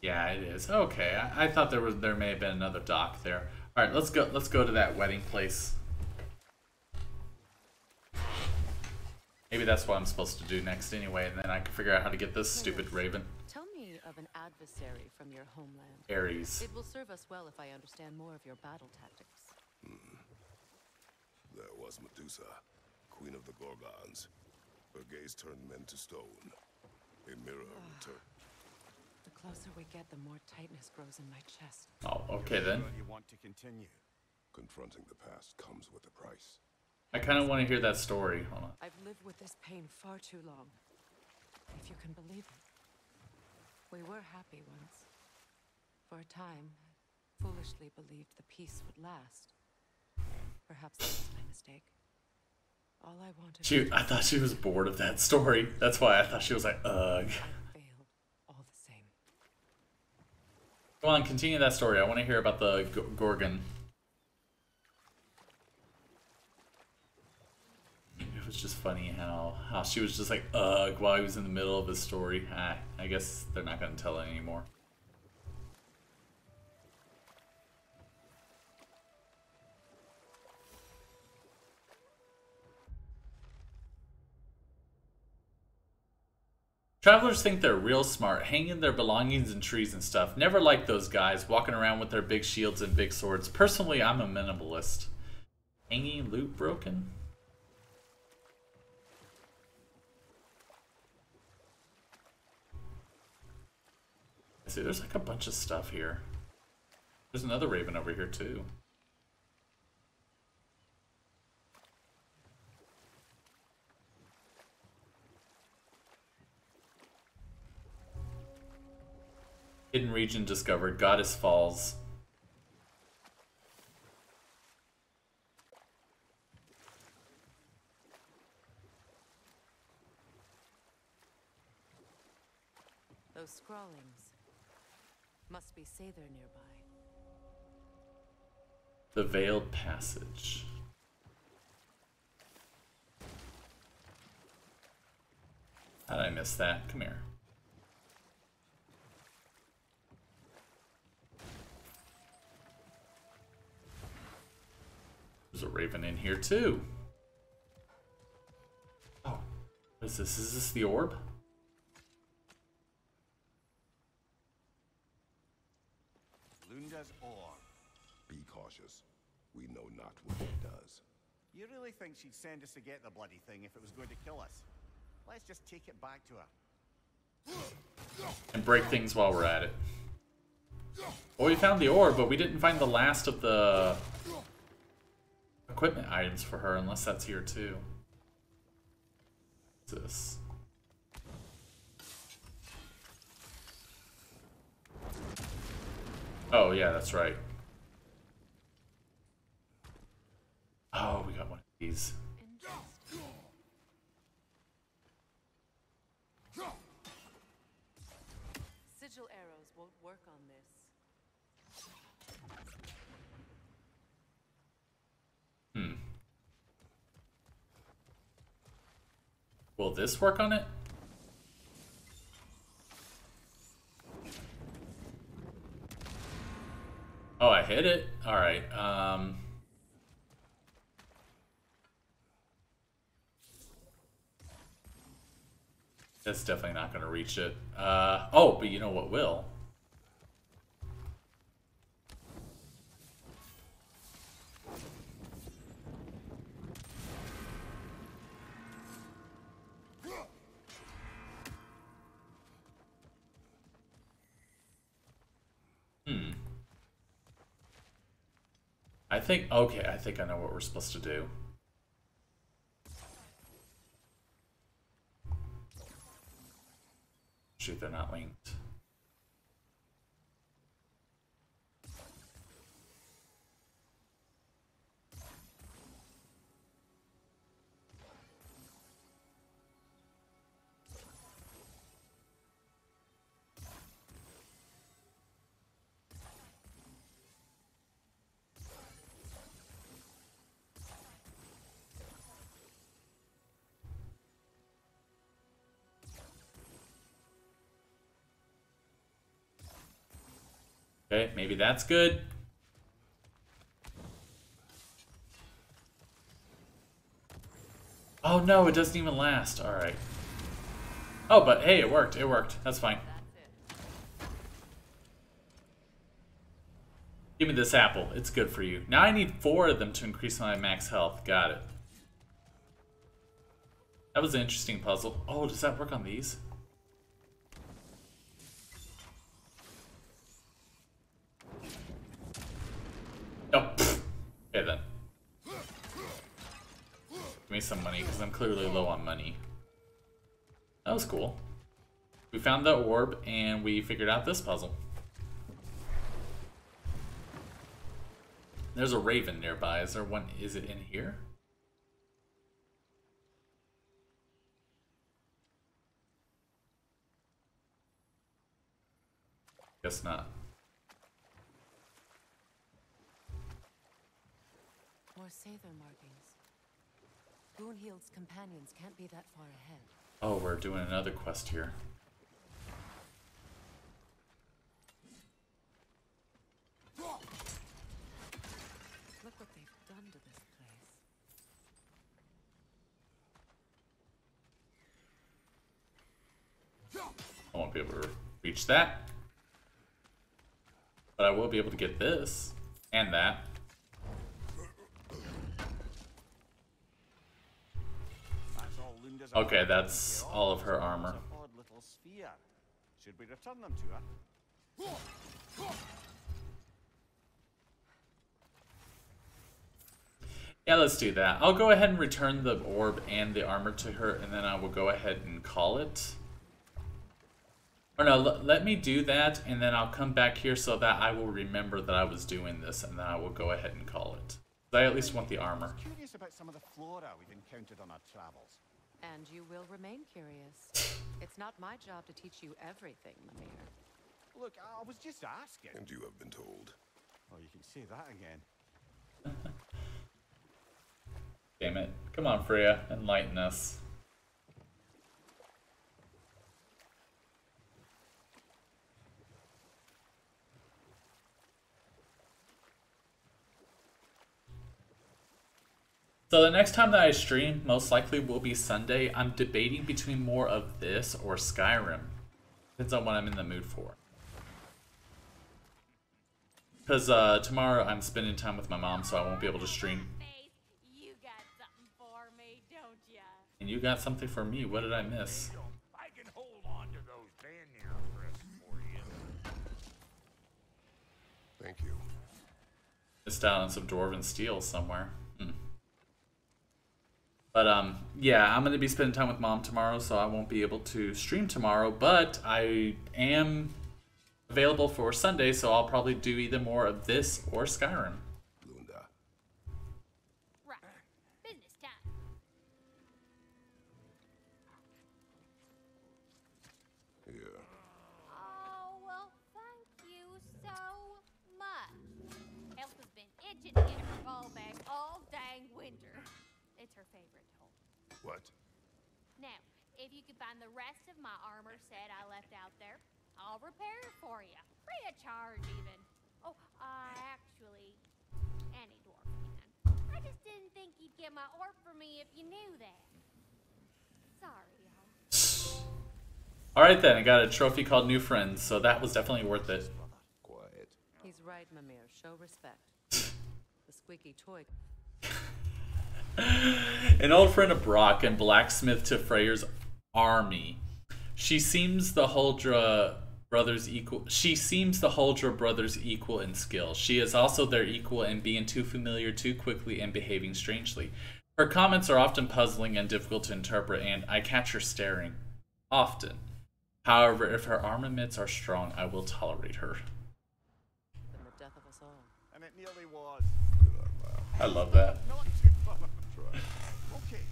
Yeah, it is. Okay, I thought there may have been another dock there. All right, let's go to that wedding place. Maybe that's what I'm supposed to do next anyway, and then I can figure out how to get this stupid raven. Tell me of an adversary from your homeland. Ares. It will serve us well if I understand more of your battle tactics. There was Medusa, queen of the Gorgons. Her gaze turned men to stone. A mirror returned. The closer we get, the more tightness grows in my chest. Oh, okay then. You want to continue? Confronting the past comes with a price. I kind of want to hear that story. Hold on. I've lived with this pain far too long. If you can believe it. We were happy once. For a time, I foolishly believed the peace would last. Perhaps that was my mistake. All I wanted. I thought she was bored of that story. That's why I thought she was like, ugh. I failed, all the same. Go on, continue that story. I want to hear about the Gorgon. It was just funny how she was just like, ugh, while he was in the middle of his story. I guess they're not going to tell it anymore. Travelers think they're real smart, hanging their belongings in trees and stuff. Never liked those guys walking around with their big shields and big swords. Personally, I'm a minimalist. Hanging loot broken? See, there's like a bunch of stuff here. There's another raven over here too. Hidden region discovered. Goddess Falls. Those scrawlings must be Sather nearby. The Veiled Passage. How did I miss that? Come here. There's a raven in here too. Oh, what is this? Is this the orb? Lunda's ore. Be cautious. We know not what it does. You really think she'd send us to get the bloody thing if it was going to kill us? Let's just take it back to her. And break things while we're at it. Well, we found the orb, but we didn't find the last of the equipment items for her, unless that's here too. What's this? Oh, yeah, that's right. Oh, we got one of these. Sigil arrows won't work on this. Will this work on it? Oh, I hit it? Alright, that's definitely not gonna reach it. Oh, but you know what will? I think I know what we're supposed to do. Shoot, they're not linked. Okay, maybe that's good. Oh no, it doesn't even last. Alright. Oh, but hey, it worked. It worked. That's fine. Give me this apple. It's good for you. Now I need 4 of them to increase my max health. Got it. That was an interesting puzzle. Oh, does that work on these? Oh, pfft. Okay then. Give me some money, because I'm clearly low on money. That was cool. We found the orb, and we figured out this puzzle. There's a raven nearby. Is there one? Is it in here? Guess not. More Sather markings. Boonhield's companions can't be that far ahead. Oh, we're doing another quest here. Look what they've done to this place. I won't be able to reach that. But I will be able to get this. And that. Okay, that's all of her armor. Odd little sphere. Should we return them to her? Yeah, let's do that. I'll go ahead and return the orb and the armor to her, and then I will go ahead and call it. Or no, let me do that, and then I'll come back here so that I will remember that I was doing this, and then I will go ahead and call it. I at least want the armor. I was curious about some of the flora we've encountered on our travels. And you will remain curious. It's not my job to teach you everything, Mimir. Look, I was just asking. And you have been told. Oh, you can say that again. Damn it. Come on, Freya. Enlighten us. So the next time that I stream, most likely will be Sunday. I'm debating between more of this or Skyrim. Depends on what I'm in the mood for. Because tomorrow I'm spending time with my mom, so I won't be able to stream. You got something for me, don't ya? And you got something for me. What did I miss? I can hold on to those Vanir crests for you. Thank you. Missed out on some dwarven steel somewhere. But yeah, I'm gonna be spending time with mom tomorrow, so I won't be able to stream tomorrow. But I am available for Sunday, so I'll probably do either more of this or Skyrim. Lunda. Right. Business time. Here. Oh, well, thank you so much. Elsa's been itching to get her ball back all dang winter. It's her favorite toy. What? Now, if you could find the rest of my armor set I left out there, I'll repair it for you. Free of charge, even. Oh, actually, any dwarf can. I just didn't think you'd get my orb for me if you knew that. Sorry, y'all. Alright then, I got a trophy called New Friends, so that was definitely worth it. Quiet. He's right, Mimir. Show respect. The squeaky toy. An old friend of Brock and blacksmith to Freyr's army. She seems the Huldra brothers equal. She seems the Huldra brothers equal in skill. She is also their equal in being too familiar too quickly and behaving strangely. Her comments are often puzzling and difficult to interpret, and I catch her staring. Often. However, if her armaments are strong, I will tolerate her. Been the death of us all. And it nearly was. I love that. Not too far. Okay.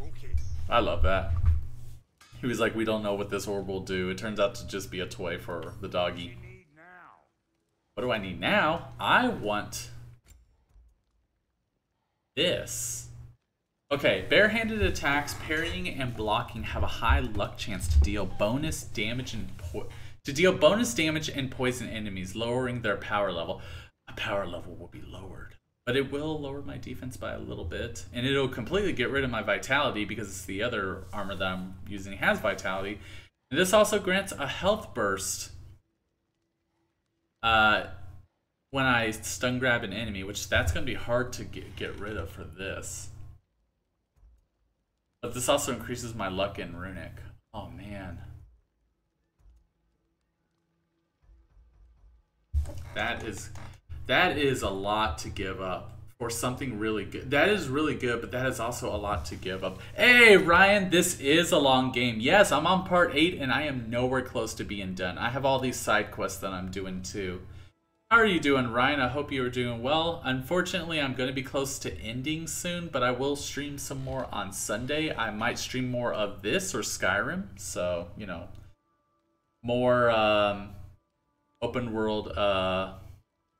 Okay. I love that. He was like, we don't know what this orb will do. It turns out to just be a toy for the doggy. What do I need now? I want this. Okay, barehanded attacks, parrying, and blocking have a high luck chance to deal bonus damage and poison enemies, lowering their power level. A power level will be lowered, but it will lower my defense by a little bit, and it'll completely get rid of my vitality because it's the other armor that I'm using has vitality. And this also grants a health burst when I stun grab an enemy, which that's going to be hard to get rid of for this. But this also increases my luck in Runic. Oh man. That is a lot to give up for something really good. That is really good, but that is also a lot to give up. Hey, Ryan, this is a long game. Yes, I'm on part 8, and I am nowhere close to being done. I have all these side quests that I'm doing too. How are you doing, Ryan? I hope you are doing well. Unfortunately, I'm going to be close to ending soon, but I will stream some more on Sunday. I might stream more of this or Skyrim, so, you know, more open world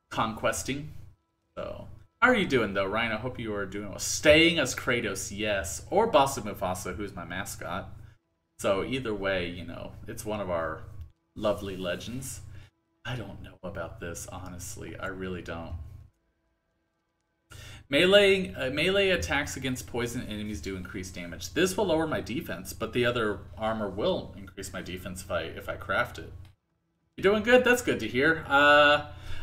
conquesting. So, how are you doing though, Ryan? I hope you are doing well. Staying as Kratos, yes, or Boss of Mufasa, who's my mascot. So either way, you know, it's one of our lovely legends. I don't know about this, honestly. I really don't. Melee attacks against poison enemies do increase damage. This will lower my defense, but the other armor will increase my defense if I craft it. You're doing good? That's good to hear.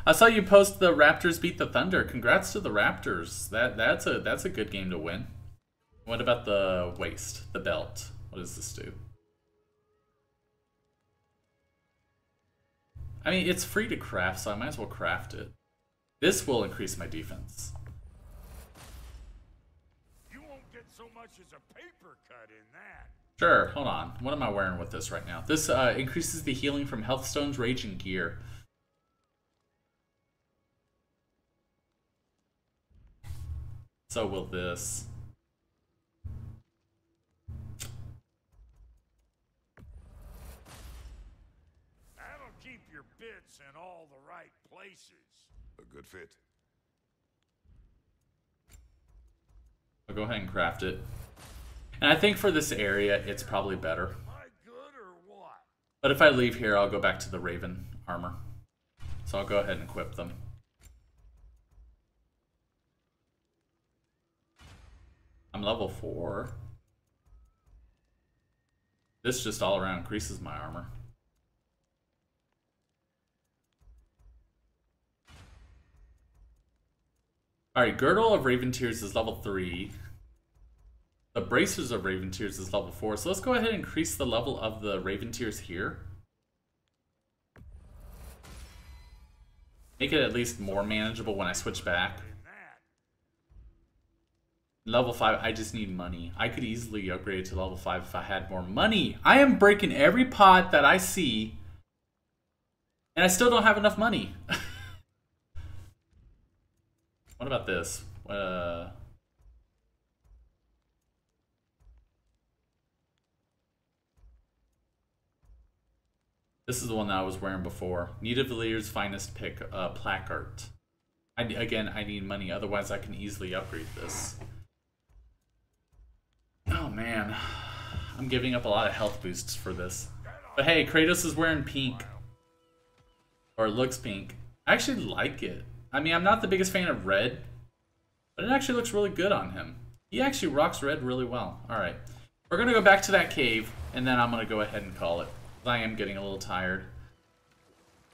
I saw you post the Raptors beat the Thunder. Congrats to the Raptors. That's a good game to win. What about the waist, the belt? What does this do? I mean, it's free to craft, so I might as well craft it. This will increase my defense. You won't get so much as a paper cut in that. Sure, hold on. What am I wearing with this right now? This increases the healing from Health Stones, Rage, and Gear. So will this. That'll keep your bits in all the right places. A good fit. I'll go ahead and craft it. And I think for this area, it's probably better. But if I leave here, I'll go back to the Raven armor. So I'll go ahead and equip them. I'm level 4. This just all around increases my armor. Alright, Girdle of Raven Tears is level 3. The Bracers of Raven Tears is level 4. So let's go ahead and increase the level of the Raven Tears here. Make it at least more manageable when I switch back. Level 5, I just need money. I could easily upgrade it to level 5 if I had more money. I am breaking every pot that I see, and I still don't have enough money. What about this? This is the one that I was wearing before. Nidavellier's Finest Pick placard. Again, I need money, otherwise I can easily upgrade this. Oh man, I'm giving up a lot of health boosts for this. But hey, Kratos is wearing pink. Or it looks pink. I actually like it. I mean, I'm not the biggest fan of red, but it actually looks really good on him. He actually rocks red really well. Alright, we're gonna go back to that cave, and then I'm gonna go ahead and call it. I am getting a little tired.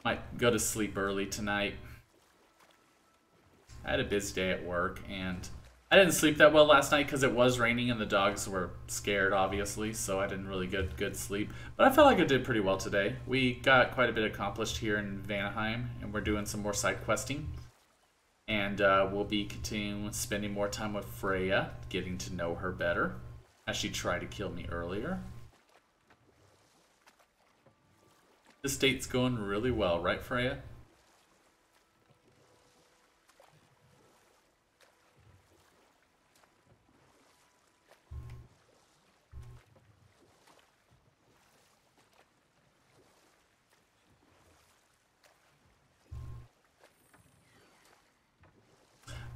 Might go to sleep early tonight. I had a busy day at work, and I didn't sleep that well last night because it was raining and the dogs were scared, obviously, so I didn't really get good sleep. But I felt like I did pretty well today. We got quite a bit accomplished here in Vanaheim, and we're doing some more side questing. And we'll be continuing spending more time with Freya, getting to know her better, as she tried to kill me earlier. This date's going really well, right, Freya?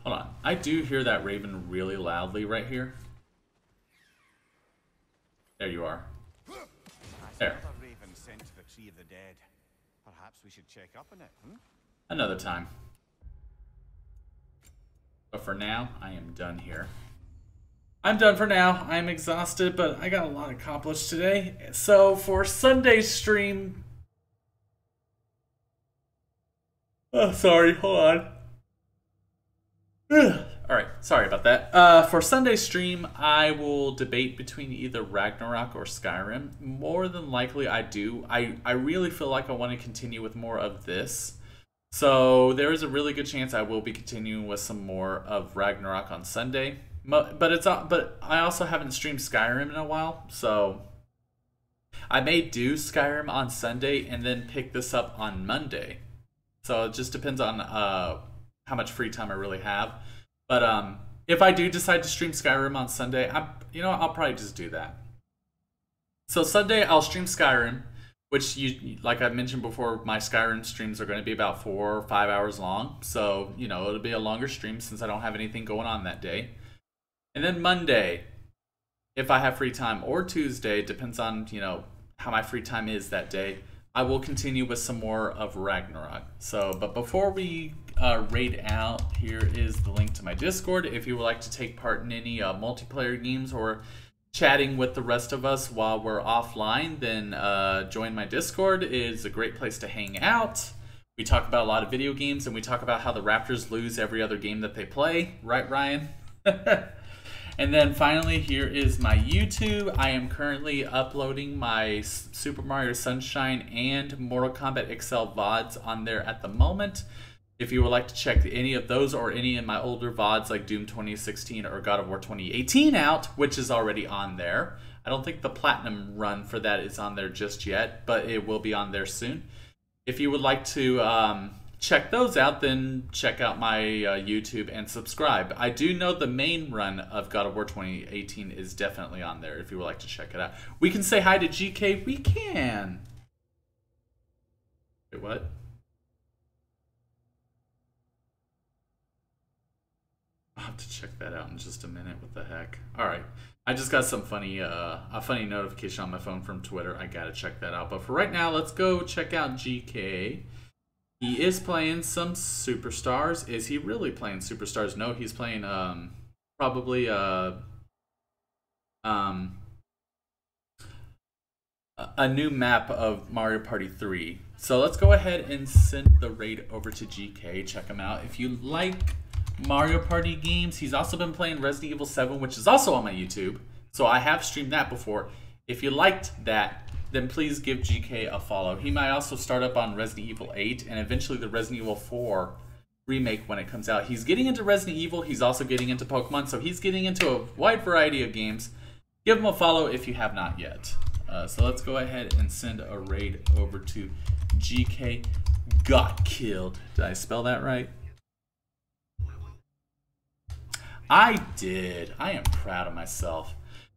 Hold on. I do hear that raven really loudly right here. There you are. There. Sent to the Tree of the Dead. Perhaps we should check up on it, Another time. But for now, I am done here. I'm done for now. I'm exhausted, but I got a lot accomplished today. So for Sunday's stream... Oh, sorry. Hold on. Alright, sorry about that. For Sunday's stream, I will debate between either Ragnarok or Skyrim. More than likely, I do. I really feel like I want to continue with more of this. So there is a really good chance I will be continuing with some more of Ragnarok on Sunday. But I also haven't streamed Skyrim in a while, so I may do Skyrim on Sunday and then pick this up on Monday. So it just depends on how much free time I really have. But if I do decide to stream Skyrim on Sunday, I'll probably just do that. So Sunday I'll stream Skyrim, which like I mentioned before, my Skyrim streams are going to be about 4 or 5 hours long. So, it'll be a longer stream since I don't have anything going on that day. And then Monday, if I have free time, or Tuesday, depends on, how my free time is that day, I will continue with some more of Ragnarok. So, but before we raid out, here is the link to my Discord. If you would like to take part in any multiplayer games or chatting with the rest of us while we're offline, then join my Discord. It is a great place to hang out. We talk about a lot of video games, and we talk about how the Raptors lose every other game that they play. Right, Ryan? And then finally, here is my YouTube. I am currently uploading my Super Mario Sunshine and Mortal Kombat XL VODs on there at the moment. If you would like to check any of those or any of my older VODs like Doom 2016 or God of War 2018 out, which is already on there. I don't think the Platinum run for that is on there just yet, but it will be on there soon. If you would like to check those out, then check out my YouTube and subscribe. I do know the main run of God of War 2018 is definitely on there if you would like to check it out. We can say hi to GK. We can. Wait, what? I'll have to check that out in just a minute. What the heck? All right. I just got some funny, a funny notification on my phone from Twitter. I gotta check that out. But for right now, let's go check out GK. He is playing some Superstars. Is he really playing Superstars? No, he's playing probably a new map of Mario Party 3. So let's go ahead and send the raid over to GK. Check him out. If you like Mario Party games, he's also been playing Resident Evil 7, which is also on my YouTube. So I have streamed that before. If you liked that, then please give GK a follow. He might also start up on Resident Evil 8 and eventually the Resident Evil 4 remake when it comes out. He's getting into Resident Evil. He's also getting into Pokemon. So he's getting into a wide variety of games. Give him a follow if you have not yet. So let's go ahead and send a raid over to GK Got Killed. Did I spell that right? I did. I am proud of myself.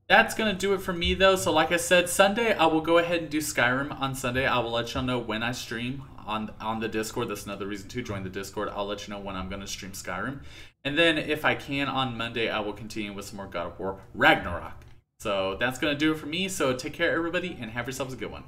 That's going to do it for me, though. So like I said, Sunday, I will go ahead and do Skyrim on Sunday. I will let y'all know when I stream on the Discord. That's another reason to join the Discord. I'll let you know when I'm going to stream Skyrim. And then if I can, on Monday, I will continue with some more God of War Ragnarok. So that's going to do it for me. So take care, everybody, and have yourselves a good one.